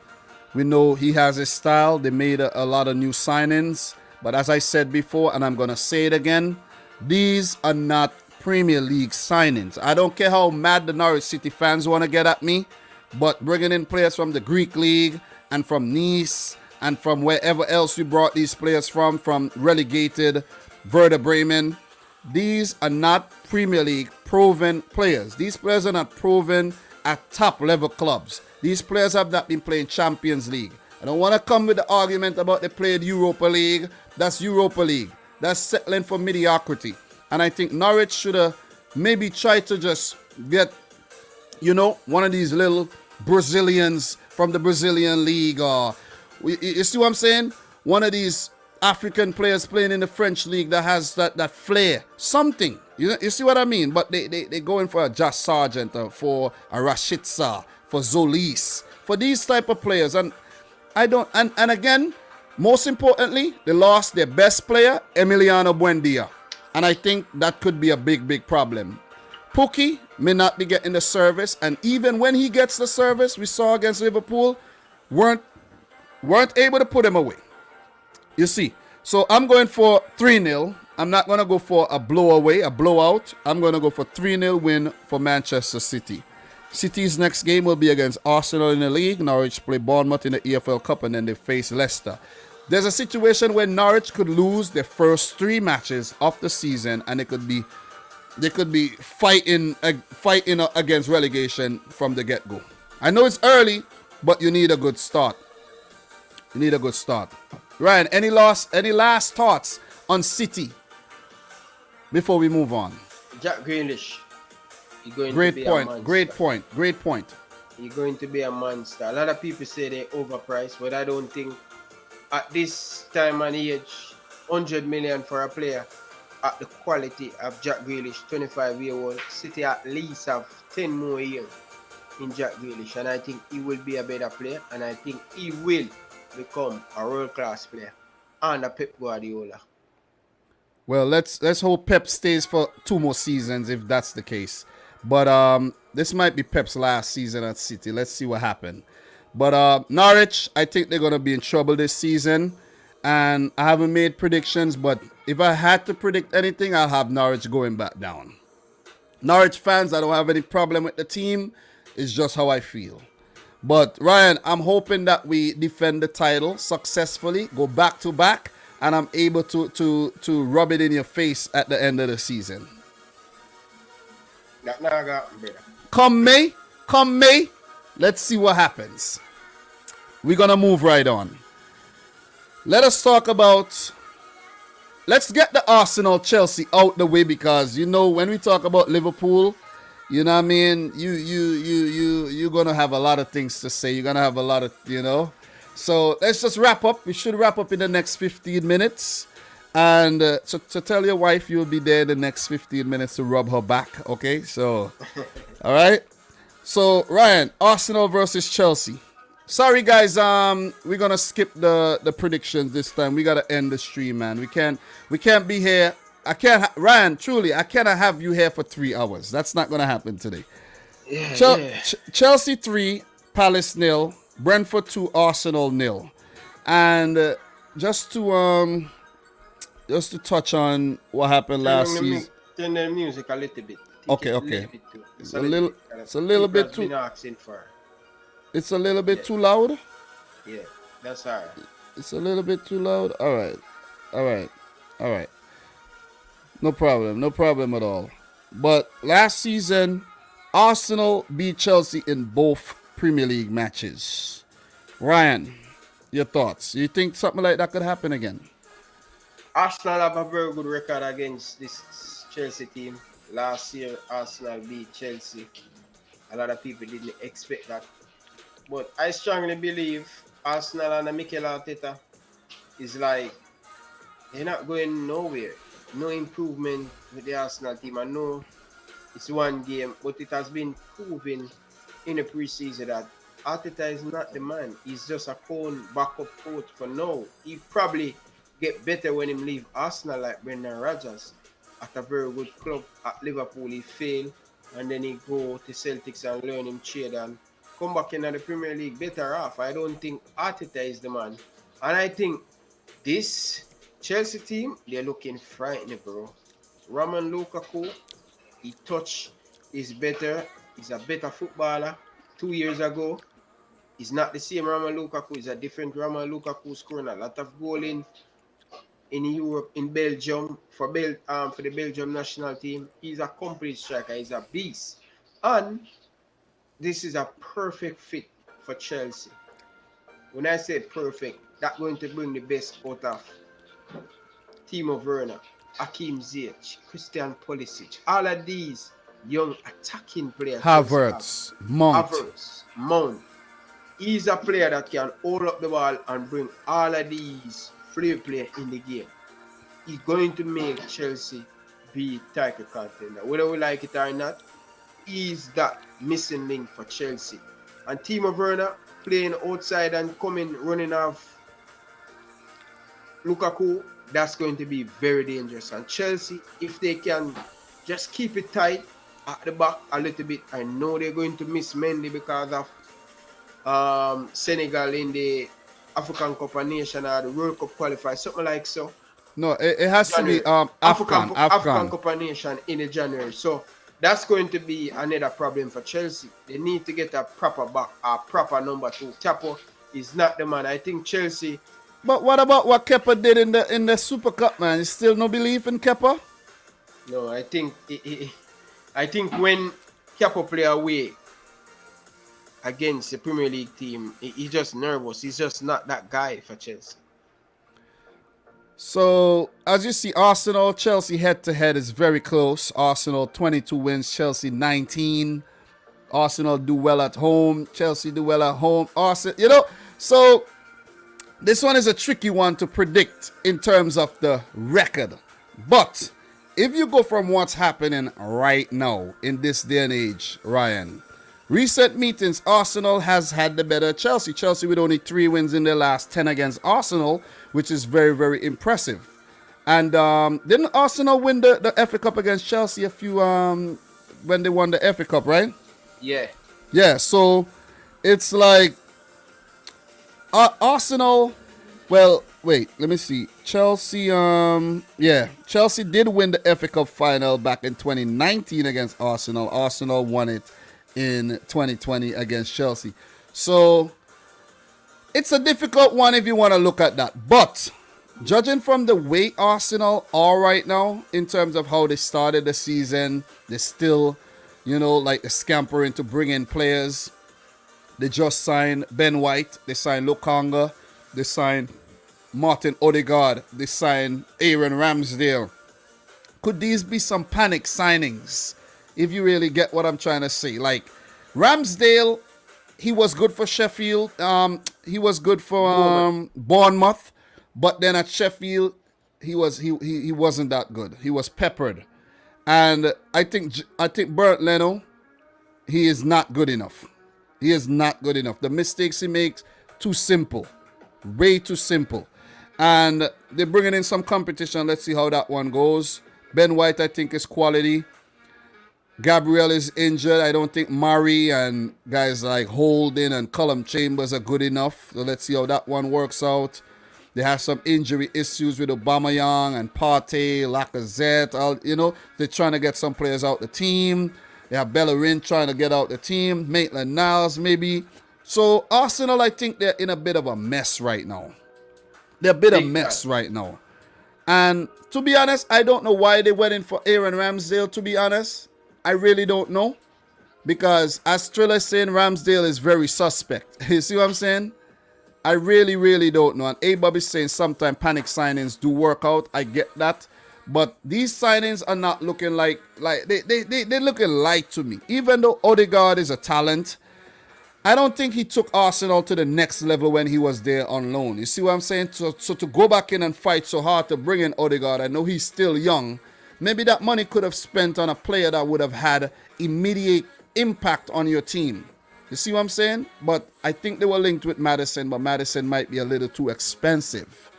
we know he has his style. They made a lot of new signings. But as I said before, and I'm going to say it again, these are not Premier League signings. I don't care how mad the Norwich City fans want to get at me, but bringing in players from the Greek League and from Nice and from wherever else you brought these players from relegated Werder Bremen, these are not Premier League proven players. These players are not proven at top level clubs. These players have not been playing Champions League. I don't want to come with the argument about they played Europa League. That's Europa League. That's settling for mediocrity. And I think Norwich should have maybe tried to just get, one of these little Brazilians from the Brazilian league, or you see what I'm saying? One of these African players playing in the French league that has that flair, something. You see what I mean? But they going for a Josh Sargent, or for a Rashica, for Zolis, for these type of players. And I don't. And again, most importantly, they lost their best player, Emiliano Buendia, and I think that could be a big problem. Pukki may not be getting the service, and even when he gets the service, we saw against Liverpool, weren't able to put him away. You see, so I'm going for 3-0. I'm not going to go for a blowout. I'm going to go for 3-0 win for Manchester City. City's next game will be against Arsenal in the league. Norwich play Bournemouth in the EFL Cup, and then they face Leicester. There's a situation where Norwich could lose their first 3 matches of the season, and they could be fighting against relegation from the get-go. I know it's early, but you need a good start. Ryan, any last thoughts on City before we move on? Jack Grealish. Great point. He's going to be a monster. A lot of people say they're overpriced, but I don't think at this time and age, 100 million for a player at the quality of Jack Grealish, 25-year-old, City at least have 10 more years in Jack Grealish, and I think he will be a better player, and I think he will become a world-class player under Pep Guardiola. Well, let's hope Pep stays for 2 more seasons if that's the case. But this might be Pep's last season at City. Let's see what happens. But Norwich, I think they're going to be in trouble this season. And I haven't made predictions, but if I had to predict anything, I'll have Norwich going back down. Norwich fans, I don't have any problem with the team. It's just how I feel. But Ryan, I'm hoping that we defend the title successfully, go back to back, and I'm able to rub it in your face at the end of the season. Come May, let's see what happens. We're going to move right on. Let's get the Arsenal-Chelsea out the way, because, when we talk about Liverpool, you know what I mean? You're going to have a lot of things to say. You're going to have a lot of, So let's just wrap up. We should wrap up in the next 15 minutes. And to tell your wife you'll be there in the next 15 minutes to rub her back. Okay? So, all right? So, Ryan, Arsenal versus Chelsea. Sorry, guys. We're going to skip the predictions this time. We got to end the stream, man. We can't be here. Ryan, truly, I cannot have you here for 3 hours. That's not going to happen today. Chelsea 3, Palace 0, Brentford 2, Arsenal 0. And just to touch on what happened last season. Turn the music a little bit. Okay. It's a little bit too. It's a little bit too loud. Yeah, that's all right. It's a little bit too loud. All right. No problem at all. But last season, Arsenal beat Chelsea in both Premier League matches. Ryan, your thoughts? You think something like that could happen again? Arsenal have a very good record against this Chelsea team. Last year, Arsenal beat Chelsea. A lot of people didn't expect that. But I strongly believe Arsenal and Mikel Arteta is like, they're not going nowhere. No improvement with the Arsenal team. I know it's one game, but it has been proven in the preseason that Arteta is not the man. He's just a phone backup coach for now. He probably get better when he leave Arsenal like Brendan Rodgers. At a very good club at Liverpool, he failed, and then he go to Celtics and learn him trade and come back in the Premier League better off. I don't think Arteta is the man. And I think this Chelsea team, they're looking frightening, bro. Roman Lukaku, he touch is better. He's a better footballer. 2 years ago, he's not the same Roman Lukaku. He's a different Roman Lukaku, scoring a lot of goal in Europe, in Belgium, for the Belgium national team. He's a complete striker. He's a beast. And this is a perfect fit for Chelsea. When I say perfect, that's going to bring the best out of Timo Werner, Hakim Ziyech, Christian Pulisic, all of these young attacking players. Havertz, Mount. He's a player that can hold up the ball and bring all of these flair players in the game. He's going to make Chelsea be title contender. Whether we like it or not, he's that missing link for Chelsea. And Timo Werner playing outside and coming running off Lukaku, that's going to be very dangerous. And Chelsea, if they can just keep it tight at the back a little bit, I know they're going to miss Mendy because of Senegal in the African Cup of Nations or the World Cup qualifier, something like so. No, it has January. to be African Cup of Nations in the January. So that's going to be another problem for Chelsea. They need to get a proper back, a proper number 2. Chapo is not the man. I think Chelsea. But what about what Kepa did in the Super Cup, man? You still no belief in Kepa? No, I think when Kepa play away against the Premier League team, he's just nervous. He's just not that guy for Chelsea. So, as you see, Arsenal, Chelsea head-to-head is very close. Arsenal 22 wins, Chelsea 19. Arsenal do well at home. Chelsea do well at home. Arsenal, so this one is a tricky one to predict in terms of the record. But if you go from what's happening right now in this day and age, Ryan, recent meetings, Arsenal has had the better Chelsea. Chelsea with only 3 wins in their last 10 against Arsenal, which is very, very impressive. And didn't Arsenal win the FA Cup against Chelsea a few when they won the FA Cup, right? Yeah. Yeah, so it's like Arsenal, well, wait, let me see. Chelsea, Chelsea did win the FA Cup final back in 2019 against Arsenal. Arsenal won it in 2020 against Chelsea. So it's a difficult one if you want to look at that. But judging from the way Arsenal are right now, in terms of how they started the season, they still, like the scampering to bring in players. They just signed Ben White. They signed Lokanga. They signed Martin Odegaard. They signed Aaron Ramsdale. Could these be some panic signings? If you really get what I'm trying to say. Like Ramsdale, he was good for Sheffield. He was good for Bournemouth. But then at Sheffield, he wasn't that good. He was peppered. And I think Bernd Leno, he is not good enough. He is not good enough. The mistakes he makes, too simple. Way too simple. And they're bringing in some competition. Let's see how that one goes. Ben White, I think, is quality. Gabriel is injured. I don't think Murray and guys like Holding and Callum Chambers are good enough. So let's see how that one works out. They have some injury issues with Aubameyang and Partey, Lacazette. They're trying to get some players out the team. They have Bellerin trying to get out the team. Maitland-Niles maybe. So Arsenal, I think they're in a bit of a mess right now. They're a bit of a mess right now. And to be honest, I don't know why they went in for Aaron Ramsdale, to be honest. I really don't know. Because as Triller is saying, Ramsdale is very suspect. You see what I'm saying? I really, really don't know. And A-Bob is saying sometimes panic signings do work out. I get that. But these signings are not looking like they're looking light to me. Even though Odegaard is a talent, I don't think he took Arsenal to the next level when he was there on loan. You see what I'm saying? So to go back in and fight so hard to bring in Odegaard, I know he's still young. Maybe that money could have spent on a player that would have had immediate impact on your team. You see what I'm saying? But I think they were linked with Maddison, but Maddison might be a little too expensive.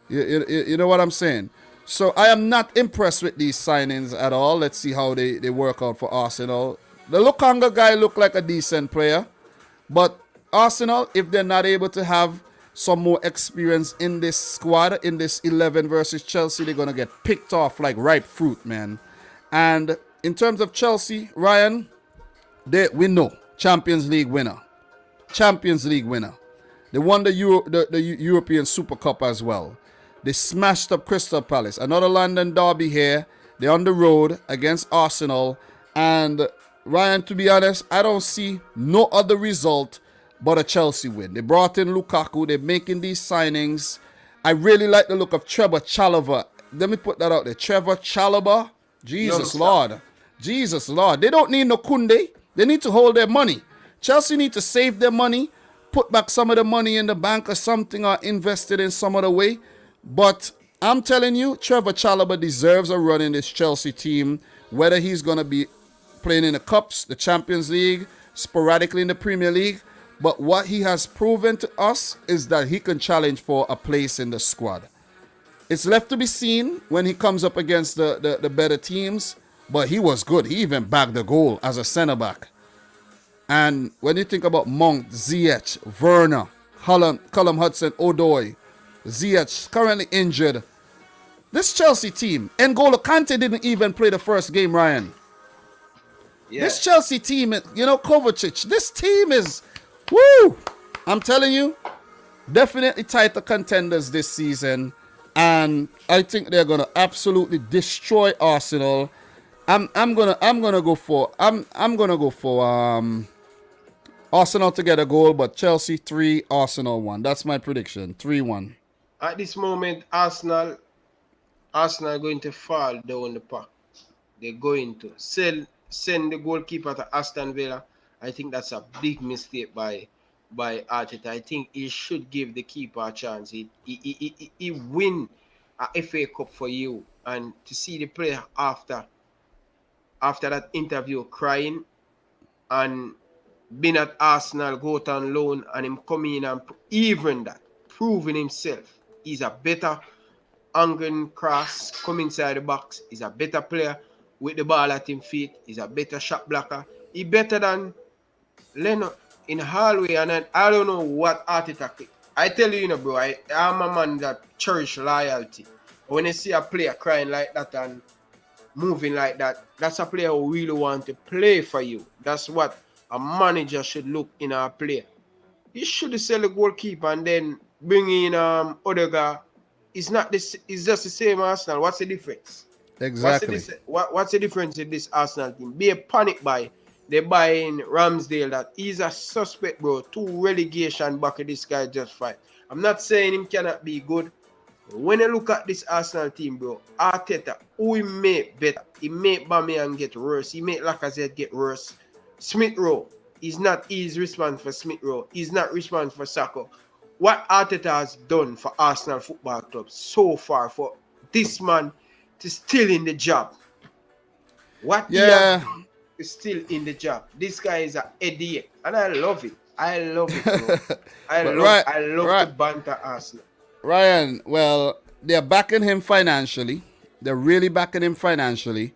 You know what I'm saying? So I am not impressed with these signings at all. Let's see how they work out for Arsenal. The Lokanga guy looked like a decent player. But Arsenal, if they're not able to have some more experience in this squad, in this 11 versus Chelsea, they're going to get picked off like ripe fruit, man. And in terms of Chelsea, Ryan, we know Champions League winner. Champions League winner. They won the European Super Cup as well. They smashed up Crystal Palace. Another London derby here. They're on the road against Arsenal. And Ryan, to be honest, I don't see no other result but a Chelsea win. They brought in Lukaku. They're making these signings. I really like the look of Trevor Chalobah. Let me put that out there. Trevor Chalobah. Jesus Lord. Jesus Lord. They don't need no Kunde. They need to hold their money. Chelsea need to save their money, put back some of the money in the bank or something, or invest it in some other way. But I'm telling you, Trevor Chalobah deserves a run in this Chelsea team, whether he's going to be playing in the Cups, the Champions League, sporadically in the Premier League. But what he has proven to us is that he can challenge for a place in the squad. It's left to be seen when he comes up against the better teams, but he was good. He even bagged the goal as a centre-back. And when you think about Mount, Ziyech, Werner, Callum Hudson-Odoi, Ziyech currently injured. This Chelsea team, N'Golo Kante didn't even play the first game, Ryan. Yeah. This Chelsea team, Kovacic, this team is, woo! I'm telling you, definitely title contenders this season. And I think they're gonna absolutely destroy Arsenal. I'm gonna go for Arsenal to get a goal, but Chelsea 3, Arsenal 1. That's my prediction. 3-1. At this moment, Arsenal are going to fall down the pack. They're going to send the goalkeeper to Aston Villa. I think that's a big mistake by Arteta. I think he should give the keeper a chance. He win a FA Cup for you, and to see the player after that interview crying and being at Arsenal, go out on loan, and him coming in and even that, proving himself. He's a better angling cross, come inside the box. He's a better player with the ball at his feet. He's a better shot blocker. He's better than Leno in hallway. And I don't know what Arteta. I tell you, bro, I'm a man that cherish loyalty. When you see a player crying like that and moving like that, that's a player who really want to play for you. That's what a manager should look in a player. You should sell the goalkeeper and then bring in other guy. It's not this. It's just the same Arsenal. What's the difference? Exactly. What's the difference in this Arsenal team? Be a panic buy. They buy in Ramsdale. That he's a suspect, bro. 2 relegation back. This guy just fight. I'm not saying him cannot be good. When you look at this Arsenal team, bro, Arteta, who he make better? He make Aubameyang get worse. He make Lacazette get worse. Smith Rowe, he's responsible for Smith Rowe. He's not responsible for Saka. What Arteta has done for Arsenal Football Club so far for this man to still in the job. What he has done is still in the job. This guy is an idiot. And I love it. I love it, bro. I love to banter Arsenal. Ryan, well, they're backing him financially. They're really backing him financially.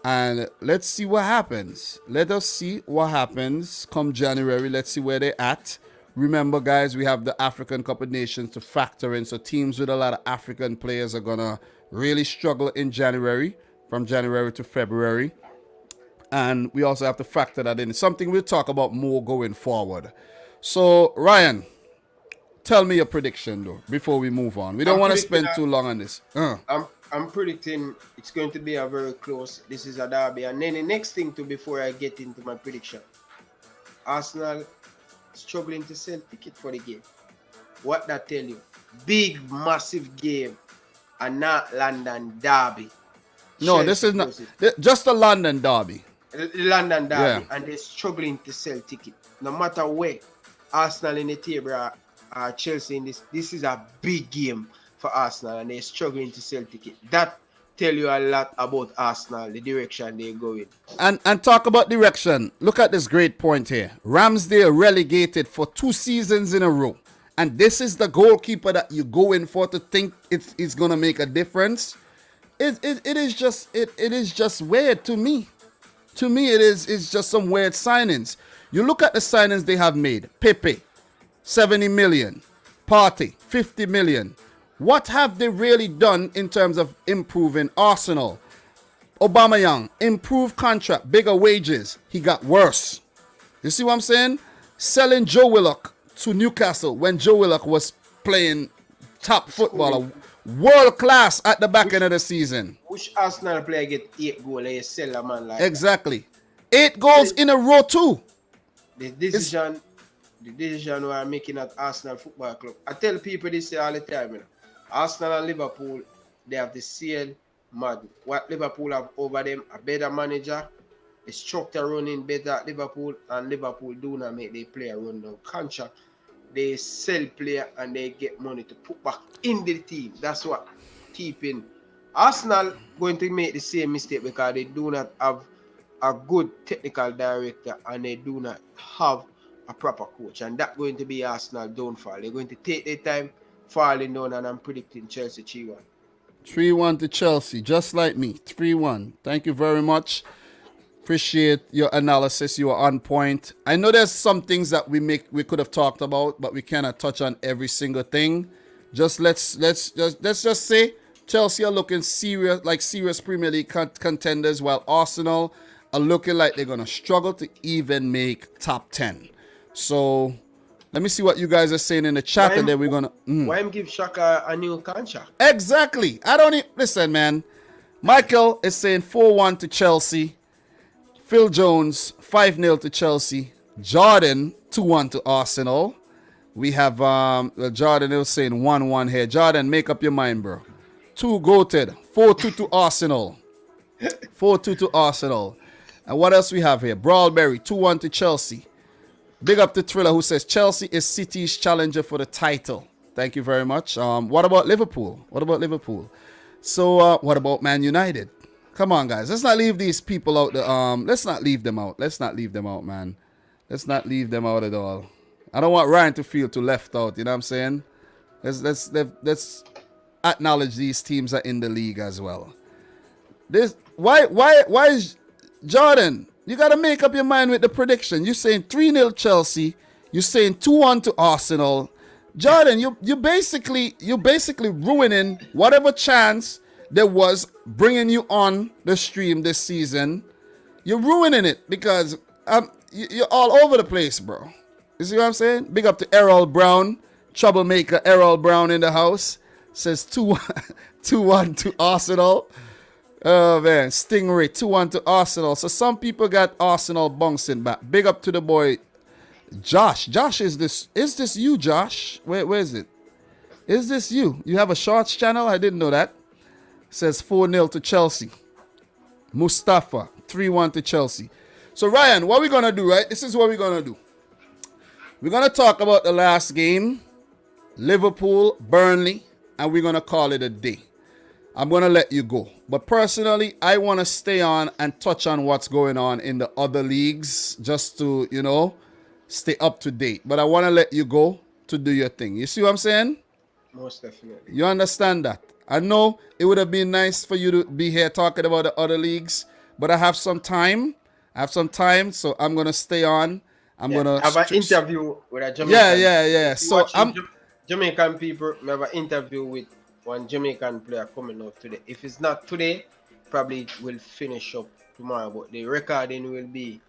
And let's see what happens. Let us see what happens come January. Let's see where they're at. Remember, guys, we have the African Cup of Nations to factor in. So teams with a lot of African players are going to really struggle in January, from January to February. And we also have to factor that in. It's something we'll talk about more going forward. So, Ryan, tell me your prediction, though, before we move on. We don't want to spend too long on this. I'm predicting it's going to be a very close. This is a derby. And then the next thing, before I get into my prediction, Arsenal struggling to sell ticket for the game. What that tell you? Big, massive game, and not London derby. No, Chelsea, this is not just a London derby. London derby, and they're struggling to sell ticket. No matter where Arsenal in the table are Chelsea in this is a big game for Arsenal, and they're struggling to sell ticket. That tell you a lot about Arsenal, the direction they're going. And talk about direction. Look at this great point here. Ramsdale relegated for 2 seasons in a row. And this is the goalkeeper that you go in for to think it's going to make a difference. It is just weird to me. To me, it's just some weird signings. You look at the signings they have made. Pepe, 70 million. Partey, 50 million. What have they really done in terms of improving Arsenal? Aubameyang, improved contract, bigger wages. He got worse. You see what I'm saying? Selling Joe Willock to Newcastle when Joe Willock was playing top footballer, world class at the back end of the season. Which Arsenal player get 8 goals and you sell a man like exactly. 8 goals in a row too. The decision we are making at Arsenal Football Club. I tell people this all the time. You know. Arsenal and Liverpool, they have the same model. What Liverpool have over them, a better manager, the structure running better at Liverpool, and Liverpool do not make their player run down contract. They sell player and they get money to put back in the team. That's what keeping Arsenal going to make the same mistake because they do not have a good technical director and they do not have a proper coach, and that's going to be Arsenal downfall. They're going to take their time falling down, and I'm predicting Chelsea 3-1. 3-1 to Chelsea, just like me. 3-1. Thank you very much. Appreciate your analysis. You are on point. I know there's some things that we could have talked about, but we cannot touch on every single thing. Let's just say Chelsea are looking serious Premier League contenders, while Arsenal are looking like they're gonna struggle to even make top 10. So let me see what you guys are saying in the chat, and then we're gonna. Why him give Shaka a new contract? Exactly. I don't listen, man. Michael is saying 4-1 to Chelsea. Phil Jones 5-0 to Chelsea. Jordan 2-1 to Arsenal. We have Jordan is saying 1-1 here. Jordan, make up your mind, bro. 2 goated. 4-2 to Arsenal. 4-2 to Arsenal. And what else we have here? Brawlberry 2-1 to Chelsea. Big up to Thriller, who says Chelsea is City's challenger for the title. Thank you very much. What about Liverpool? So what about Man United? Come on, guys. Let's not leave these people out. Let's not leave them out, man. Let's not leave them out at all. I don't want Ryan to feel too left out. You know what I'm saying? Let's acknowledge these teams are in the league as well. Why is Jordan? You got to make up your mind with the prediction. You're saying 3-0 Chelsea. You're saying 2-1 to Arsenal. Jordan, you basically ruining whatever chance there was bringing you on the stream this season. You're ruining it because you're all over the place, bro. You see what I'm saying? Big up to Errol Brown, troublemaker Errol Brown in the house. Says 2-1 to Arsenal. Oh, man. Stingray, 2-1 to Arsenal. So some people got Arsenal bouncing back. Big up to the boy, Josh. Josh, is this you, Josh? Where is it? Is this you? You have a shorts channel? I didn't know that. Says 4-0 to Chelsea. Mustafa, 3-1 to Chelsea. So, Ryan, what we're going to do, right? This is what we're going to do. We're going to talk about the last game, Liverpool, Burnley, and we're going to call it a day. I'm going to let you go. But personally, I want to stay on and touch on what's going on in the other leagues just to, stay up to date. But I want to let you go to do your thing. You see what I'm saying? Most definitely. You understand that? I know it would have been nice for you to be here talking about the other leagues, but I have some time. So I'm going to stay on. I'm going to have an interview with a Jamaican. Yeah. So Jamaican people, we have an interview with one Jamaican player coming out today. If it's not today, probably will finish up tomorrow, but the recording will be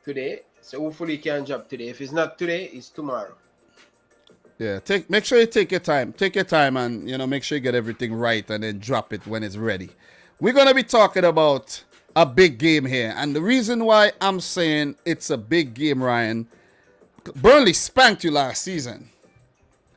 today. So hopefully it can drop today. If it's not today, it's tomorrow. Yeah, make sure you take your time. Take your time and, make sure you get everything right and then drop it when it's ready. We're going to be talking about a big game here. And the reason why I'm saying it's a big game, Ryan, Burnley spanked you last season.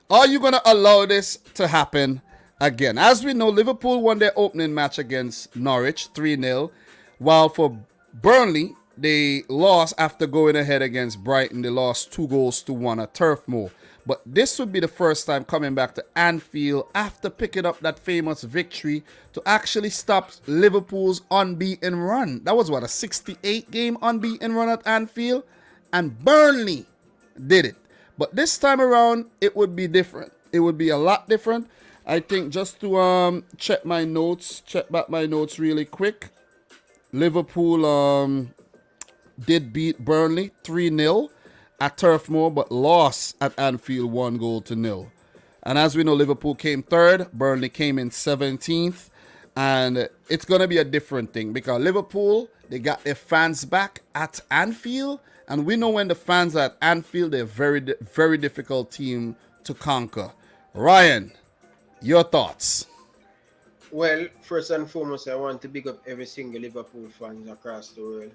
Are you going to allow this to happen again? As we know, Liverpool won their opening match against Norwich 3-0, while for Burnley, they lost after going ahead against Brighton. They lost 2-1 at Turf Moor. But this would be the first time coming back to Anfield after picking up that famous victory to actually stop Liverpool's unbeaten run. That was, a 68-game unbeaten run at Anfield? And Burnley did it. But this time around, it would be different. It would be a lot different. I think just to check back my notes really quick. Liverpool did beat Burnley 3-0 at Turf Moor, but lost at Anfield 1-0. And as we know, Liverpool came third, Burnley came in 17th. And it's going to be a different thing because Liverpool, they got their fans back at Anfield. And we know when the fans are at Anfield, they're a very difficult team to conquer. Ryan, your thoughts? Well, first and foremost, I want to big up every single Liverpool fans across the world.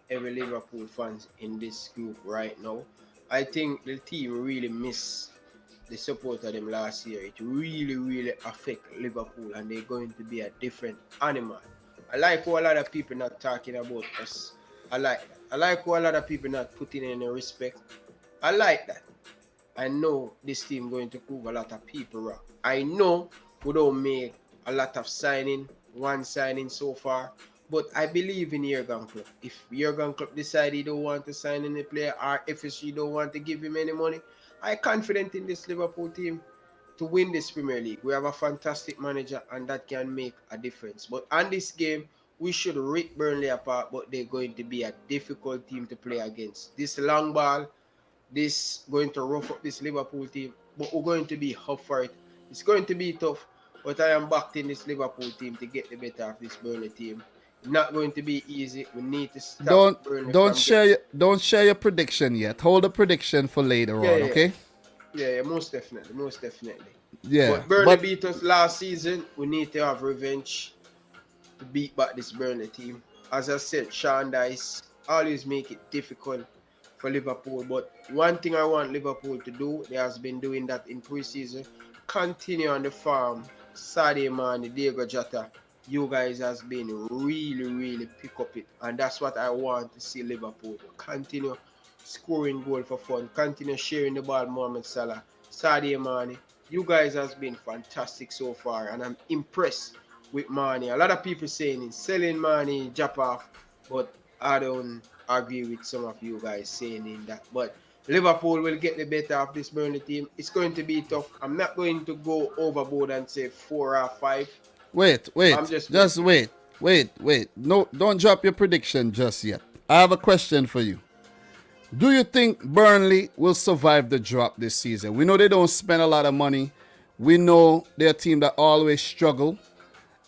Every Liverpool fans in this group right now. I think the team really missed the support of them last year. It really affect Liverpool, and they're going to be a different animal. I like how a lot of people not talking about us. I like that. I like how a lot of people not putting in any respect. I like that. I know this team going to prove a lot of people wrong. I know we don't make a lot of one signing so far, but I believe in Jurgen Klopp. If Jurgen Klopp decide he don't want to sign any player, or FSG don't want to give him any money, I'm confident in this Liverpool team to win this Premier League. We have a fantastic manager, and that can make a difference. But on this game, we should rip Burnley apart, but they're going to be a difficult team to play against. This long ball, this going to rough up this Liverpool team, but we're going to be up for it. It's going to be tough, but I am backed in this Liverpool team to get the better of this Burnley team. Not going to be easy. We need to stop Burnley. Don't share your prediction yet. Hold the prediction for later on, okay? Yeah, most definitely. Yeah. But Burnley beat us last season. We need to have revenge to beat back this Burnley team. As I said, Sean Dice always make it difficult for Liverpool. But one thing I want Liverpool to do, they has been doing that in pre-season, continue on the farm. Sadio Mane, Diego Jota, you guys has been really pick up it. And that's what I want to see Liverpool. Continue scoring goal for fun. Continue sharing the ball, Mohamed Salah, Sadio Mane. You guys has been fantastic so far. And I'm impressed with Mane. A lot of people saying he's selling Mane, drop off. But I don't agree with some of you guys saying in that. But Liverpool will get the better of this Burnley team. It's going to be tough. I'm not going to go overboard and say 4 or 5. Wait. Just wait. No, don't drop your prediction just yet. I have a question for you. Do you think Burnley will survive the drop this season? We know they don't spend a lot of money. We know they're a team that always struggle.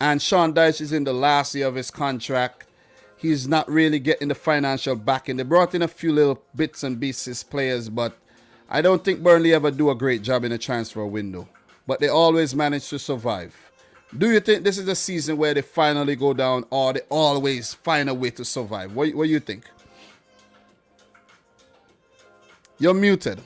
And Sean Dyche is in the last year of his contract. He's not really getting the financial backing. They brought in a few little bits and pieces players, but I don't think Burnley ever do a great job in the transfer window. But they always manage to survive. Do you think this is a season where they finally go down, or they always find a way to survive? What do you think? You're muted.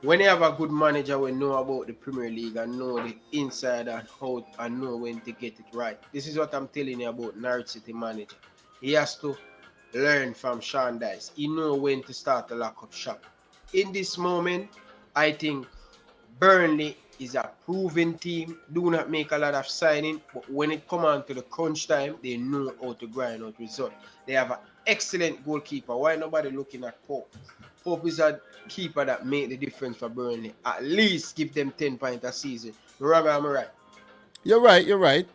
When you have a good manager who know about the Premier League and know the inside and out and know when to get it right. This is what I'm telling you about Norwich City manager. He has to learn from Sean Dyche. He know when to start to lock up shop. In this moment, I think Burnley is a proven team. Do not make a lot of signing, but when it comes on to the crunch time, they know how to grind out result. They have an excellent goalkeeper. Why nobody looking at Pope? Pope is a keeper that make the difference for Burnley. At least give them 10 points a season. Remember, am I right? You're right.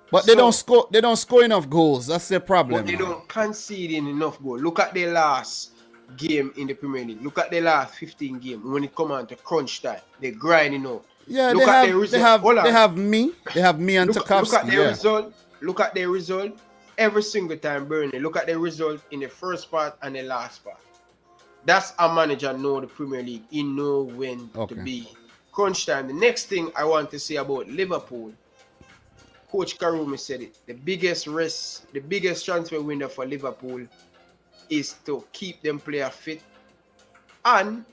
But they don't score enough goals. That's their problem. But they don't concede enough goals. Look at their last game in the Premier League. Look at their last 15 games. When it come on to crunch time, they grinding out. Yeah, they have me and Tarkowski. Look at their result. Look at their result every single time Burnley. Look at their result in the first part and the last part. That's a manager know the Premier League. He know when to be crunch time. The next thing I want to say about Liverpool, Coach Karumi said it. The biggest transfer window for Liverpool is to keep them player fit, and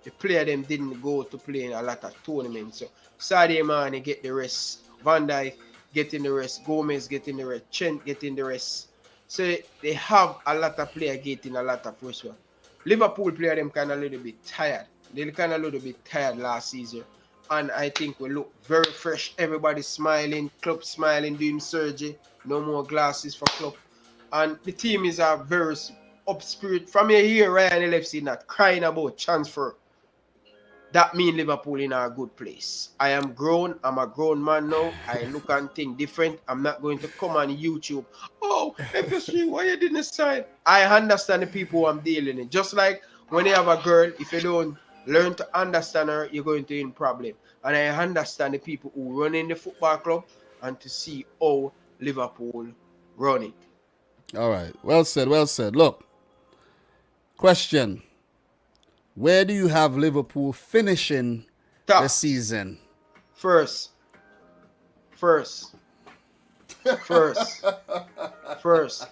the player them didn't go to play in a lot of tournaments. So Sadio Mane get the rest, Van Dijk getting the rest, Gomez getting the rest, Trent getting the rest. So they have a lot of players getting a lot of rest. Liverpool player them kind of a little bit tired. They kind of a little bit tired last season. And I think we look very fresh. Everybody smiling, Klopp smiling, doing surgery. No more glasses for Klopp. And the team is a very up spirit. From here, Ryan LFC not crying about transfer. That means Liverpool in a good place. I am grown. I'm a grown man now. I look and think different. I'm not going to come on YouTube. Oh, FSG, why you didn't sign? I understand the people who I'm dealing with. Just like when you have a girl, if you don't Learn to understand her, you're going to in problem. And I understand the people who run in the football club and to see how Liverpool run it. All right. Well said. Well said. Look, question. Where do you have Liverpool finishing the season? First.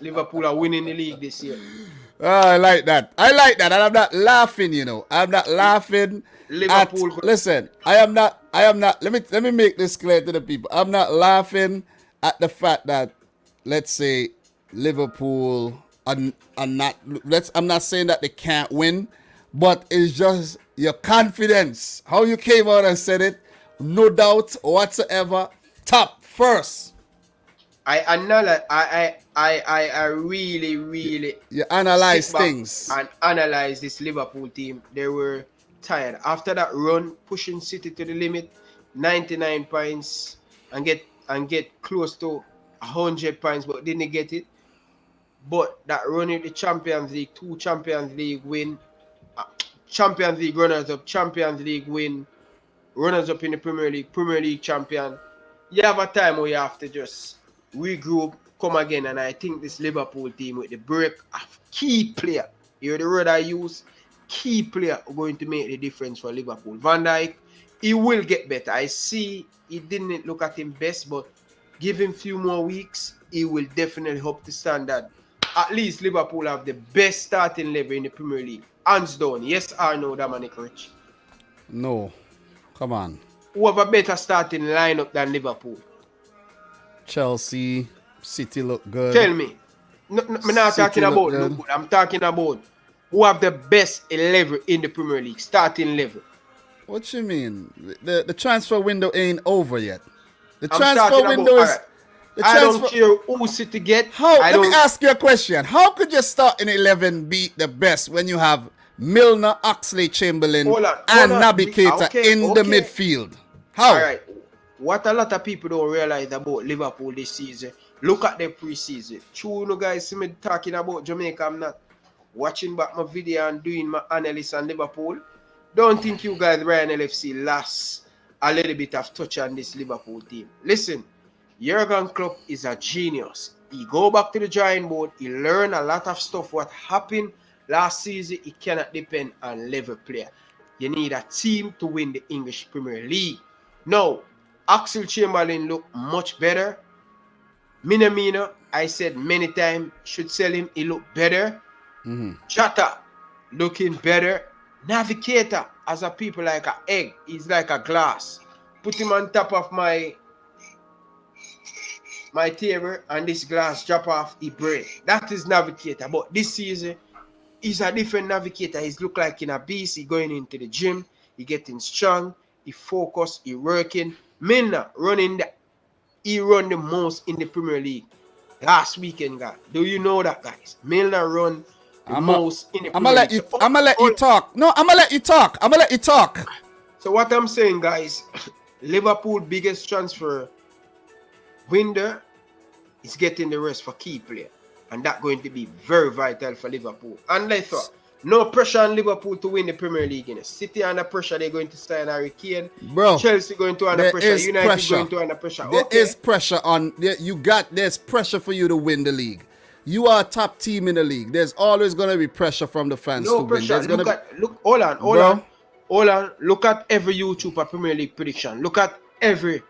Liverpool are winning the league this year. Oh, I like that. And I'm not laughing, you know. I'm not laughing. Liverpool. Listen, I am not. Let me make this clear to the people. I'm not laughing at the fact that, let's say, Liverpool are not. I'm not saying that they can't win, but it's just your confidence. How you came out and said it, no doubt whatsoever. Top first. I really you analyze things and analyze this Liverpool team. They were tired after that run, pushing City to the limit, 99 points, and get close to 100 points, but didn't get it. But that run in the Champions League, 2 Champions League win, Champions League runners-up, Champions League win, runners-up in the Premier League champion. You have a time where you have to just regroup, come again, and I think this Liverpool team with the break of key player, you hear the word I use, key player are going to make the difference for Liverpool. Van Dijk, he will get better. I see he didn't look at him best, but give him a few more weeks, he will definitely help the standard. At least Liverpool have the best starting level in the Premier League. Hands down. Yes or no, Dominic Rich? No. Come on. Who have a better starting lineup than Liverpool? Chelsea, City look good. Tell me. I'm not talking about Liverpool. I'm talking about who have the best 11 in the Premier League, starting level. What you mean? The transfer window ain't over yet. The transfer window is... I don't care who City get. Let me ask you a question. How could your starting 11 be the best when you have Milner, Oxley, Chamberlain, and Naby Keita in the midfield? How? All right. What a lot of people don't realize about Liverpool this season, look at their preseason. True, you guys see me talking about Jamaica. I'm not watching back my video and doing my analysis on Liverpool. Don't think you guys, Ryan LFC, lost a little bit of touch on this Liverpool team. Listen, Jurgen Klopp is a genius. He go back to the drawing board. He learn a lot of stuff. What happened last season, it cannot depend on level player. You need a team to win the English Premier League. Now, Axel Chamberlain look much better. Minamino, I said many times, should sell him. He look better. Jota, looking better. Navigator, as a people like an egg, he's like a glass. Put him on top of my table and this glass drop off, he break. That is Navigator. But this season, he's a different Navigator. He's look like in a beast. He going into the gym. He getting strong. He focused. He working. Milner he run the most in the Premier League last weekend, guys. Do you know that, guys? Milner run the most in the Premier League. I'm gonna let you talk. No, I'm gonna let you talk. So what I'm saying, guys, Liverpool biggest transfer window is getting the rest for key player, and that's going to be very vital for Liverpool. And I thought, no pressure on Liverpool to win the Premier League. You know. City under pressure, they're going to sign Harry Kane. Bro, Chelsea going to under pressure. United going to under pressure. There is pressure on. There's pressure for you to win the league. You are a top team in the league. There's always going to be pressure from the fans to win. Hold on. Look at every YouTuber Premier League prediction. Look at every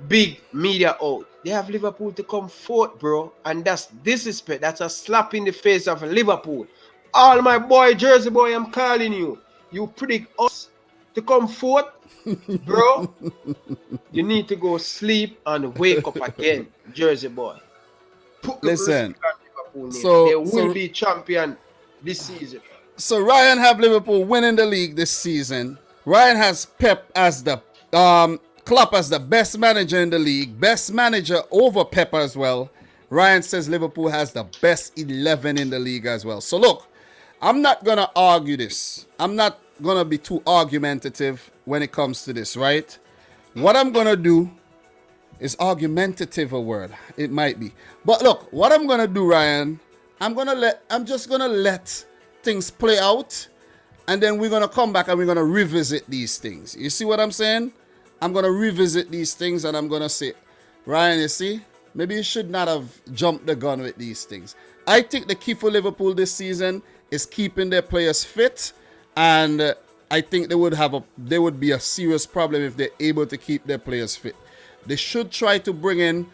big media out. They have Liverpool to come fourth, bro. And that's disrespect. That's a slap in the face of Liverpool. All my boy, Jersey boy, I'm calling you. You predict us to come fourth, bro. You need to go sleep and wake up again, Jersey boy. Listen, they will be champion this season. So Ryan have Liverpool winning the league this season. Ryan has Pep as the Klopp as the best manager in the league, best manager over Pep as well. Ryan says Liverpool has the best 11 in the league as well. So look, I'm not gonna argue this. I'm not gonna be too argumentative when it comes to this, right? What I'm gonna do is argumentative a word. It might be. But look, what I'm gonna do, Ryan, I'm just gonna let things play out. and then we're going to come back and we're going to revisit these things. You see what I'm saying? I'm going to revisit these things and I'm going to say, Ryan, you see, maybe you should not have jumped the gun with these things. I think the key for Liverpool this season is keeping their players fit, and I think there would be a serious problem if they're able to keep their players fit. They should try to bring in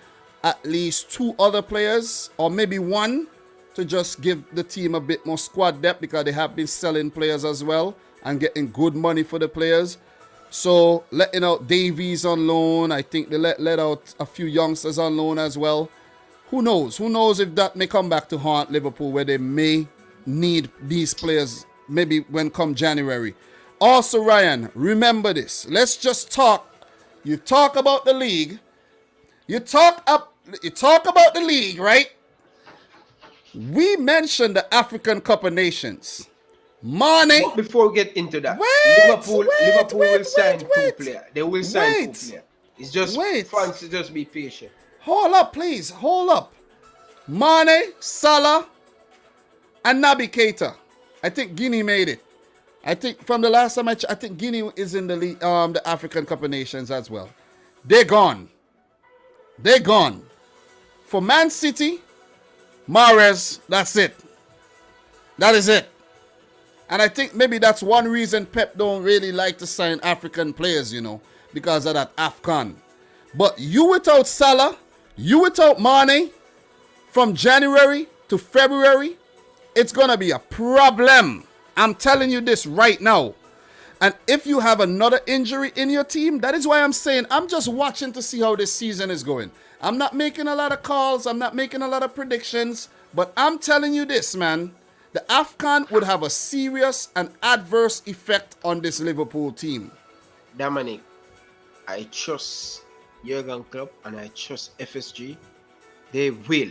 at least 2 other players, or maybe 1, to just give the team a bit more squad depth, because they have been selling players as well and getting good money for the players. So letting out Davies on loan, I think they let out a few youngsters on loan as well. Who knows? Who knows if that may come back to haunt Liverpool, where they may need these players maybe when come January. Also, Ryan, remember this. Let's just talk. You talk about the league. You talk about the league, right? We mentioned the African Cup of Nations. Mane. But before we get into that, Liverpool will sign 2 players. They will sign 2 players. It's just fans to just be patient. Hold up, please. Hold up. Mane, Salah, and Naby Keita. I think Guinea made it. I think from the last time I think Guinea is in the African Cup of Nations as well. They're gone. They're gone. For Man City, Mahrez, that's it. That is it. And I think maybe that's one reason Pep don't really like to sign African players, because of that AFCON. But you without Salah, you without Mane, from January to February, it's going to be a problem. I'm telling you this right now. And if you have another injury in your team, that is why I'm saying I'm just watching to see how this season is going. I'm not making a lot of calls. I'm not making a lot of predictions. But I'm telling you this, man. The AFCON would have a serious and adverse effect on this Liverpool team. Dominic, I trust Jurgen Klopp and I trust FSG. They will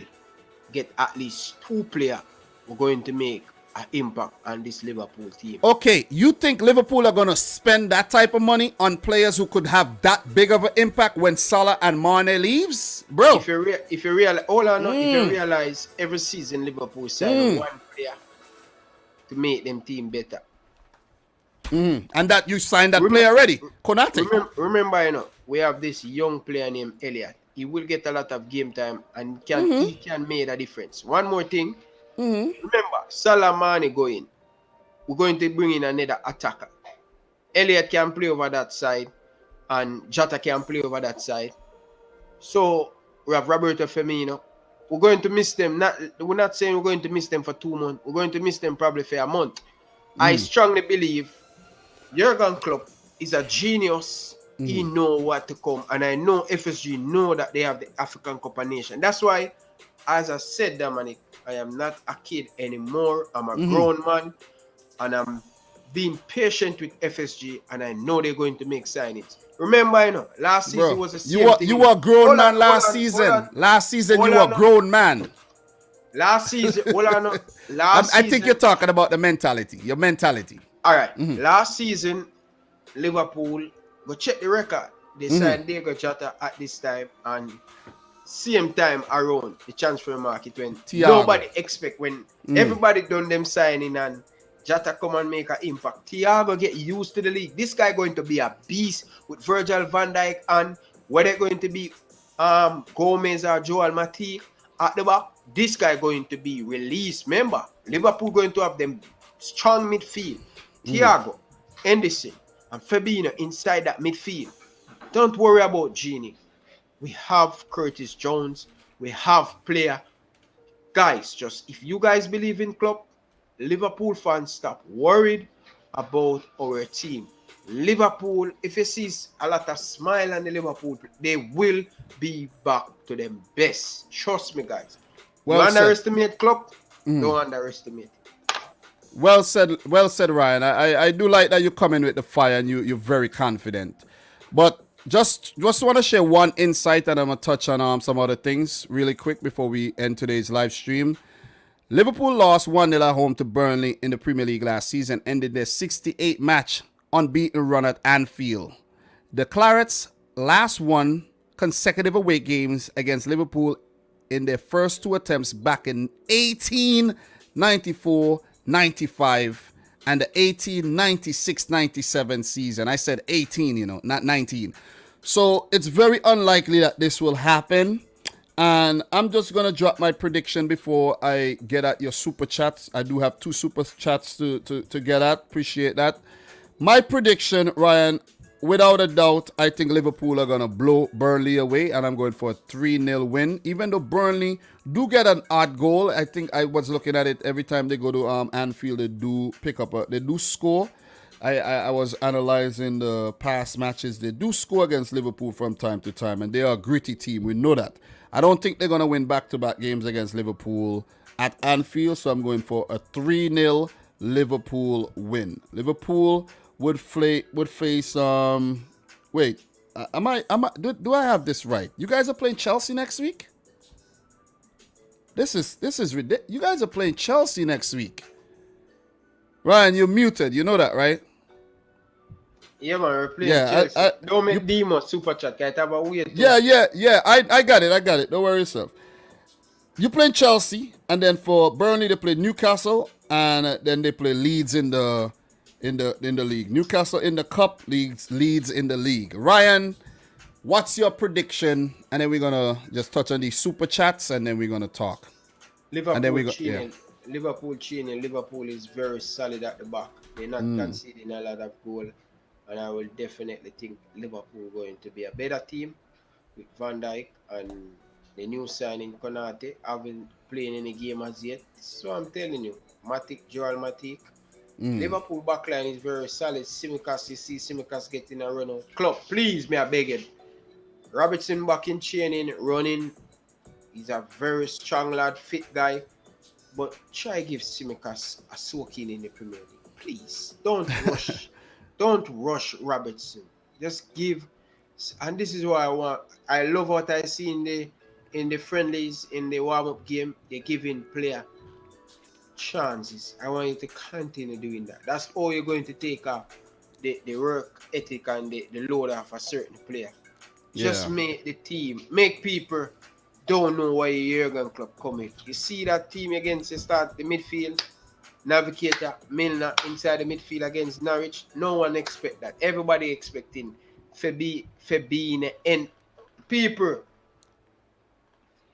get at least 2 players who are going to make an impact on this Liverpool team. Okay, you think Liverpool are going to spend that type of money on players who could have that big of an impact when Salah and Mane leaves? Bro. If you realize every season Liverpool sign 1 player to make them team better. And that you signed that player already. Konate. Remember, we have this young player named Elliott. He will get a lot of game time and he can make a difference. One more thing. Remember, Salah Mane going. We're going to bring in another attacker. Elliott can play over that side and Jota can play over that side. So we have Roberto Firmino. We're going to miss them. We're not saying we're going to miss them for 2 months. We're going to miss them probably for a month. I strongly believe Jurgen Klopp is a genius. He know what to come. And I know FSG know that they have the African Cup of Nations. That's why, as I said, Dominic, I am not a kid anymore. I'm a grown man. And I'm being patient with FSG. And I know they're going to make signings. Remember, last season was the same thing. You were a grown man last season. Last season, you were a grown man. Last season, I think you're talking about the mentality. Your mentality. All right. Last season, Liverpool, go check the record. They signed Diego Jota at this time, and same time around the transfer market when nobody expect, when everybody done them signing and Jota come and make an impact. Thiago get used to the league. This guy going to be a beast with Virgil van Dijk, and whether going to be Gomez or Joel Matip at the back, this guy going to be released. Remember, Liverpool going to have them strong midfield. Thiago, Henderson, and Fabinho inside that midfield. Don't worry about Genie. We have Curtis Jones. We have player. Guys, just if you guys believe in Klopp, Liverpool fans, stop worried about our team. Liverpool, if you see a lot of smile on the Liverpool, they will be back to them best. Trust me, guys. You underestimate Klopp, don't underestimate. Well said, Ryan. I do like that you come in with the fire and you're very confident. But just want to share one insight, and I'm going to touch on some other things really quick before we end today's live stream. Liverpool lost 1-0 at home to Burnley in the Premier League last season, ended their 68-match unbeaten run at Anfield. The Clarets last won consecutive away games against Liverpool in their first 2 attempts back in 1894-95, and the 1896-97 season. I said 18, not 19. So it's very unlikely that this will happen. And I'm just going to drop my prediction before I get at your super chats. I do have 2 super chats to get at. Appreciate that. My prediction, Ryan, without a doubt, I think Liverpool are going to blow Burnley away, and I'm going for a 3-0 win. Even though Burnley do get an odd goal, I think I was looking at it every time they go to Anfield, they do they do score. I was analyzing the past matches. They do score against Liverpool from time to time, and they are a gritty team. We know that. I don't think they're going to win back-to-back games against Liverpool at Anfield, so I'm going for a 3-0 Liverpool win. Liverpool would face wait, do I have this right? You guys are playing Chelsea next week? This is ridiculous. You guys are playing Chelsea next week. Ryan, you're muted. You know that, right? Yeah, man, we're playing Chelsea. Don't make Demo super chat. Can't have a weird. Yeah. I got it. Don't worry yourself. You play Chelsea, and then for Burnley they play Newcastle, and then they play Leeds in the league. Newcastle in the cup, Leeds in the league. Ryan, what's your prediction? And then we're gonna just touch on these super chats, and then we're gonna talk. Liverpool training. Liverpool is very solid at the back. They're not conceding a lot of goal. And I will definitely think Liverpool going to be a better team with Van Dijk and the new signing Konate. Haven't played any game as yet. So I'm telling you, Joel Matip. Liverpool backline is very solid. Tsimikas, you see Tsimikas getting a run out. Club, please, may I beg it. Robertson back in training, running. He's a very strong lad, fit guy. But try give Tsimikas a soaking in the Premier League. Please, don't rush. Don't rush Robertson. Just give, and this is what I want. I love what I see in the friendlies, in the warm-up game. They're giving player chances. I want you to continue doing that. That's all you're going to take off the work ethic and the load off a certain player. Just make the team, make people don't know why Jurgen Klopp coming. You see that team against the start the midfield. Navigator, Milner inside the midfield against Norwich. No one expect that. Everybody expecting Fabinho and people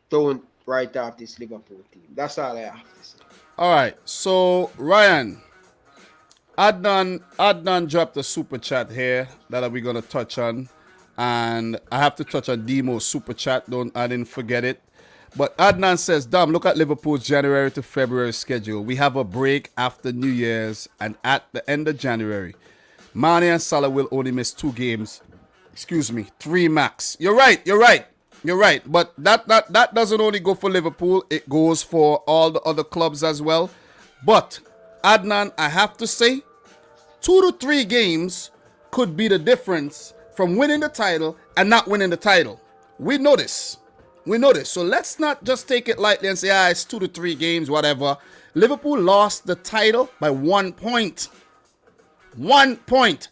don't write off this Liverpool team. That's all I have to say. All right. So Ryan, Adnan dropped a super chat here that we're gonna touch on, and I have to touch on Demo's super chat. I didn't forget it. But Adnan says, Dom, look at Liverpool's January to February schedule. We have a break after New Year's, and at the end of January, Mane and Salah will only miss 2 games. 3 max. You're right. But that doesn't only go for Liverpool. It goes for all the other clubs as well. But, Adnan, I have to say, 2 to 3 games could be the difference from winning the title and not winning the title. We know this. So let's not just take it lightly and say, it's 2 to 3 games, whatever. Liverpool lost the title by 1 point. 1 point.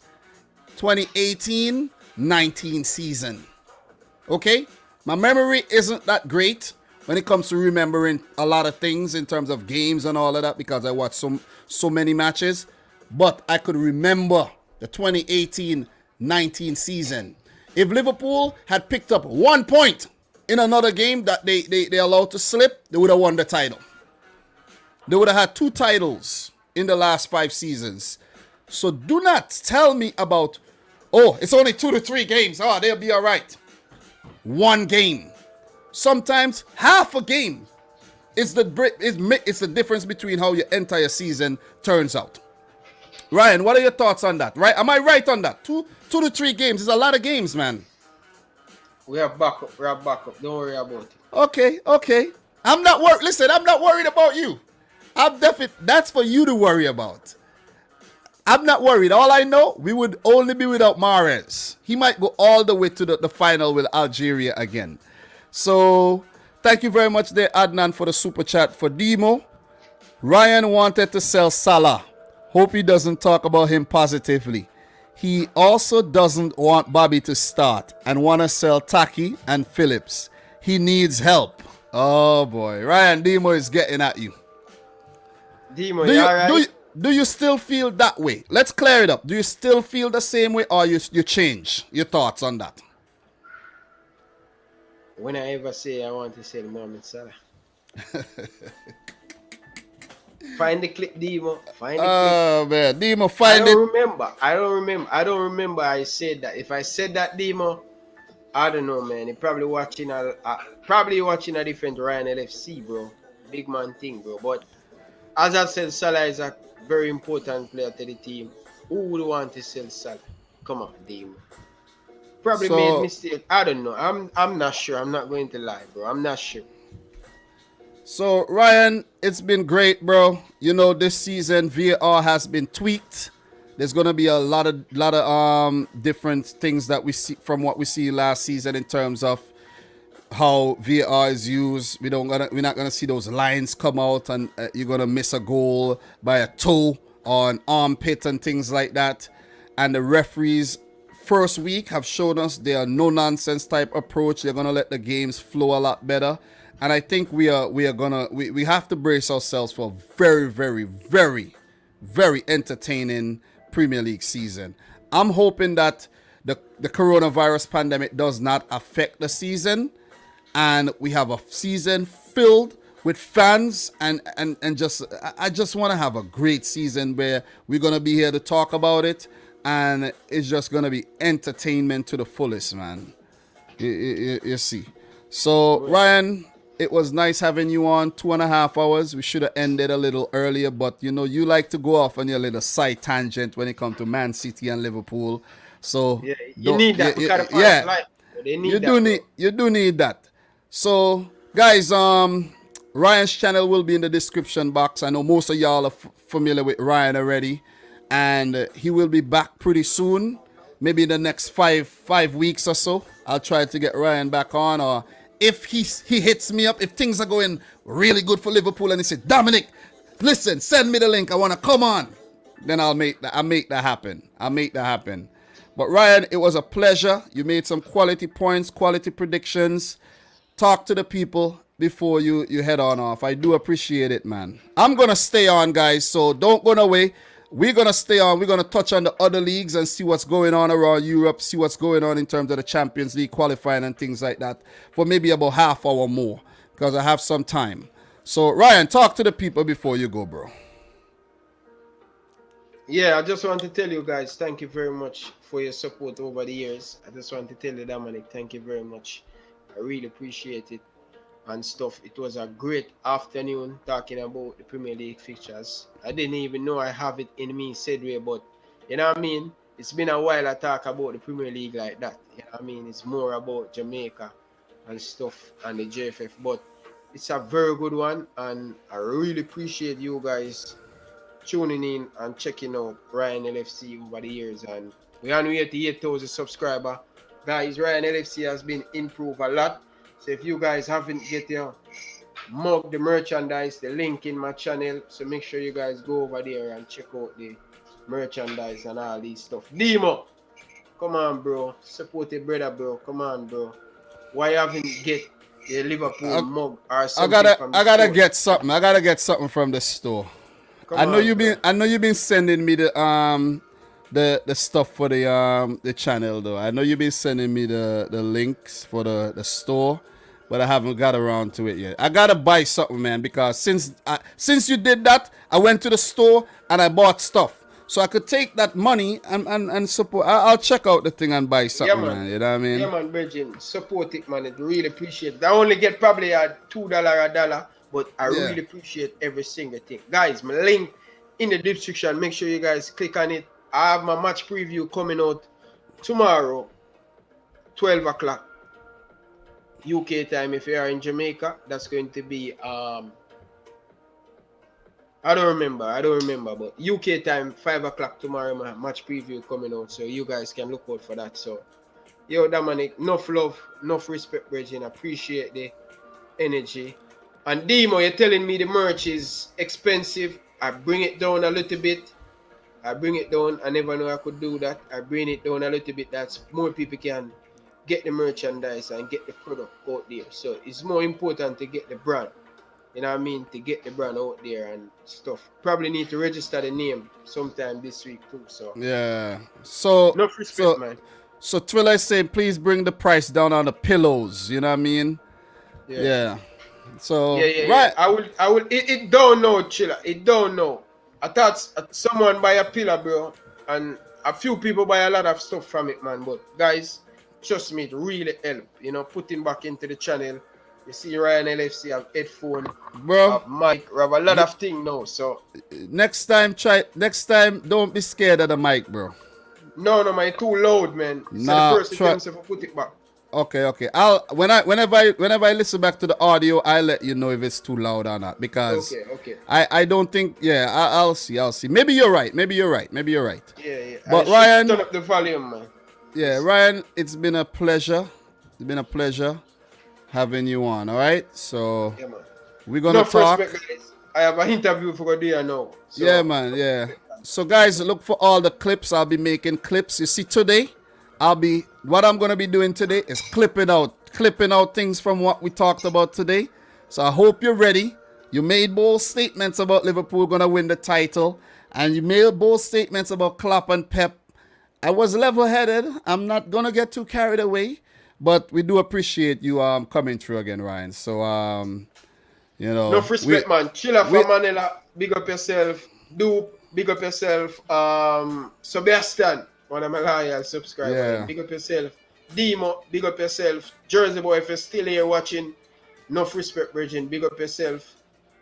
2018-19 season. Okay? My memory isn't that great when it comes to remembering a lot of things in terms of games and all of that because I watched so many matches. But I could remember the 2018-19 season. If Liverpool had picked up 1 point in another game that they allowed to slip, they would have won the title. They would have had 2 titles in the last 5 seasons. So do not tell me about, it's only 2 to 3 games. They'll be all right. 1 game. Sometimes half a game is the difference between how your entire season turns out. Ryan, what are your thoughts on that? Right? Am I right on that? 2 to 3 games is a lot of games, man. We have backup. Don't worry about it. Okay. I'm not worried. Listen, I'm not worried about you. That's for you to worry about. I'm not worried. All I know, we would only be without Mahrez. He might go all the way to the final with Algeria again. So, thank you very much there, Adnan, for the super chat for Demo. Ryan wanted to sell Salah. Hope he doesn't talk about him positively. He also doesn't want Bobby to start and want to sell Taki and Phillips. He needs help. Oh boy, Ryan, Demo is getting at you. Demo, you alright? do you still feel that way? Let's clear it up. Do you still feel the same way, or you change your thoughts on that? When I ever say I want to sell Mohamed Salah. Find the clip, Demo. Find the clip. Oh man, Demo, find it. I don't remember I said that. If I said that, Demo, I don't know, man. He probably watching a different Ryan LFC, bro. Big man thing, bro. But as I said, Salah is a very important player to the team. Who would want to sell Salah? Come on, Demo. Probably made mistake. I don't know. I'm not sure. I'm not going to lie, bro. I'm not sure. So Ryan, it's been great, bro. You know, this season VAR has been tweaked. There's gonna be a lot of different things that we see from what we see last season in terms of how VAR is used. We're not gonna see those lines come out and you're gonna miss a goal by a toe or an armpit and things like that. And the referees first week have shown us they are no nonsense type approach. They're gonna let the games flow a lot better. And I think we have to brace ourselves for a very, very, very, very entertaining Premier League season. I'm hoping that the coronavirus pandemic does not affect the season, and we have a season filled with fans and just I just want to have a great season where we're gonna be here to talk about it, and it's just gonna be entertainment to the fullest, man. You see. So Ryan, it was nice having you on. 2.5 hours. We should have ended a little earlier, but you know, you like to go off on your little side tangent when it comes to Man City and Liverpool. So yeah, you need that. You do need that. So guys, Ryan's channel will be in the description box. I know most of y'all are familiar with Ryan already, and he will be back pretty soon. Maybe in the next five weeks or so. I'll try to get Ryan back on, or if he hits me up, if things are going really good for Liverpool and he says, Dominic, listen, send me the link, I want to come on, then I'll make that happen. But Ryan, it was a pleasure. You made some quality points, quality predictions. Talk to the people before you head on off. I do appreciate it, man. I'm going to stay on, guys, so don't go away. We're going to stay on. We're going to touch on the other leagues and see what's going on around Europe, see what's going on in terms of the Champions League qualifying and things like that for maybe about half hour more because I have some time. So, Ryan, talk to the people before you go, bro. Yeah, I just want to tell you guys, thank you very much for your support over the years. I just want to tell you, Dominic, thank you very much. I really appreciate it and stuff. It was a great afternoon talking about the Premier League fixtures. I didn't even know I have it in me said way, but you know what I mean? It's been a while I talk about the Premier League like that. You know what I mean? It's more about Jamaica and stuff and the JFF, but it's a very good one, and I really appreciate you guys tuning in and checking out Ryan LFC over the years, and we're on way to 8,000 subscribers. Guys, Ryan LFC has been improved a lot. So if you guys haven't get your mug, the merchandise, the link in my channel. So make sure you guys go over there and check out the merchandise and all these stuff. Demo, come on, bro. Support your brother, bro. Come on, bro. Why haven't you get the Liverpool mug or something? I gotta get something. I gotta get something from the store. I know you've been sending me the stuff for the channel though. I know you've been sending me the links for the store, but I haven't got around to it yet. I gotta buy something, man, because since you did that, I went to the store and I bought stuff. So I could take that money and support. I'll check out the thing and buy something, man. You know what I mean? Yeah, man, Virgin. Support it, man. I really appreciate it. I only get probably a $2 a dollar, but I really appreciate every single thing. Guys, my link in the description. Make sure you guys click on it. I have my match preview coming out tomorrow, 12 o'clock UK time. If you are in Jamaica, that's going to be I don't remember, but UK time, 5 o'clock tomorrow, my match preview coming out, so you guys can look out for that. So, yo, Dominic, enough love, enough respect, Virgin. Appreciate the energy. And Demo, you're telling me the merch is expensive. I bring it down a little bit. I never know I could do that. I bring it down a little bit. That's more people can get the merchandise and get the product out there. So it's more important to get the brand. you know what I mean, to get the brand out there and stuff. Probably need to register the name sometime this week too. So yeah. So enough respect, man. So Twiller is saying, please bring the price down on the pillows. You know what I mean? Yeah. Yeah. So Yeah. right. I will. It don't know, Chiller. It don't know. I thought someone buy a pillar, bro, and a few people buy a lot of stuff from it, man. But guys, trust me, it really help. You know, putting back into the channel. You see Ryan LFC have headphone, Bro, have mic, have a lot of things now. So next time don't be scared of the mic, bro. no, man, it's too loud, man. So the person tell himself to put it back. Okay. Whenever I listen back to the audio, I'll let you know if it's too loud or not, because Okay. I don't think, I'll see. Maybe you're right. Yeah. But Ryan, turn up the volume, man. Yeah, Ryan, it's been a pleasure. Having you on, all right? So Yeah, man. we're gonna talk. Respect, guys. I have an interview for there now. So. Yeah, man, yeah. So guys, look for all the clips. I'll be making clips. You see, today what I'm gonna be doing today is clipping out things from what we talked about today. So I hope you're ready. You made bold statements about Liverpool gonna win the title, and you made bold statements about Klopp and Pep. I was level-headed. I'm not gonna get too carried away, but we do appreciate you coming through again, Ryan. So you know, no respect, man. Chiller for Manila. Big up yourself. Big up yourself. Sebastian, one of my loyal subscribers. Yeah. Big up yourself. Demo, big up yourself. Jersey boy, if you're still here watching, no respect, Bridget. Big up yourself.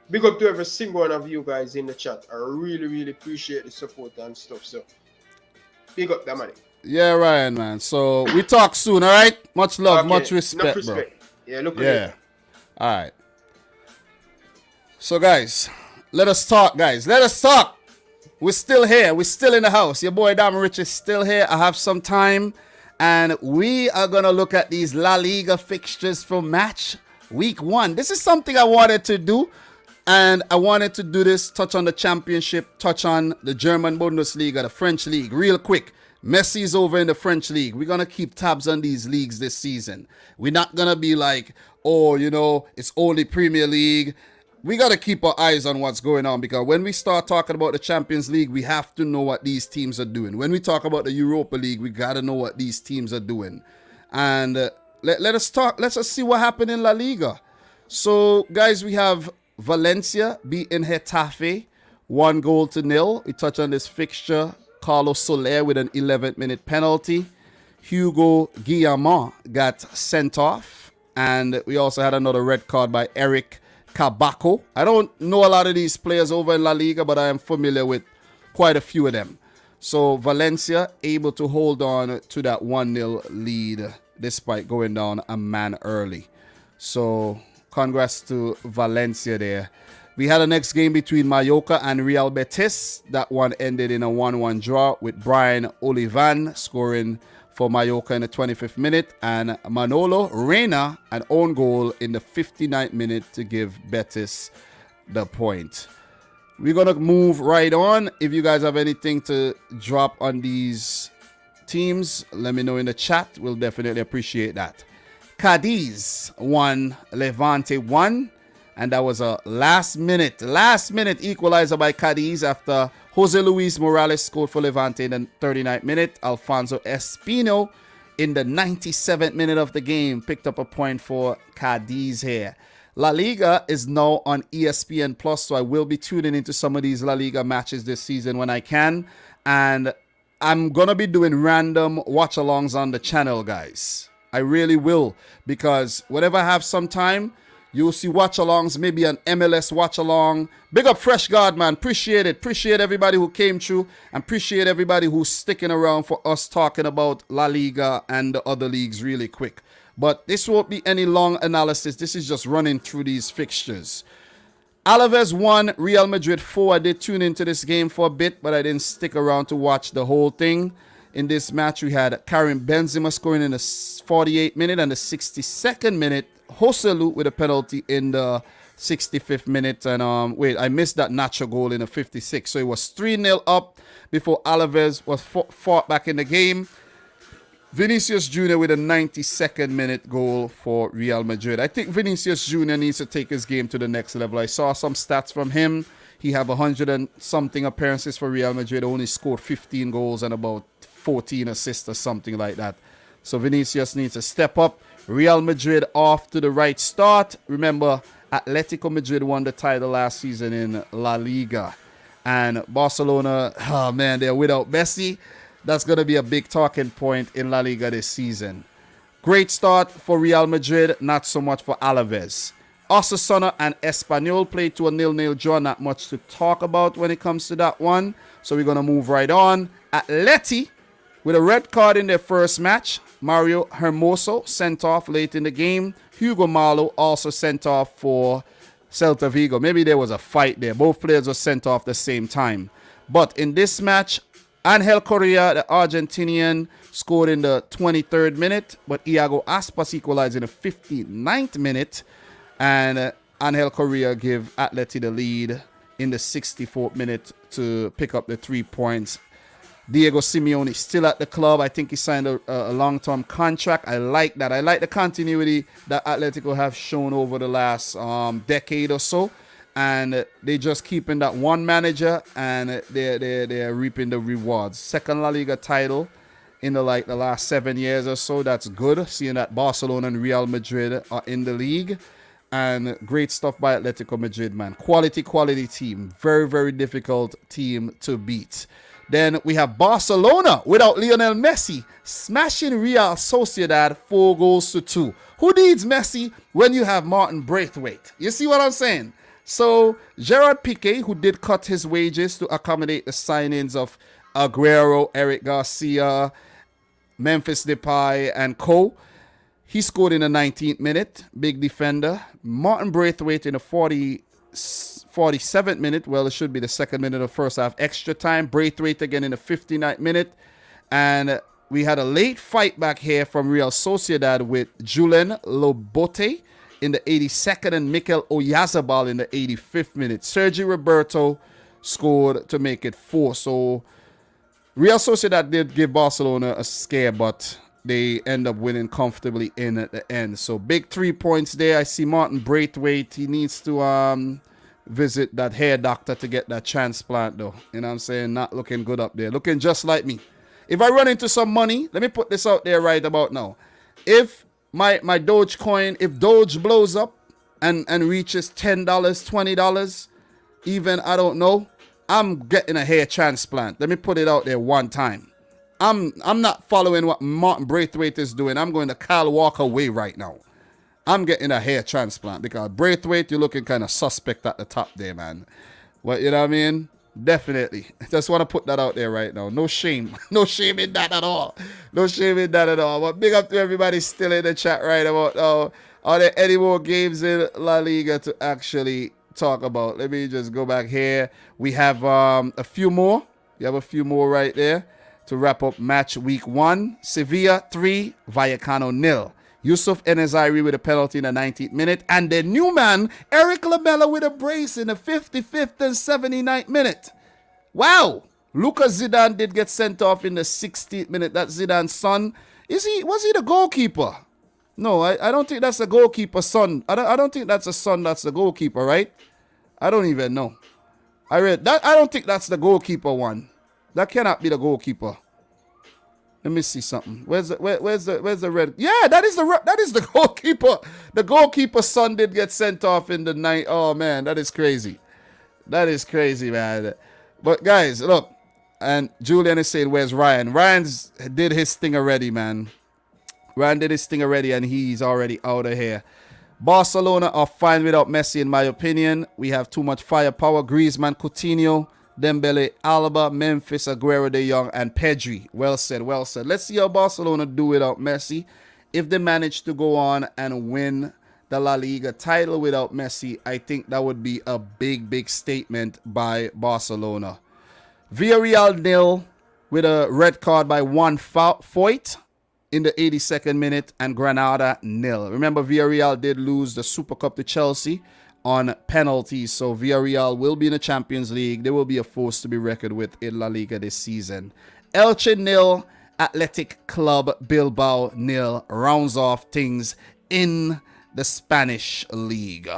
Big up to every single one of you guys in the chat. I really appreciate the support and stuff. So big up that money. Yeah, Ryan, man. So we talk soon, all right? Much love, much respect, bro. Yeah, look at it. All right. So, guys, let us talk, We're still here. We're still in the house. Your boy Dominic Rich is still here. I have some time, and we are going to look at these La Liga fixtures for match week 1. This is something I wanted to do, and I wanted to do this, touch on the championship, touch on the German Bundesliga, the French league, real quick. Messi's over in the French league. We're going to keep tabs on these leagues this season. We're not going to be like, oh, you know, it's only Premier League. We got to keep our eyes on what's going on, because when we start talking about the Champions League, we have to know what these teams are doing. When we talk about the Europa League, we got to know what these teams are doing. And let us talk. Let's just see what happened in La Liga. So, guys, we have Valencia beating Getafe 1-0. We touch on this fixture. Carlos Soler with an 11th minute penalty. Hugo Guillamon got sent off. And we also had another red card by Eric Cabacco. I don't know a lot of these players over in La Liga, but I am familiar with quite a few of them. So Valencia able to hold on to that 1-0 lead despite going down a man early. So congrats to Valencia there. We had a next game between Mallorca and Real Betis. That one ended in a 1-1 draw with Brian Olivan scoring for Mallorca in the 25th minute, and Manolo Reina an own goal in the 59th minute to give Betis the point. We're going to move right on. If you guys have anything to drop on these teams, let me know in the chat. We'll definitely appreciate that. Cadiz won, Levante 1. And that was a last minute equalizer by Cadiz after Jose Luis Morales scored for Levante in the 39th minute. Alfonso Espino in the 97th minute of the game picked up a point for Cadiz here. La Liga is now on ESPN Plus, so I will be tuning into some of these La Liga matches this season when I can. And I'm going to be doing random watch-alongs on the channel, guys. I really will, because whenever I have some time, you'll see watch-alongs, maybe an MLS watch-along. Big up Fresh God, man. Appreciate it. Appreciate everybody who came through, and appreciate everybody who's sticking around for us talking about La Liga and the other leagues really quick. But this won't be any long analysis. This is just running through these fixtures. Alaves won, Real Madrid 4. I did tune into this game for a bit, but I didn't stick around to watch the whole thing. In this match, we had Karim Benzema scoring in the 48th minute and the 62nd minute. Joselu with a penalty in the 65th minute. And I missed that Nacho goal in the 56th. So it was 3-0 up before Alaves was fought back in the game. Vinicius Jr. with a 92nd minute goal for Real Madrid. I think Vinicius Jr. needs to take his game to the next level. I saw some stats from him. He have 100 and something appearances for Real Madrid. Only scored 15 goals and about 14 assists or something like that. So Vinicius needs to step up. Real Madrid off to the right start. Remember, Atletico Madrid won the title last season in La Liga. And Barcelona, oh man, they're without Messi. That's going to be a big talking point in La Liga this season. Great start for Real Madrid, not so much for Alaves. Osasuna and Espanyol played to a 0-0 draw. Not much to talk about when it comes to that one. So we're going to move right on. Atleti, with a red card in their first match. Mario Hermoso sent off late in the game. Hugo Malo also sent off for Celta Vigo. Maybe there was a fight there. Both players were sent off the same time. But in this match, Angel Correa, the Argentinian, scored in the 23rd minute. But Iago Aspas equalized in the 59th minute. And Angel Correa gave Atleti the lead in the 64th minute to pick up the 3 points. Diego Simeone still at the club. I think he signed a long-term contract. I like that. I like the continuity that Atletico have shown over the last decade or so. And they just keeping that one manager, and they're reaping the rewards. Second La Liga title in the last 7 years or so. That's good, seeing that Barcelona and Real Madrid are in the league. And great stuff by Atletico Madrid, man. Quality team. Very, very difficult team to beat. Then we have Barcelona without Lionel Messi smashing Real Sociedad 4-2. Who needs Messi when you have Martin Braithwaite? You see what I'm saying? So Gerard Piqué, who did cut his wages to accommodate the signings of Aguero, Eric Garcia, Memphis Depay, and co. He scored in the 19th minute. Big defender. Martin Braithwaite in the 47th minute. Well, it should be the second minute of first half extra time. Braithwaite again in the 59th minute. And we had a late fight back here from Real Sociedad with Julen Lobote in the 82nd and Mikel Oyarzabal in the 85th minute. Sergi Roberto scored to make it 4. So Real Sociedad did give Barcelona a scare, but they end up winning comfortably in at the end. So big 3 points there. I see Martin Braithwaite. He needs to visit that hair doctor to get that transplant, though. You know what I'm saying? Not looking good up there. Looking just like me. If I run into some money, let me put this out there right about now. If my Dogecoin, if Doge blows up and reaches $10, $20, even, I don't know, I'm getting a hair transplant. Let me put it out there one time. I'm not following what Martin Braithwaite is doing. I'm going the Kyle Walker way right now. I'm getting a hair transplant because Braithwaite, you're looking kind of suspect at the top there, man. Well, you know what I mean? Definitely. Just want to put that out there right now. No shame. No shame in that at all. No shame in that at all. But big up to everybody still in the chat right about are there any more games in La Liga to actually talk about? Let me just go back here. We have a few more. You have a few more right there to wrap up match week 1. Sevilla 3, Vallecano 0. Yusuf Enezairi with a penalty in the 19th minute. And the new man, Eric Lamela with a brace in the 55th and 79th minute. Wow. Lucas Zidane did get sent off in the 60th minute. That's Zidane's son. Was he the goalkeeper? No, I don't think that's the goalkeeper's son. I don't think that's a son that's the goalkeeper, right? I don't even know. I read that. I don't think that's the goalkeeper one. That cannot be the goalkeeper. Let me see something. Where's the red? Yeah, that is the goalkeeper. The goalkeeper's son did get sent off in the night. Oh man, that is crazy. That is crazy, man. But guys, look, and Julian is saying, "Where's Ryan?" Ryan's did his thing already, man. Ryan did his thing already, and he's already out of here. Barcelona are fine without Messi, in my opinion. We have too much firepower. Griezmann, Coutinho, Dembele, Alba, Memphis, Aguero, De Jong, and Pedri. Well said, well said. Let's see how Barcelona do without Messi. If they manage to go on and win the La Liga title without Messi, I think that would be a big, big statement by Barcelona. Villarreal 0 with a red card by Juan Foyt in the 82nd minute, and Granada 0. Remember, Villarreal did lose the Super Cup to Chelsea on penalties, so Villarreal will be in the Champions League. They will be a force to be reckoned with in La Liga this season. Elche 0 Athletic Club Bilbao 0 rounds off things in the Spanish league.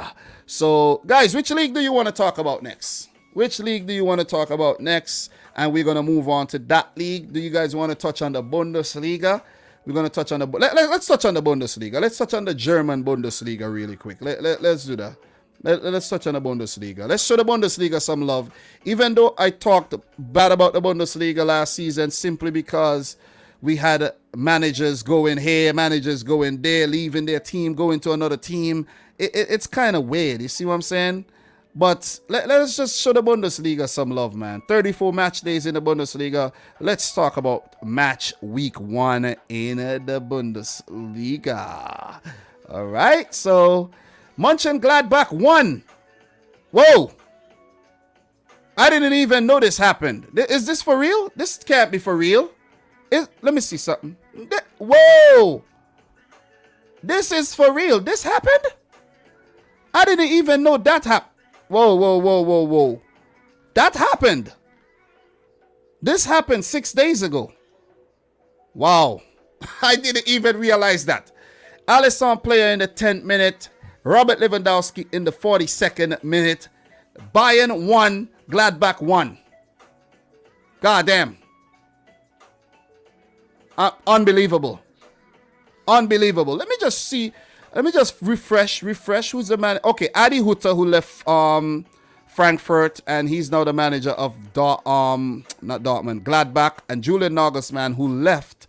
So, guys, which league do you want to talk about next? Which league do you want to talk about next? And we're going to move on to that league. Do you guys want to touch on the Bundesliga? We're going to touch on the... Let's touch on the Bundesliga. Let's touch on the German Bundesliga really quick. Let's do that. Let's touch on the Bundesliga. Let's show the Bundesliga some love. Even though I talked bad about the Bundesliga last season simply because we had managers going here, managers going there, leaving their team, going to another team. It's kind of weird. You see what I'm saying? But let's just show the Bundesliga some love, man. 34 match days in the Bundesliga. Let's talk about match week 1 in the Bundesliga. All right, so Mönchengladbach won. Whoa. I didn't even know this happened. Is this for real? This can't be for real. Let me see something. Whoa. This is for real. This happened? I didn't even know that happened. Whoa. That happened. This happened 6 days ago. Wow. I didn't even realize that. Alisson player in the 10th minute. Robert Lewandowski in the 42nd minute. Bayern 1, Gladbach 1. God damn. Unbelievable. Unbelievable. Let me just refresh. Who's the man? Okay, Adi Hutter, who left Frankfurt, and he's now the manager of Gladbach. And Julian Nagelsmann, who left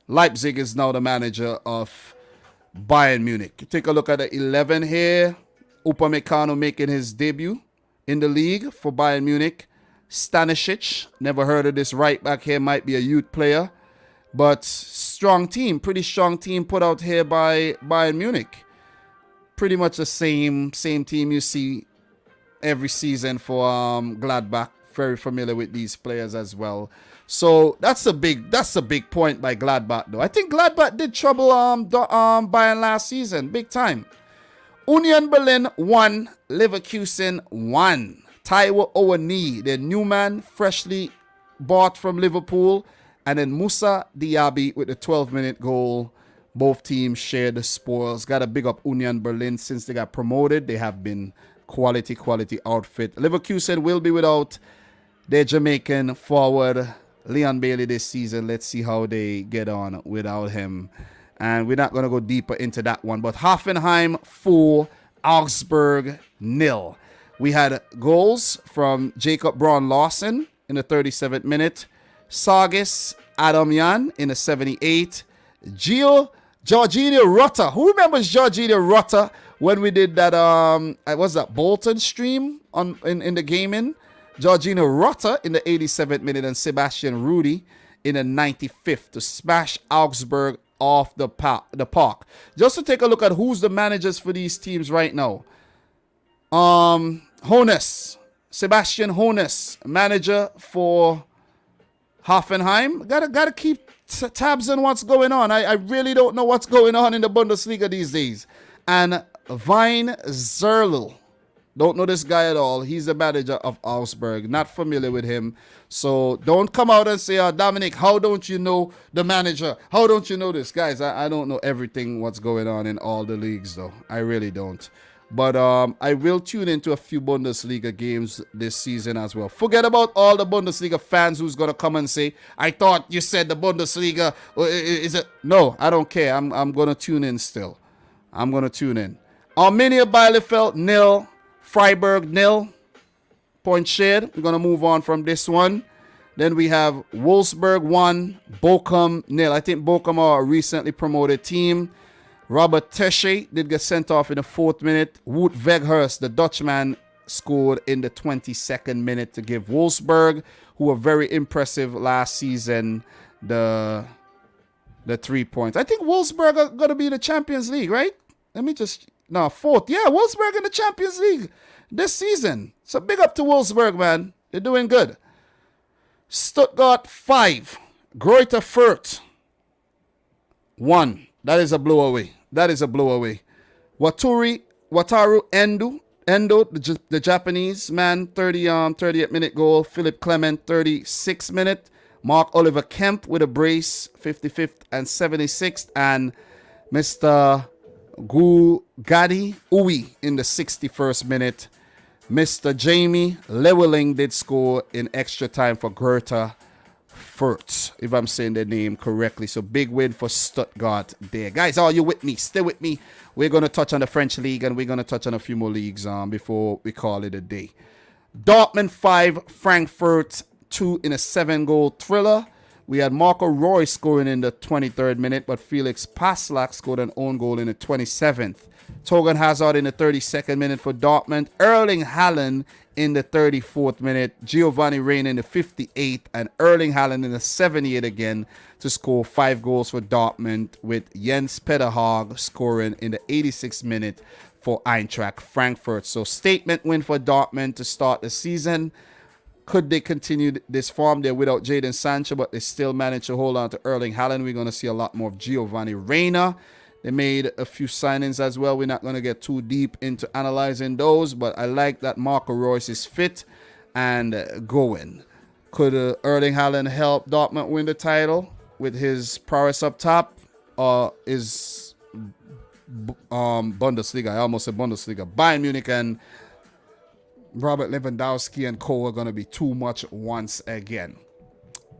Leipzig, is now the manager of Bayern Munich. Take a look at the 11 here. Upamecano making his debut in the league for Bayern Munich. Stanisic, never heard of this right back here, might be a youth player. But strong team, pretty strong team put out here by Bayern Munich. Pretty much the same team you see every season for Gladbach. Very familiar with these players as well. So that's a big point by Gladbach though. I think Gladbach did trouble Bayern last season, big time. Union Berlin 1, Leverkusen 1. Taiwo Owani, the new man, freshly bought from Liverpool. And then Musa Diaby with the 12-minute goal. Both teams share the spoils. Got to big up Union Berlin since they got promoted. They have been quality outfit. Leverkusen will be without their Jamaican forward, Leon Bailey, this season. Let's see how they get on without him. And we're not going to go deeper into that one. But Hoffenheim 4, Augsburg 0. We had goals from Jacob Braun-Larsen in the 37th minute. Sargis Adamyan in the 78th. Jorginho Rutter. Who remembers Jorginho Rutter when we did that was that Bolton stream in the gaming? Jorginho Rutter in the 87th minute and Sebastian Rudy in the 95th to smash Augsburg off the park. Just to take a look at who's the managers for these teams right now. Hoeneß, Sebastian Hoeneß, manager for Hoffenheim. Gotta keep tabs on what's going on. I really don't know what's going on in the Bundesliga these days. And Vine Zerl. Don't know this guy at all. He's the manager of Augsburg. Not familiar with him. So don't come out and say, Dominic, how don't you know the manager? How don't you know this? Guys, I don't know everything what's going on in all the leagues, though. I really don't. But I will tune into a few Bundesliga games this season as well. Forget about all the Bundesliga fans who's going to come and say, I thought you said the Bundesliga. Is it? No, I don't care. I'm going to tune in still. I'm going to tune in. Arminia Bielefeld 0. Freiburg 0. Point shared. We're going to move on from this one. Then we have Wolfsburg 1. Bochum 0. I think Bochum are a recently promoted team. Robert Tesche did get sent off in the 4th minute. Wout Weghorst, the Dutchman, scored in the 22nd minute to give Wolfsburg, who were very impressive last season, the 3 points. I think Wolfsburg are going to be in the Champions League, right? No, 4th. Yeah, Wolfsburg in the Champions League this season. So big up to Wolfsburg, man. They're doing good. Stuttgart 5. Greuther Fürth 1. That is a blow away. Wataru Endo, the Japanese man, 38th minute goal. Philip Clement, 36th minute. Mark Oliver Kemp with a brace, 55th and 76th. And Mr. Gugadi Uwi in the 61st minute. Mr. Jamie Leweling did score in extra time for Greta Fürth, if I'm saying the name correctly. So big win for Stuttgart there. Guys, are you with me? Stay with me. We're going to touch on the French league and we're going to touch on a few more leagues before we call it a day. Dortmund 5, Frankfurt 2 in a 7-goal thriller. We had Marco Roy scoring in the 23rd minute, but Felix Paslak scored an own goal in the 27th. Torgan Hazard in the 32nd minute for Dortmund. Erling Haaland in the 34th minute. Giovanni Reina in the 58th. And Erling Haaland in the 78th again to score 5 goals for Dortmund, with Jens Peter Haag scoring in the 86th minute for Eintracht Frankfurt. So statement win for Dortmund to start the season. Could they continue this form? They're without Jadon Sancho, but they still manage to hold on to Erling Haaland. We're going to see a lot more of Giovanni Reina. They made a few signings as well. We're not going to get too deep into analyzing those, but I like that Marco Reus is fit and going. Could Erling Haaland help Dortmund win the title with his prowess up top? Or is Bundesliga, I almost said Bundesliga, Bayern Munich and Robert Lewandowski and co are going to be too much once again?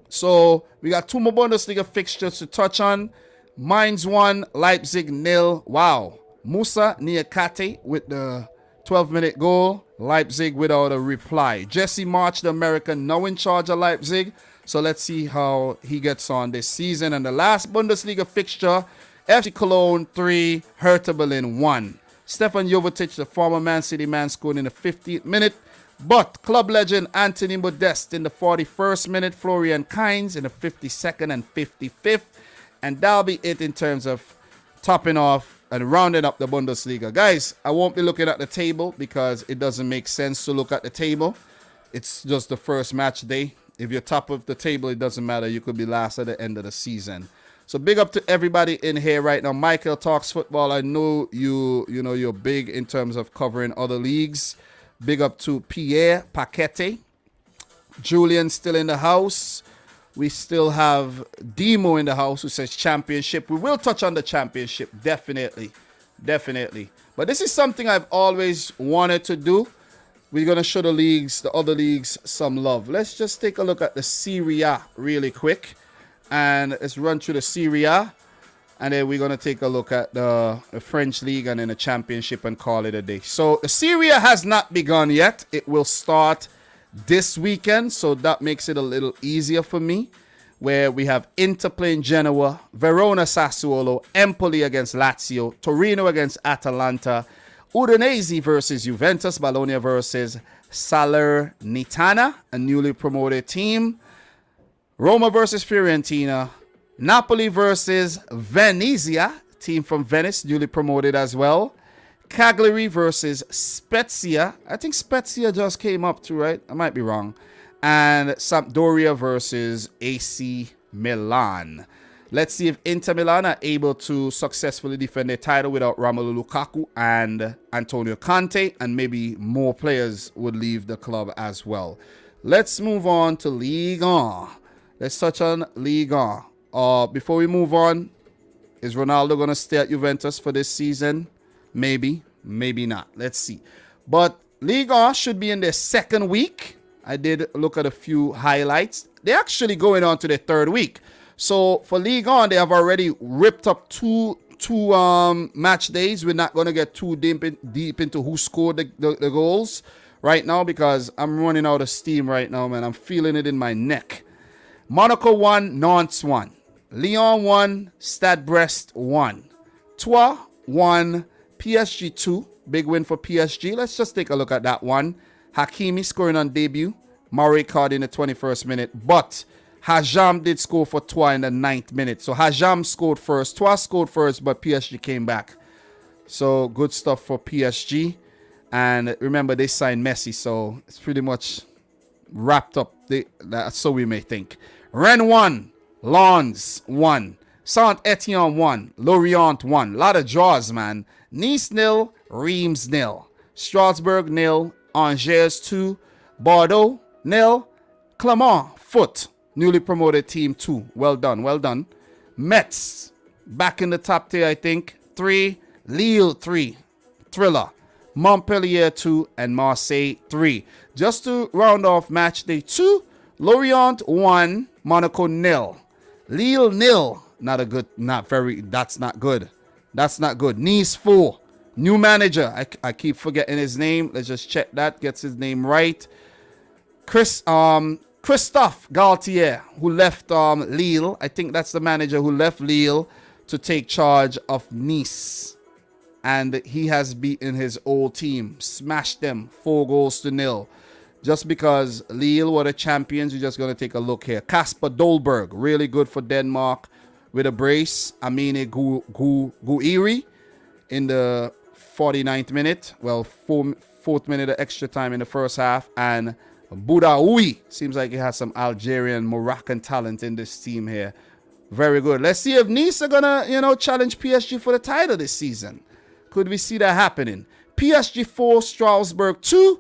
So we got 2 more Bundesliga fixtures to touch on. Mainz 1, Leipzig 0. Wow. Musa Niakate with the 12-minute goal. Leipzig without a reply. Jesse March, the American, now in charge of Leipzig. So let's see how he gets on this season. And the last Bundesliga fixture, FC Cologne 3, Hertha Berlin 1. Stefan Jovetic, the former Man City man, scored in the 15th minute. But club legend Anthony Modeste in the 41st minute. Florian Kainz in the 52nd and 55th. And that'll be it in terms of topping off and rounding up the Bundesliga. Guys, I won't be looking at the table because it doesn't make sense to look at the table. It's just the first match day. If you're top of the table, it doesn't matter. You could be last at the end of the season. So big up to everybody in here right now. Michael Talks Football. I know you're big in terms of covering other leagues. Big up to Pierre Paquette. Julian still in the house. We still have Demo in the house who says championship. We will touch on the championship, definitely. But this is something I've always wanted to do. We're going to show the other leagues, some love. Let's just take a look at the Serie A really quick. And let's run through the Serie A. And then we're going to take a look at the French league and then the championship and call it a day. So the Serie A has not begun yet. It will start this weekend, so that makes it a little easier for me, where we have Inter playing Genoa, Verona Sassuolo, Empoli against Lazio, Torino against Atalanta, Udinese versus Juventus, Bologna versus Salernitana, a newly promoted team, Roma versus Fiorentina, Napoli versus Venezia, team from Venice, newly promoted as well, Cagliari versus Spezia. I think Spezia just came up too, right? I might be wrong. And Sampdoria versus AC Milan. Let's see if Inter Milan are able to successfully defend their title without Romelu Lukaku and Antonio Conte, and maybe more players would leave the club as well. Let's move on to Ligue 1. Let's touch on Ligue 1. Before we move on, is Ronaldo going to stay at Juventus for this season? Maybe, maybe not. Let's see. But Ligue 1 should be in their second week. I did look at a few highlights. They're actually going on to their third week. So for Ligue 1, they have already ripped up two match days. We're not going to get too deep into who scored the goals right now because I'm running out of steam right now, man. I'm feeling it in my neck. Monaco 1, Nantes 1. Lyon 1, Stade Brest 1. Troyes 1, PSG 2, big win for PSG. Let's just take a look at that one. Hakimi scoring on debut. Murray caught in the 21st minute. But Hajam did score for Troyes in the 9th minute. So Hajam scored first. Troyes scored first, but PSG came back. So good stuff for PSG. And remember, they signed Messi. So it's pretty much wrapped up. So we may think. Rennes 1, Lens 1. Saint-Etienne 1, Lorient 1. A lot of draws, man. Nice 0, Reims 0. Strasbourg 0, Angers 2. Bordeaux 0, Clermont Foot Newly promoted team 2. Well done, well done. Mets, back in the top tier, I think. 3. Lille 3. Thriller. Montpellier 2 and Marseille 3. Just to round off match day 2, Lorient 1, Monaco 0. Lille 0. That's not good. That's not good. Nice 4. New manager. I keep forgetting his name. Let's just check that. Gets his name right. Christophe Galtier, who left Lille. I think that's the manager who left Lille to take charge of Nice. And he has beaten his old team. Smashed them 4-0. Just because Lille were the champions, you're just going to take a look here. Kasper Dolberg, really good for Denmark with a brace. Amine Gouiri in the 49th minute. Well, fourth minute of extra time in the first half. And Boudaoui seems like he has some Algerian, Moroccan talent in this team here. Very good. Let's see if Nice are going to, challenge PSG for the title this season. Could we see that happening? PSG 4, Strasbourg 2.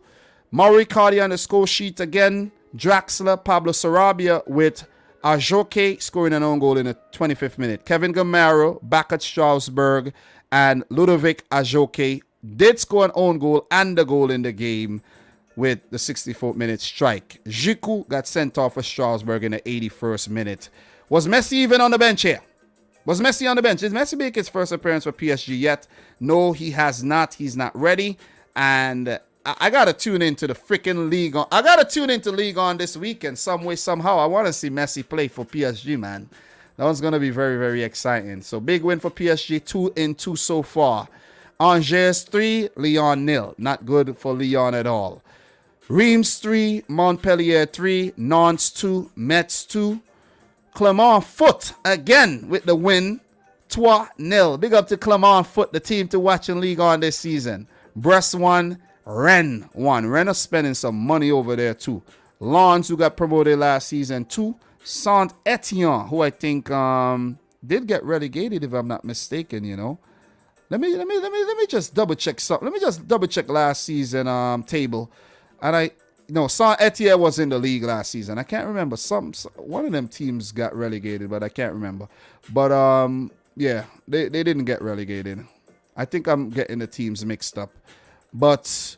Mauri Cardi on the score sheet again. Draxler, Pablo Sarabia with Ajoke scoring an own goal in the 25th minute. Kevin Gamero back at Strasbourg, and Ludovic Ajoke did score an own goal and the goal in the game with the 64th minute strike. Jiku got sent off for Strasbourg in the 81st minute. Was Messi even on the bench here? Was Messi on the bench? Did Messi make his first appearance for PSG yet? No, he has not. He's not ready. And I got to tune into the freaking league. I got to tune into League On this weekend some way, somehow. I want to see Messi play for PSG, man. That one's going to be very, very exciting. So big win for PSG, 2-2 so far. Angers 3, Lyon 0. Not good for Lyon at all. Reims 3, Montpellier 3, Nantes 2, Metz 2. Clermont Foot again with the win, 3-0. Big up to Clermont Foot, the team to watch in League On this season. Brest 1, Rennes 1. Rennes are spending some money over there too. Lens, who got promoted last season 2. Saint-Etienne, who I think did get relegated if I'm not mistaken, Let me just double check something. Let me just double check last season table. And Saint-Etienne was in the league last season. I can't remember. One of them teams got relegated, but I can't remember. But yeah, they didn't get relegated. I think I'm getting the teams mixed up. But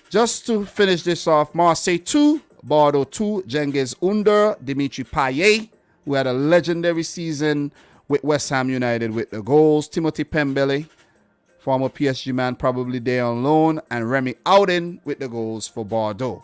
just to finish this off, Marseille 2, Bordeaux 2, Cengiz Under, Dimitri Payet, who had a legendary season with West Ham United with the goals. Timothy Pembele, former PSG man, probably there on loan, and Remy Auden with the goals for Bordeaux.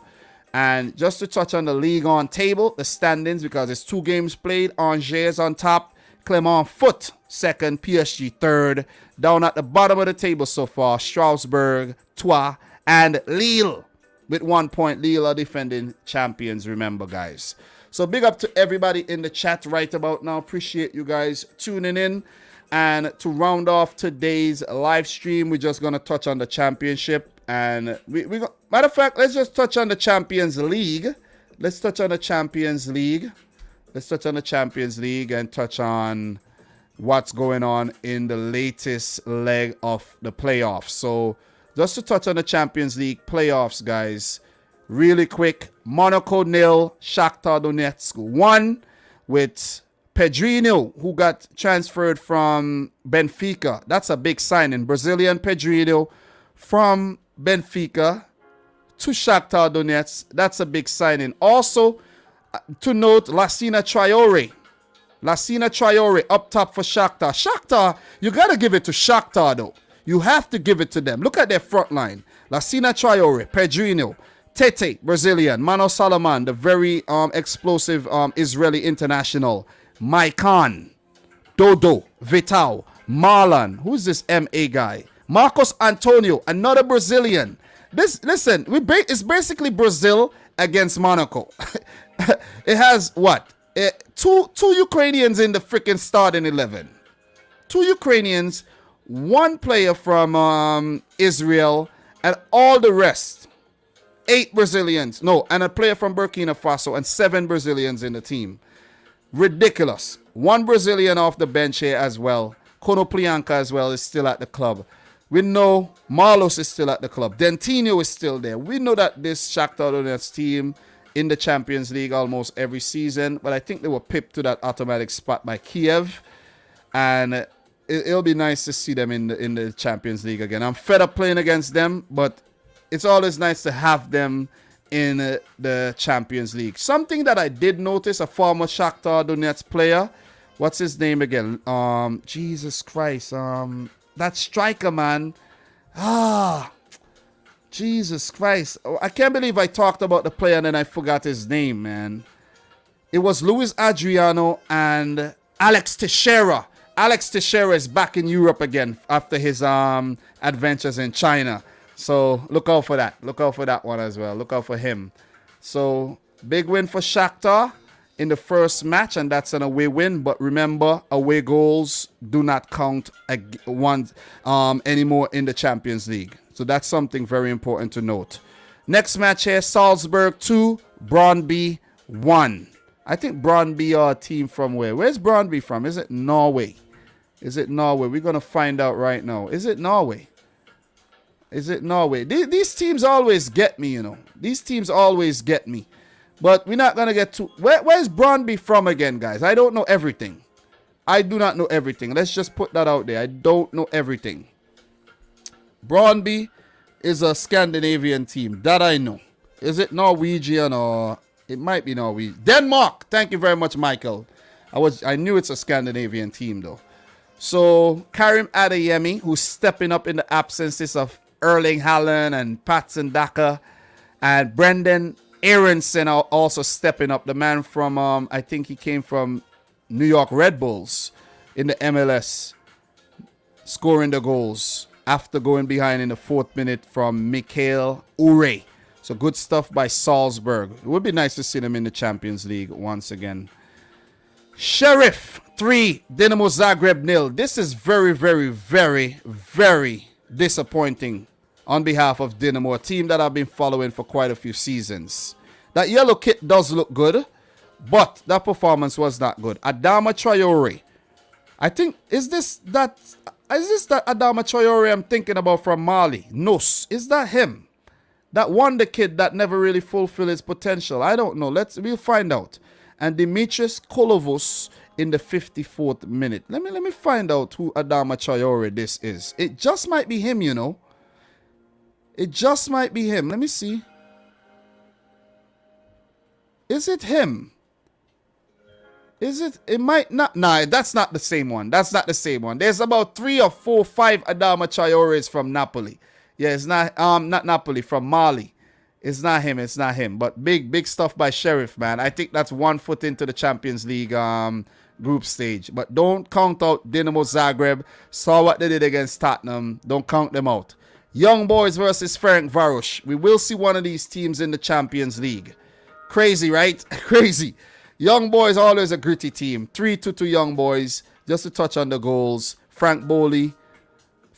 And just to touch on the League On table, the standings, because it's 2 games played. Angers on top, Clermont Foot second, PSG third. Down at the bottom of the table so far, Strasbourg, Troyes, and Lille with 1 point. Lille are defending champions, remember, guys. So big up to everybody in the chat right about now. Appreciate you guys tuning in. And to round off today's live stream, we're just going to touch on the championship. And matter of fact, let's just touch on the Champions League. Let's touch on the Champions League. Let's touch on the Champions League and touch on what's going on in the latest leg of the playoffs. So just to touch on the Champions League playoffs, guys, really quick. Monaco 0, Shakhtar Donetsk 1 with Pedrinho, who got transferred from Benfica. That's a big signing. Brazilian Pedrinho from Benfica to Shakhtar Donetsk. That's a big signing. Also, to note, Lassina Traore up top for Shakhtar. Shakhtar, you got to give it to Shakhtar, though. You have to give it to them. Look at their front line. Lassina Traore, Pedrinho, Tete, Brazilian, Mano Salomon, the very explosive Israeli international, Maicon, Dodo, Vital, Marlon, who's this MA guy? Marcos Antonio, another Brazilian. Listen, it's basically Brazil against Monaco. It has what? Two Ukrainians in the freaking starting 11. 2 Ukrainians, 1 player from Israel, and all the rest. 8 Brazilians. No, and a player from Burkina Faso and 7 Brazilians in the team. Ridiculous. 1 Brazilian off the bench here as well. Konoplyanka as well is still at the club. We know Marlos is still at the club. Dentinho is still there. We know that this Shakhtar Donetsk team in the Champions League almost every season, but I think they were pipped to that automatic spot by Kiev, and it'll be nice to see them in the Champions League again. I'm fed up playing against them, but it's always nice to have them in the Champions League. Something that I did notice, a former Shakhtar Donetsk player, what's his name again? Jesus Christ, that striker, man. Jesus Christ. I can't believe I talked about the player and then I forgot his name, man. It was Luis Adriano and Alex Teixeira. Alex Teixeira is back in Europe again after his adventures in China. So look out for that. Look out for that one as well. Look out for him. So big win for Shakhtar in the first match, and that's an away win. But remember, away goals do not count anymore in the Champions League. So that's something very important to note. Next match here, Salzburg 2, Brøndby 1. I think Brøndby are a team from where? Where's Brøndby from? Is it Norway? Is it Norway? We're going to find out right now. Is it Norway? Is it Norway? These teams always get me, you know. These teams always get me. But we're not going to get to... Where's Brøndby from again, guys? I don't know everything. I do not know everything. Let's just put that out there. I don't know everything. Brøndby is a Scandinavian team. That I know. Is it Norwegian or... It might be Norwegian. Denmark! Thank you very much, Michael. I knew it's a Scandinavian team, though. So, Karim Adeyemi, who's stepping up in the absences of Erling Haaland and Patson Daka, and Brendan Aronson are also stepping up. The man from, I think he came from New York Red Bulls in the MLS, scoring the goals after going behind in the 4th minute from Mikael Ure. So good stuff by Salzburg. It would be nice to see them in the Champions League once again. Sheriff 3, Dinamo Zagreb 0. This is very, very, very, very disappointing on behalf of Dinamo, a team that I've been following for quite a few seasons. That yellow kit does look good, but that performance was not good. Adama Traore. I think, is this that Adama Traore I'm thinking about from Mali? Nos. Is that him? That wonder kid that never really fulfilled his potential. I don't know. We'll find out. And Dimitris Kolovos in the 54th minute. Let me find out who Adama Traore this is. It just might be him, you know. It just might be him. Let me see. Is it him? Is it? It might not. Nah, that's not the same one. That's not the same one. There's about 3 or 4, 5 Adama Traores from Napoli. Yeah, it's not Napoli, from Mali. It's not him. It's not him. But big stuff by Sheriff, man. I think that's 1 foot into the Champions League group stage. But don't count out Dinamo Zagreb. Saw what they did against Tottenham. Don't count them out. Young Boys versus Ferencváros. We will see one of these teams in the Champions League. Crazy, right? Crazy. Young Boys always a gritty team. 3-2 to Young Boys. Just to touch on the goals. Frank Bowley,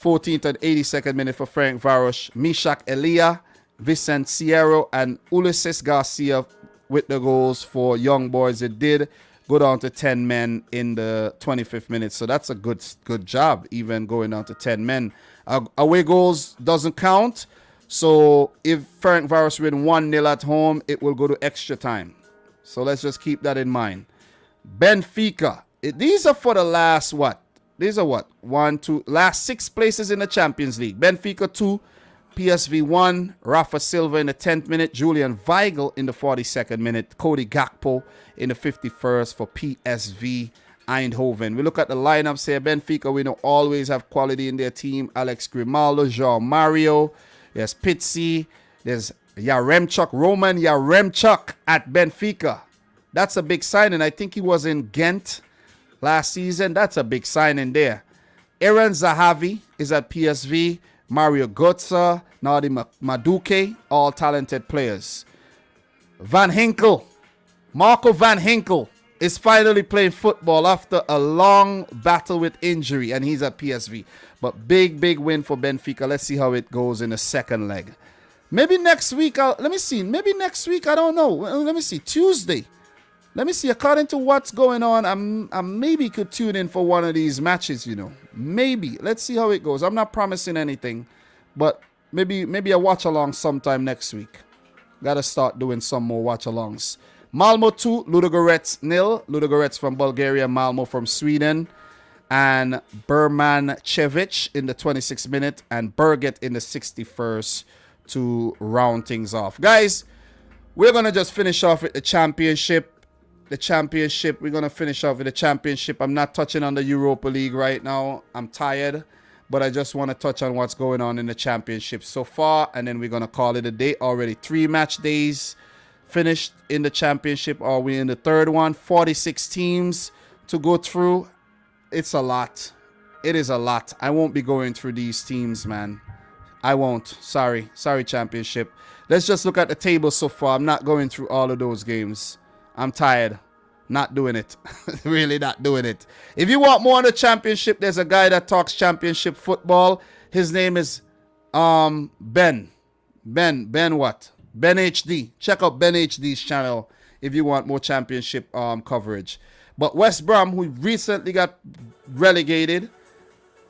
14th and 82nd minute for Ferencváros. Mishak Elia, Vicent Sierro, and Ulysses Garcia with the goals for Young Boys. It did go down to 10 men in the 25th minute. So that's a good job, even going down to 10 men. Away goals doesn't count. So if Ferencváros win 1-0 at home, it will go to extra time. So let's just keep that in mind. Benfica. These are for the last what? These are what? 1, 2, last 6 places in the Champions League. Benfica 2, PSV 1, Rafa Silva in the 10th minute, Julian Weigl in the 42nd minute, Cody Gakpo in the 51st for PSV Eindhoven. We look at the lineups here. Benfica, we know, always have quality in their team. Alex Grimaldo, João Mario, there's Pizzi, there's Yaremchuk, Roman Yaremchuk at Benfica. That's a big signing. I think he was in Ghent last season. That's a big signing there. Aaron Zahavi is at PSV. Mario Götze, Nadi Madueke, all talented players. Van Hinkel, Marco Van Hinkel is finally playing football after a long battle with injury, and he's at PSV. But big win for Benfica. Let's see how it goes in the second leg. Maybe next week, let me see. Maybe next week, I don't know. Let me see. Tuesday. Let me see. According to what's going on, I maybe could tune in for one of these matches, you know. Maybe. Let's see how it goes. I'm not promising anything, but maybe a watch along sometime next week. Got to start doing some more watch-alongs. Malmo 2, Ludogorets 0. Ludogorets from Bulgaria, Malmo from Sweden. And Bermancevic in the 26th minute and Berget in the 61st to round things off. Guys, we're going to just finish off with the championship. We're going to finish off with the championship. I'm not touching on the Europa League right now. I'm tired. But I just want to touch on what's going on in the championship so far. And then we're going to call it a day. Already 3 match days finished in the championship. Are we in the third one? 46 teams to go through. It's a lot. It is a lot. I won't be going through these teams, man. I won't. Sorry, championship. Let's just look at the table so far. I'm not going through all of those games. I'm tired. Not doing it. Really not doing it. If you want more on the championship, there's a guy that talks championship football. His name is Ben. Ben what? Ben HD. Check out Ben HD's channel if you want more championship coverage. But West Brom, who recently got relegated,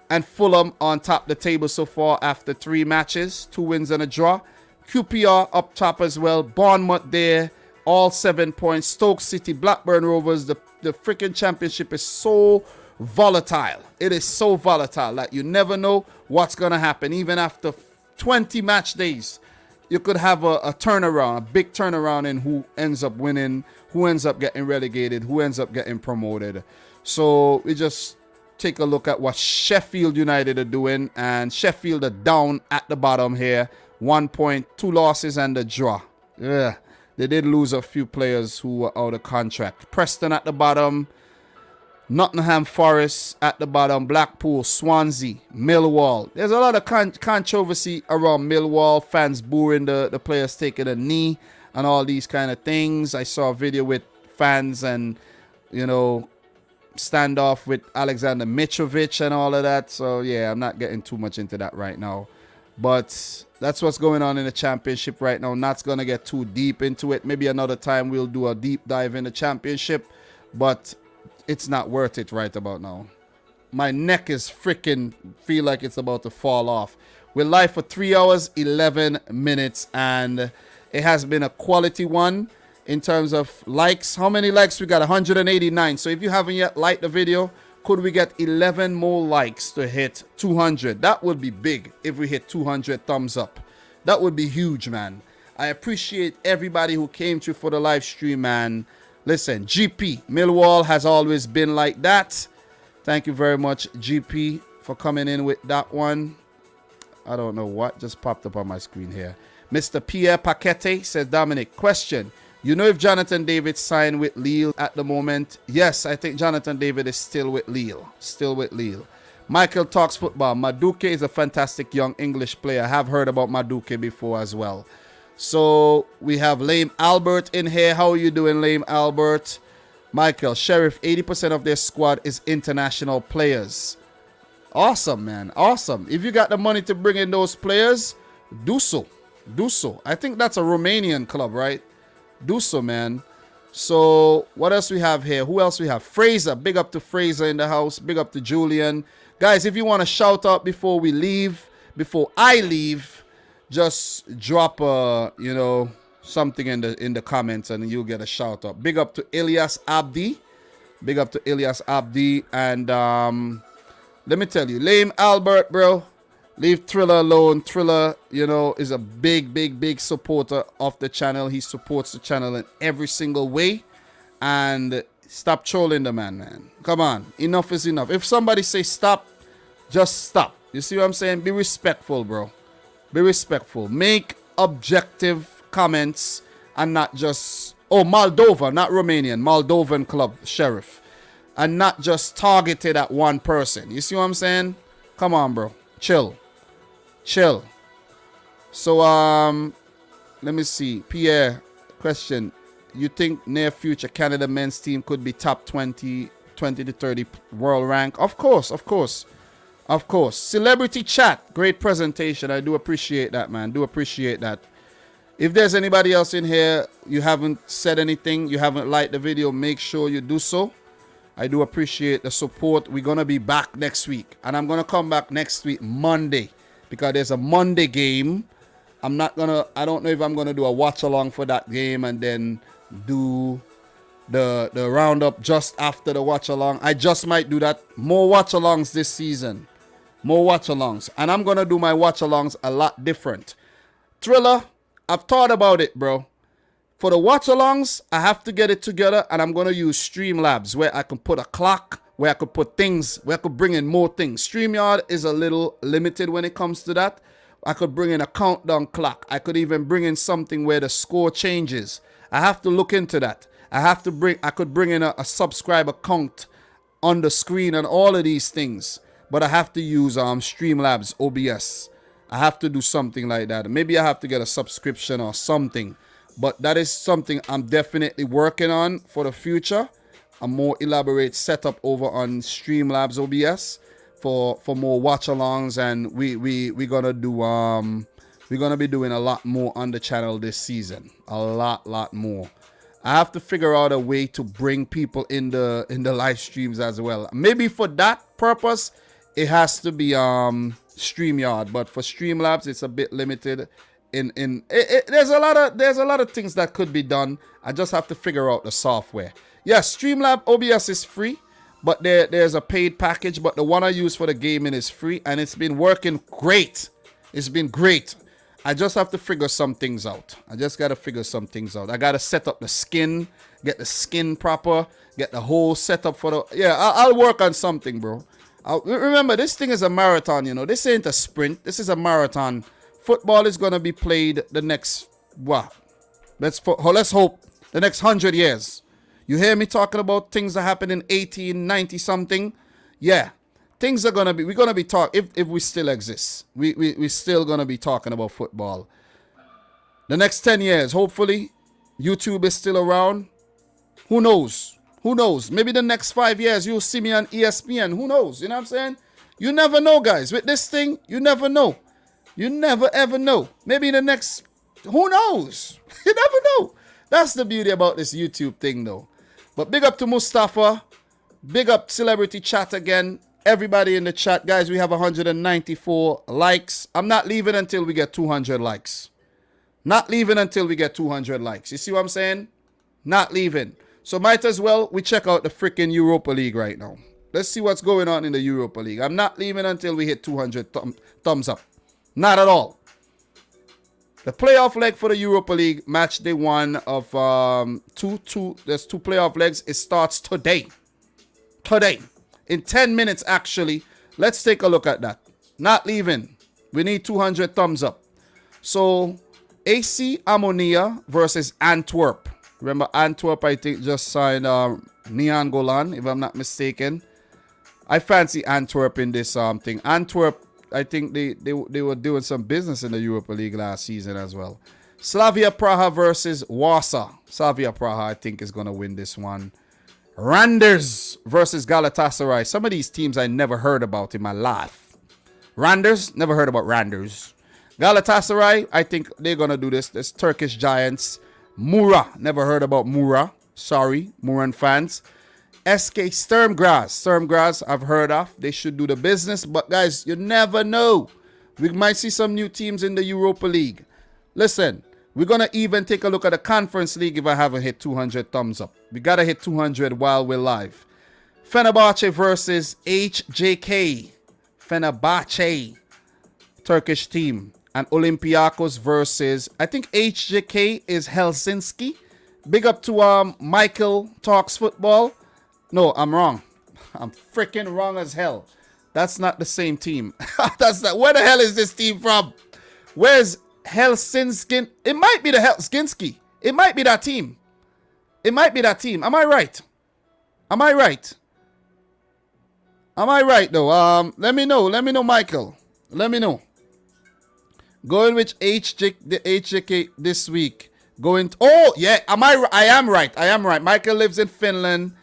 and Fulham on top of the table so far after 3 matches, 2 wins and a draw. QPR up top as well. Bournemouth there, all 7 points. Stoke City, Blackburn Rovers. The freaking championship is so volatile. It is so volatile that you never know what's going to happen. Even after 20 match days, you could have a turnaround, a big turnaround in who ends up winning, who ends up getting relegated, who ends up getting promoted. So we just take a look at what Sheffield United are doing. And Sheffield are down at the bottom here. 1 point, 2 losses and a draw. Yeah, they did lose a few players who were out of contract. Preston at the bottom. Nottingham Forest at the bottom. Blackpool, Swansea, Millwall. There's a lot of controversy around Millwall. Fans booing the players taking a knee and all these kind of things. I saw a video with fans and, you know, standoff with Alexander Mitrovic and all of that. So, yeah, I'm not getting too much into that right now. But that's what's going on in the championship right now. Not going to get too deep into it. Maybe another time we'll do a deep dive in the championship. But it's not worth it right about now. My neck is freaking feel like it's about to fall off. We're live for 3 hours, 11 minutes. And it has been a quality one in terms of likes. How many likes we got? 189. So if you haven't yet liked the video, could we get 11 more likes to hit 200? That would be big if we hit 200 thumbs up. That would be huge, man. I appreciate everybody who came through for the live stream, man. Listen, GP, Millwall has always been like that. Thank you very much, GP, for coming in with that one. I don't know what just popped up on my screen here. Mr. Pierre Paquete says, Dominic, question. You know if Jonathan David signed with Lille at the moment? Yes, I think Jonathan David is still with Lille. Still with Lille. Michael talks football. Madueke is a fantastic young English player. I have heard about Madueke before as well. So we have Lame Albert in here. How are you doing, Lame Albert? Michael, Sheriff, 80% of their squad is international players. Awesome, man. Awesome. If you got the money to bring in those players, do so. Do so. I think that's a Romanian club, right? Do so, man. So what else we have here? Who else we have? Fraser. Big up to Fraser in the house. Big up to Julian. Guys, if you want to shout out before we leave, before I leave, just drop something in the comments and you'll get a shout out. Big up to Elias Abdi. Big up to Elias Abdi. And let me tell you, Lame Albert, bro. Leave Thriller alone. Thriller, is a big supporter of the channel. He supports the channel in every single way. And stop trolling the man. Come on. Enough is enough. If somebody say stop, just stop. You see what I'm saying? Be respectful, bro. Be respectful. Make objective comments and not just... Oh, Moldova, not Romanian. Moldovan club, Sheriff. And not just targeted at one person. You see what I'm saying? Come on, bro. Chill. So, let me see. Pierre, question. You think near future Canada men's team could be top 20 to 30 world rank? Of course. Celebrity chat. Great presentation. I do appreciate that, man. Do appreciate that. If there's anybody else in here, you haven't said anything, you haven't liked the video, make sure you do so. I do appreciate the support. We're going to be back next week. And I'm going to come back next week, Monday. Because there's a Monday game I don't know if I'm gonna do a watch along for that game and then do the roundup just after the watch along. I just might do that. More watch alongs this season. More watch alongs. And I'm gonna do my watch alongs a lot different. Thriller, I've thought about it, bro. For the watch alongs, I have to get it together, and I'm gonna use Streamlabs where I can put a clock, where I could put things, where I could bring in more things. StreamYard is a little limited when it comes to that. I could bring in a countdown clock. I could even bring in something where the score changes. I have to look into that. I could bring in a subscriber count on the screen and all of these things. But I have to use Streamlabs OBS. I have to do something like that. Maybe I have to get a subscription or something. But that is something I'm definitely working on for the future. A more elaborate setup over on Streamlabs OBS for more watch alongs, and we're gonna do we're gonna be doing a lot more on the channel this season. A lot more. I have to figure out a way to bring people in the live streams as well. Maybe for that purpose, it has to be StreamYard, but for Streamlabs, it's a bit limited. There's a lot of things that could be done. I just have to figure out the software. Yes, Streamlab OBS is free, but there's a paid package. But the one I use for the gaming is free, and it's been working great. It's been great. I just have to figure some things out. I gotta set up the skin, get the skin proper, get the whole setup for the. Yeah, I'll work on something, bro. Remember, this thing is a marathon. You know, this ain't a sprint. This is a marathon. Football is gonna be played the next what? Let's hope the next 100 years. You hear me talking about things that happened in 1890 something? Yeah. Things are gonna be, we're gonna be talking, if we still exist, we're still gonna be talking about football. The next 10 years, hopefully, YouTube is still around. Who knows? Who knows? Maybe the next 5 years, you'll see me on ESPN. Who knows? You know what I'm saying? You never know, guys. With this thing, you never know. You never ever know. Maybe the next, who knows? You never know. That's the beauty about this YouTube thing, though. But big up to Mustafa. Big up Celebrity Chat again. Everybody in the chat, guys, we have 194 likes. I'm not leaving until we get 200 likes. Not leaving until we get 200 likes. You see what I'm saying? Not leaving. So might as well we check out the freaking Europa League right now. Let's see what's going on in the Europa League. I'm not leaving until we hit 200 thumbs up. Not at all. The playoff leg for the Europa League, match day 1 of there's 2 playoff legs. It starts today. Today. In 10 minutes, actually. Let's take a look at that. Not leaving. We need 200 thumbs up. So, AC Ammonia versus Antwerp. Remember, Antwerp, I think, just signed Nian Golan, if I'm not mistaken. I fancy Antwerp in this thing. Antwerp, I think they were doing some business in the Europa League last season as well. Slavia Praha versus Warsaw. Slavia Praha, I think, is going to win this one. Randers versus Galatasaray. Some of these teams I never heard about in my life. Randers, never heard about Randers. Galatasaray, I think they're going to do this. This Turkish Giants. Mura, never heard about Mura. Sorry, Muran fans. SK Sturm Graz, I've heard of. They should do the business. But guys, you never know. We might see some new teams in the Europa League. Listen, we're going to even take a look at the Conference League if I haven't hit 200 thumbs up. We got to hit 200 while we're live. Fenerbahce versus HJK. Fenerbahce, Turkish team. And Olympiacos versus, I think HJK is Helsinki. Big up to Michael Talks Football. No, I'm wrong. I'm freaking wrong as hell. That's not the same team. That's not. Where the hell is this team from? Where's Helsinki? It might be the Helsinki. It might be that team. It might be that team. Am I right? Am I right? Am I right though? Let me know. Let me know, Michael. Let me know. Going with the HJK this week. Oh yeah. I am right. I am right. Michael lives in Finland.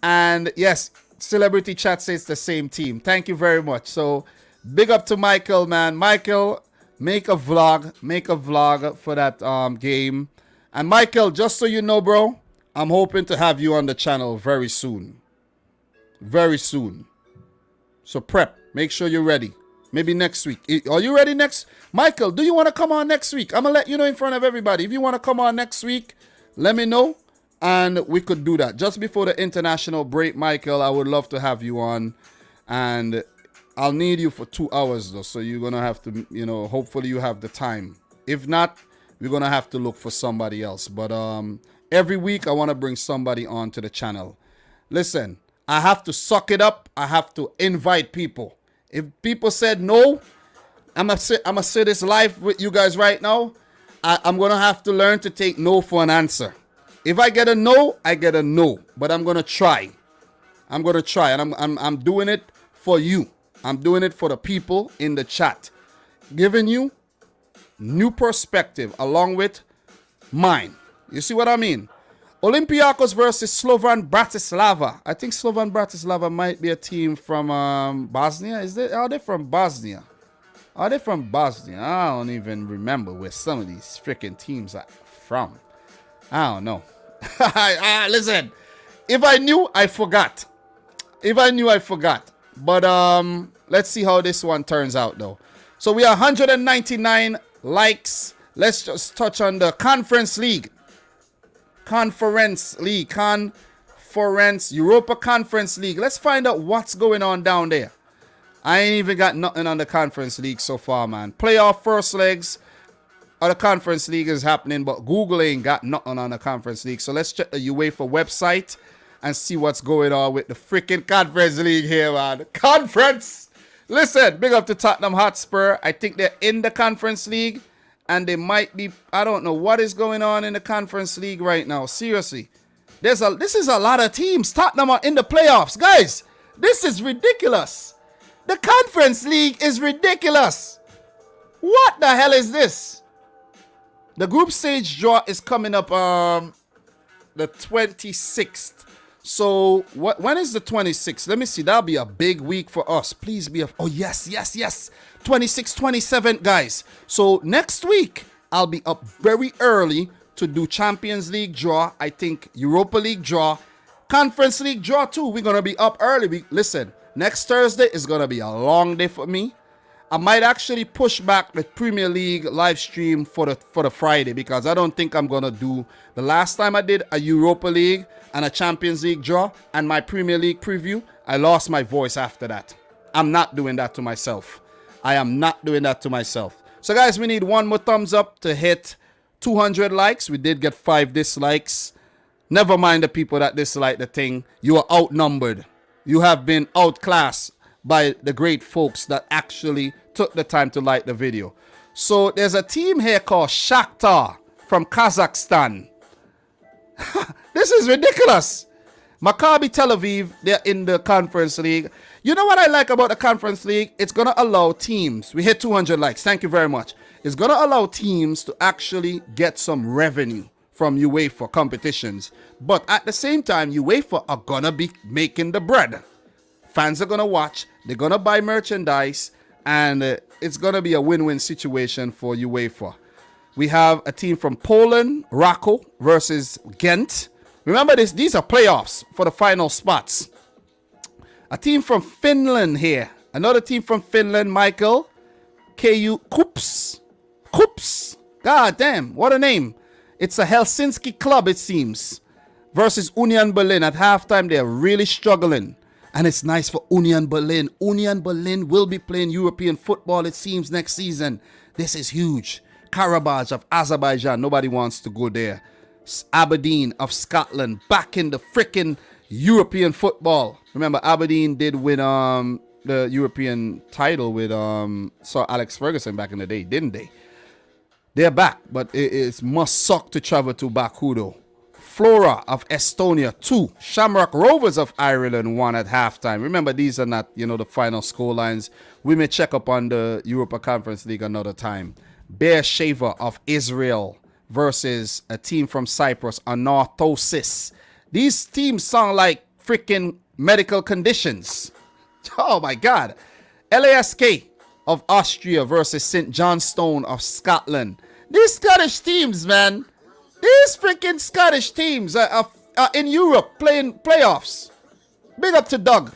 And yes, Celebrity Chat says the same team. Thank you very much. So big up to Michael, man. Michael, make a vlog. Make a vlog for that game. And Michael, just so you know, bro, I'm hoping to have you on the channel very soon. Very soon. So prep. Make sure you're ready. Maybe next week. Are you ready next? Michael, do you want to come on next week? I'm going to let you know in front of everybody. If you want to come on next week, let me know. And we could do that. Just before the international break, Michael, I would love to have you on. And I'll need you for 2 hours, though. So you're going to have to, hopefully you have the time. If not, we're going to have to look for somebody else. But every week, I want to bring somebody on to the channel. Listen, I have to suck it up. I have to invite people. If people said no, I'm going to say this live with you guys right now. I'm going to have to learn to take no for an answer. If I get a no, I get a no. But I'm going to try. I'm going to try. And I'm doing it for you. I'm doing it for the people in the chat. Giving you new perspective along with mine. You see what I mean? Olympiacos versus Slovan Bratislava. I think Slovan Bratislava might be a team from Bosnia. Are they from Bosnia? Are they from Bosnia? I don't even remember where some of these freaking teams are from. I don't know. Listen, if I knew, I forgot. If I knew, I forgot. But let's see how this one turns out, though. So we are 199 likes. Let's just touch on the Conference League. Europa Conference League. Let's find out what's going on down there. I ain't even got nothing on the Conference League so far, man. Playoff first legs of the Conference League is happening, but Google ain't got nothing on the Conference League. So let's check the UEFA website and see what's going on with the freaking Conference League here, man. Conference! Listen, big up to Tottenham Hotspur. I think they're in the Conference League, and they might be, I don't know what is going on in the Conference League right now. Seriously. This is a lot of teams. Tottenham are in the playoffs. Guys, this is ridiculous. The Conference League is ridiculous. What the hell is this? The group stage draw is coming up the 26th. So when is the 26th? Let me see. That'll be a big week for us. Please be oh yes. 26, 27, guys. So next week I'll be up very early to do Champions League draw. I think Europa League draw, Conference League draw too. We're gonna be up early. Listen, next Thursday is gonna be a long day for me. I might actually push back the Premier League live stream for the Friday, because I don't think I'm gonna do. The last time I did a Europa League and a Champions League draw and my Premier League preview, I lost my voice after that. I'm not doing that to myself. I am not doing that to myself. So guys, we need one more thumbs up to hit 200 likes. We did get 5 dislikes. Never mind the people that dislike the thing. You are outnumbered. You have been outclassed by the great folks that actually took the time to like the video. So there's a team here called Shakhtar from Kazakhstan. This is ridiculous. Maccabi Tel Aviv, they're in the Conference League. You know what I like about the Conference League? It's going to allow teams. We hit 200 likes. Thank you very much. It's going to allow teams to actually get some revenue from UEFA competitions. But at the same time, UEFA are going to be making the bread. Fans are going to watch. They're going to buy merchandise. And it's going to be a win-win situation for UEFA. We have a team from Poland, Rakow versus Ghent. Remember this, these are playoffs for the final spots. A team from Finland here. Another team from Finland, Michael. KU Kups. Kups. God damn, what a name. It's a Helsinki club, it seems. Versus Union Berlin. At halftime, they're really struggling. And it's nice for Union Berlin. Union Berlin will be playing European football, it seems, next season. This is huge. Karabakh of Azerbaijan. Nobody wants to go there. Aberdeen of Scotland back in the freaking European football. Remember, Aberdeen did win the European title with Sir Alex Ferguson back in the day, didn't they? They're back, but it must suck to travel to Baku though. Flora of Estonia 2. Shamrock Rovers of Ireland 1 at halftime. Remember, these are not, the final score lines. We may check up on the Europa Conference League another time. Beersheva of Israel versus a team from Cyprus, Anorthosis. These teams sound like freaking medical conditions. Oh my God. LASK of Austria versus St. Johnstone of Scotland. These Scottish teams, man. These freaking Scottish teams are in Europe playing playoffs. Big up to Doug.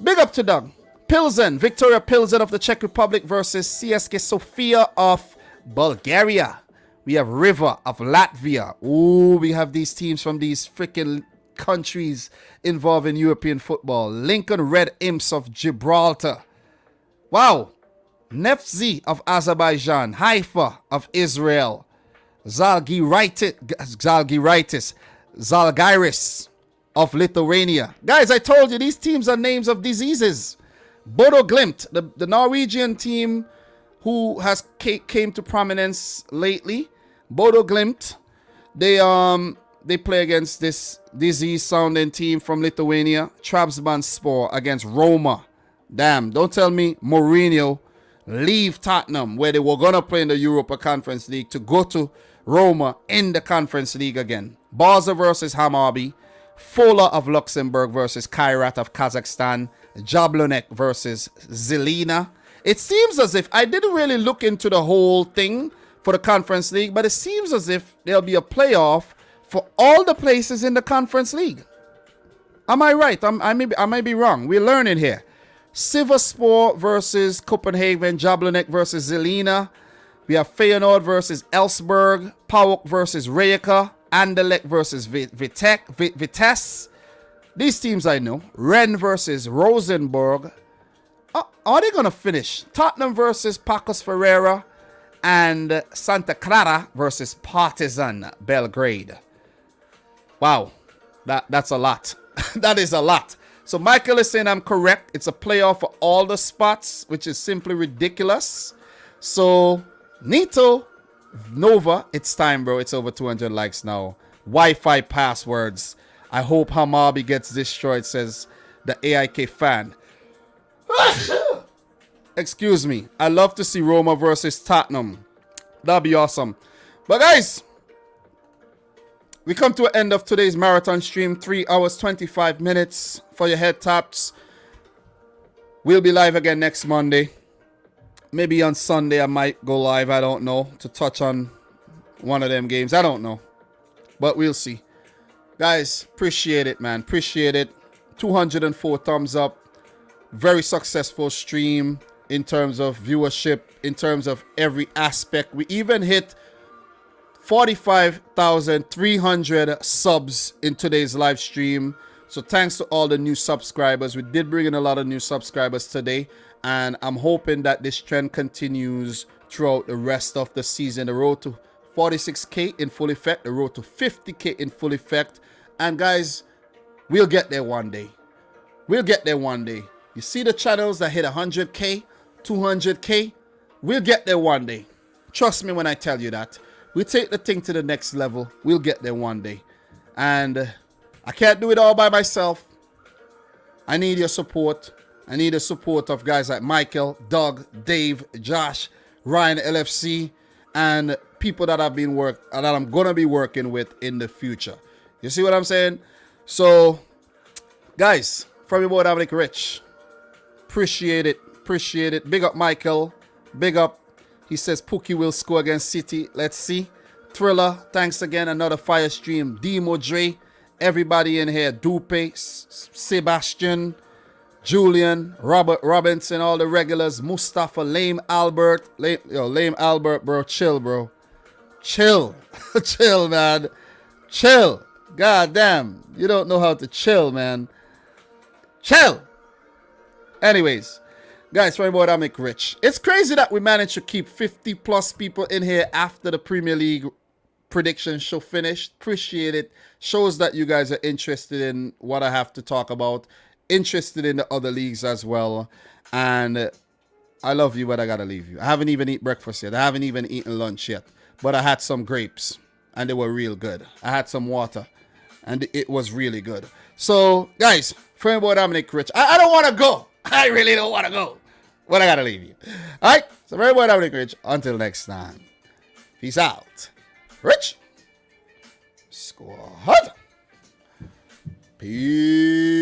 Big up to Doug. Pilsen, Victoria Pilsen of the Czech Republic versus CSK Sofia of Bulgaria. We have River of Latvia. Ooh, we have these teams from these freaking countries involved in European football. Lincoln Red Imps of Gibraltar. Wow. Neftchi of Azerbaijan. Haifa of Israel. Zalgiris of Lithuania. Guys, I told you these teams are names of diseases. Bodo Glimt, the Norwegian team who has came to prominence lately. Bodo Glimt, they play against this disease-sounding team from Lithuania. Trabzonspor against Roma. Damn, don't tell me Mourinho leave Tottenham, where they were going to play in the Europa Conference League, to go to Roma in the Conference League again. Basel versus Hammarby. Fola of Luxembourg versus Kairat of Kazakhstan. Jablonec versus Zelina. It seems as if, I didn't really look into the whole thing for the Conference League, but it seems as if there'll be a playoff for all the places in the Conference League. Am I right? I may be wrong. We're learning here. Sivasspor versus Copenhagen. Jablonec versus Zelina. We have Feyenoord versus Elfsborg. PAOK versus Rijeka. Anderlecht versus Vitesse. These teams I know. Rennes versus Rosenborg. Are they going to finish? Tottenham versus Pacos Ferreira. And Santa Clara versus Partizan Belgrade. Wow. That's a lot. That is a lot. So Michael is saying I'm correct. It's a playoff for all the spots, which is simply ridiculous. So Nito Nova, it's time, bro. It's over 200 likes now. Wi-Fi passwords. I hope Hammarby gets destroyed, says the AIK fan. Excuse me. I love to see Roma versus Tottenham. That'd be awesome. But guys, we come to an end of today's marathon stream. 3 hours, 25 minutes for your head taps. We'll be live again next Monday. Maybe on Sunday I might go live. I don't know. To touch on one of them games. I don't know. But we'll see. Guys, appreciate it, man. Appreciate it. 204 thumbs up. Very successful stream in terms of viewership, in terms of every aspect. We even hit 45,300 subs in today's live stream. So thanks to all the new subscribers. We did bring in a lot of new subscribers today. And I'm hoping that this trend continues throughout the rest of the season. The road to 46K in full effect. The road to 50K in full effect. And guys, we'll get there one day. We'll get there one day. You see the channels that hit 100K, 200K? We'll get there one day. Trust me when I tell you that. We'll take the thing to the next level. We'll get there one day. And I can't do it all by myself. I need your support. I need the support of guys like Michael, Doug, Dave, Josh, Ryan LFC, and people that I'm gonna be working with in the future. You see what I'm saying? So, guys, from your boy Dominic Rich, appreciate it, appreciate it. Big up Michael, big up. He says Pookie will score against City. Let's see. Thriller, thanks again. Another fire stream. Demo Dre, everybody in here. Dupe, Sebastian, Julian, Robert Robinson, all the regulars. Mustafa, Lame Albert. Lame Albert, bro. Chill, bro. Chill. Chill, man. Chill. God damn. You don't know how to chill, man. Chill. Anyways, guys, from about Dominic Rich. It's crazy that we managed to keep 50 plus people in here after the Premier League prediction show finished. Appreciate it. Shows that you guys are interested in what I have to talk about. Interested in the other leagues as well. And I love you, but I gotta leave you. I haven't even eaten breakfast yet. I haven't even eaten lunch yet. But I had some grapes and they were real good. I had some water and it was really good. So, guys, from about Dominic Rich. I don't want to go. I really don't want to go. But I gotta leave you. Alright, so very well, Dominic Rich. Until next time. Peace out. Rich. Squad. Peace.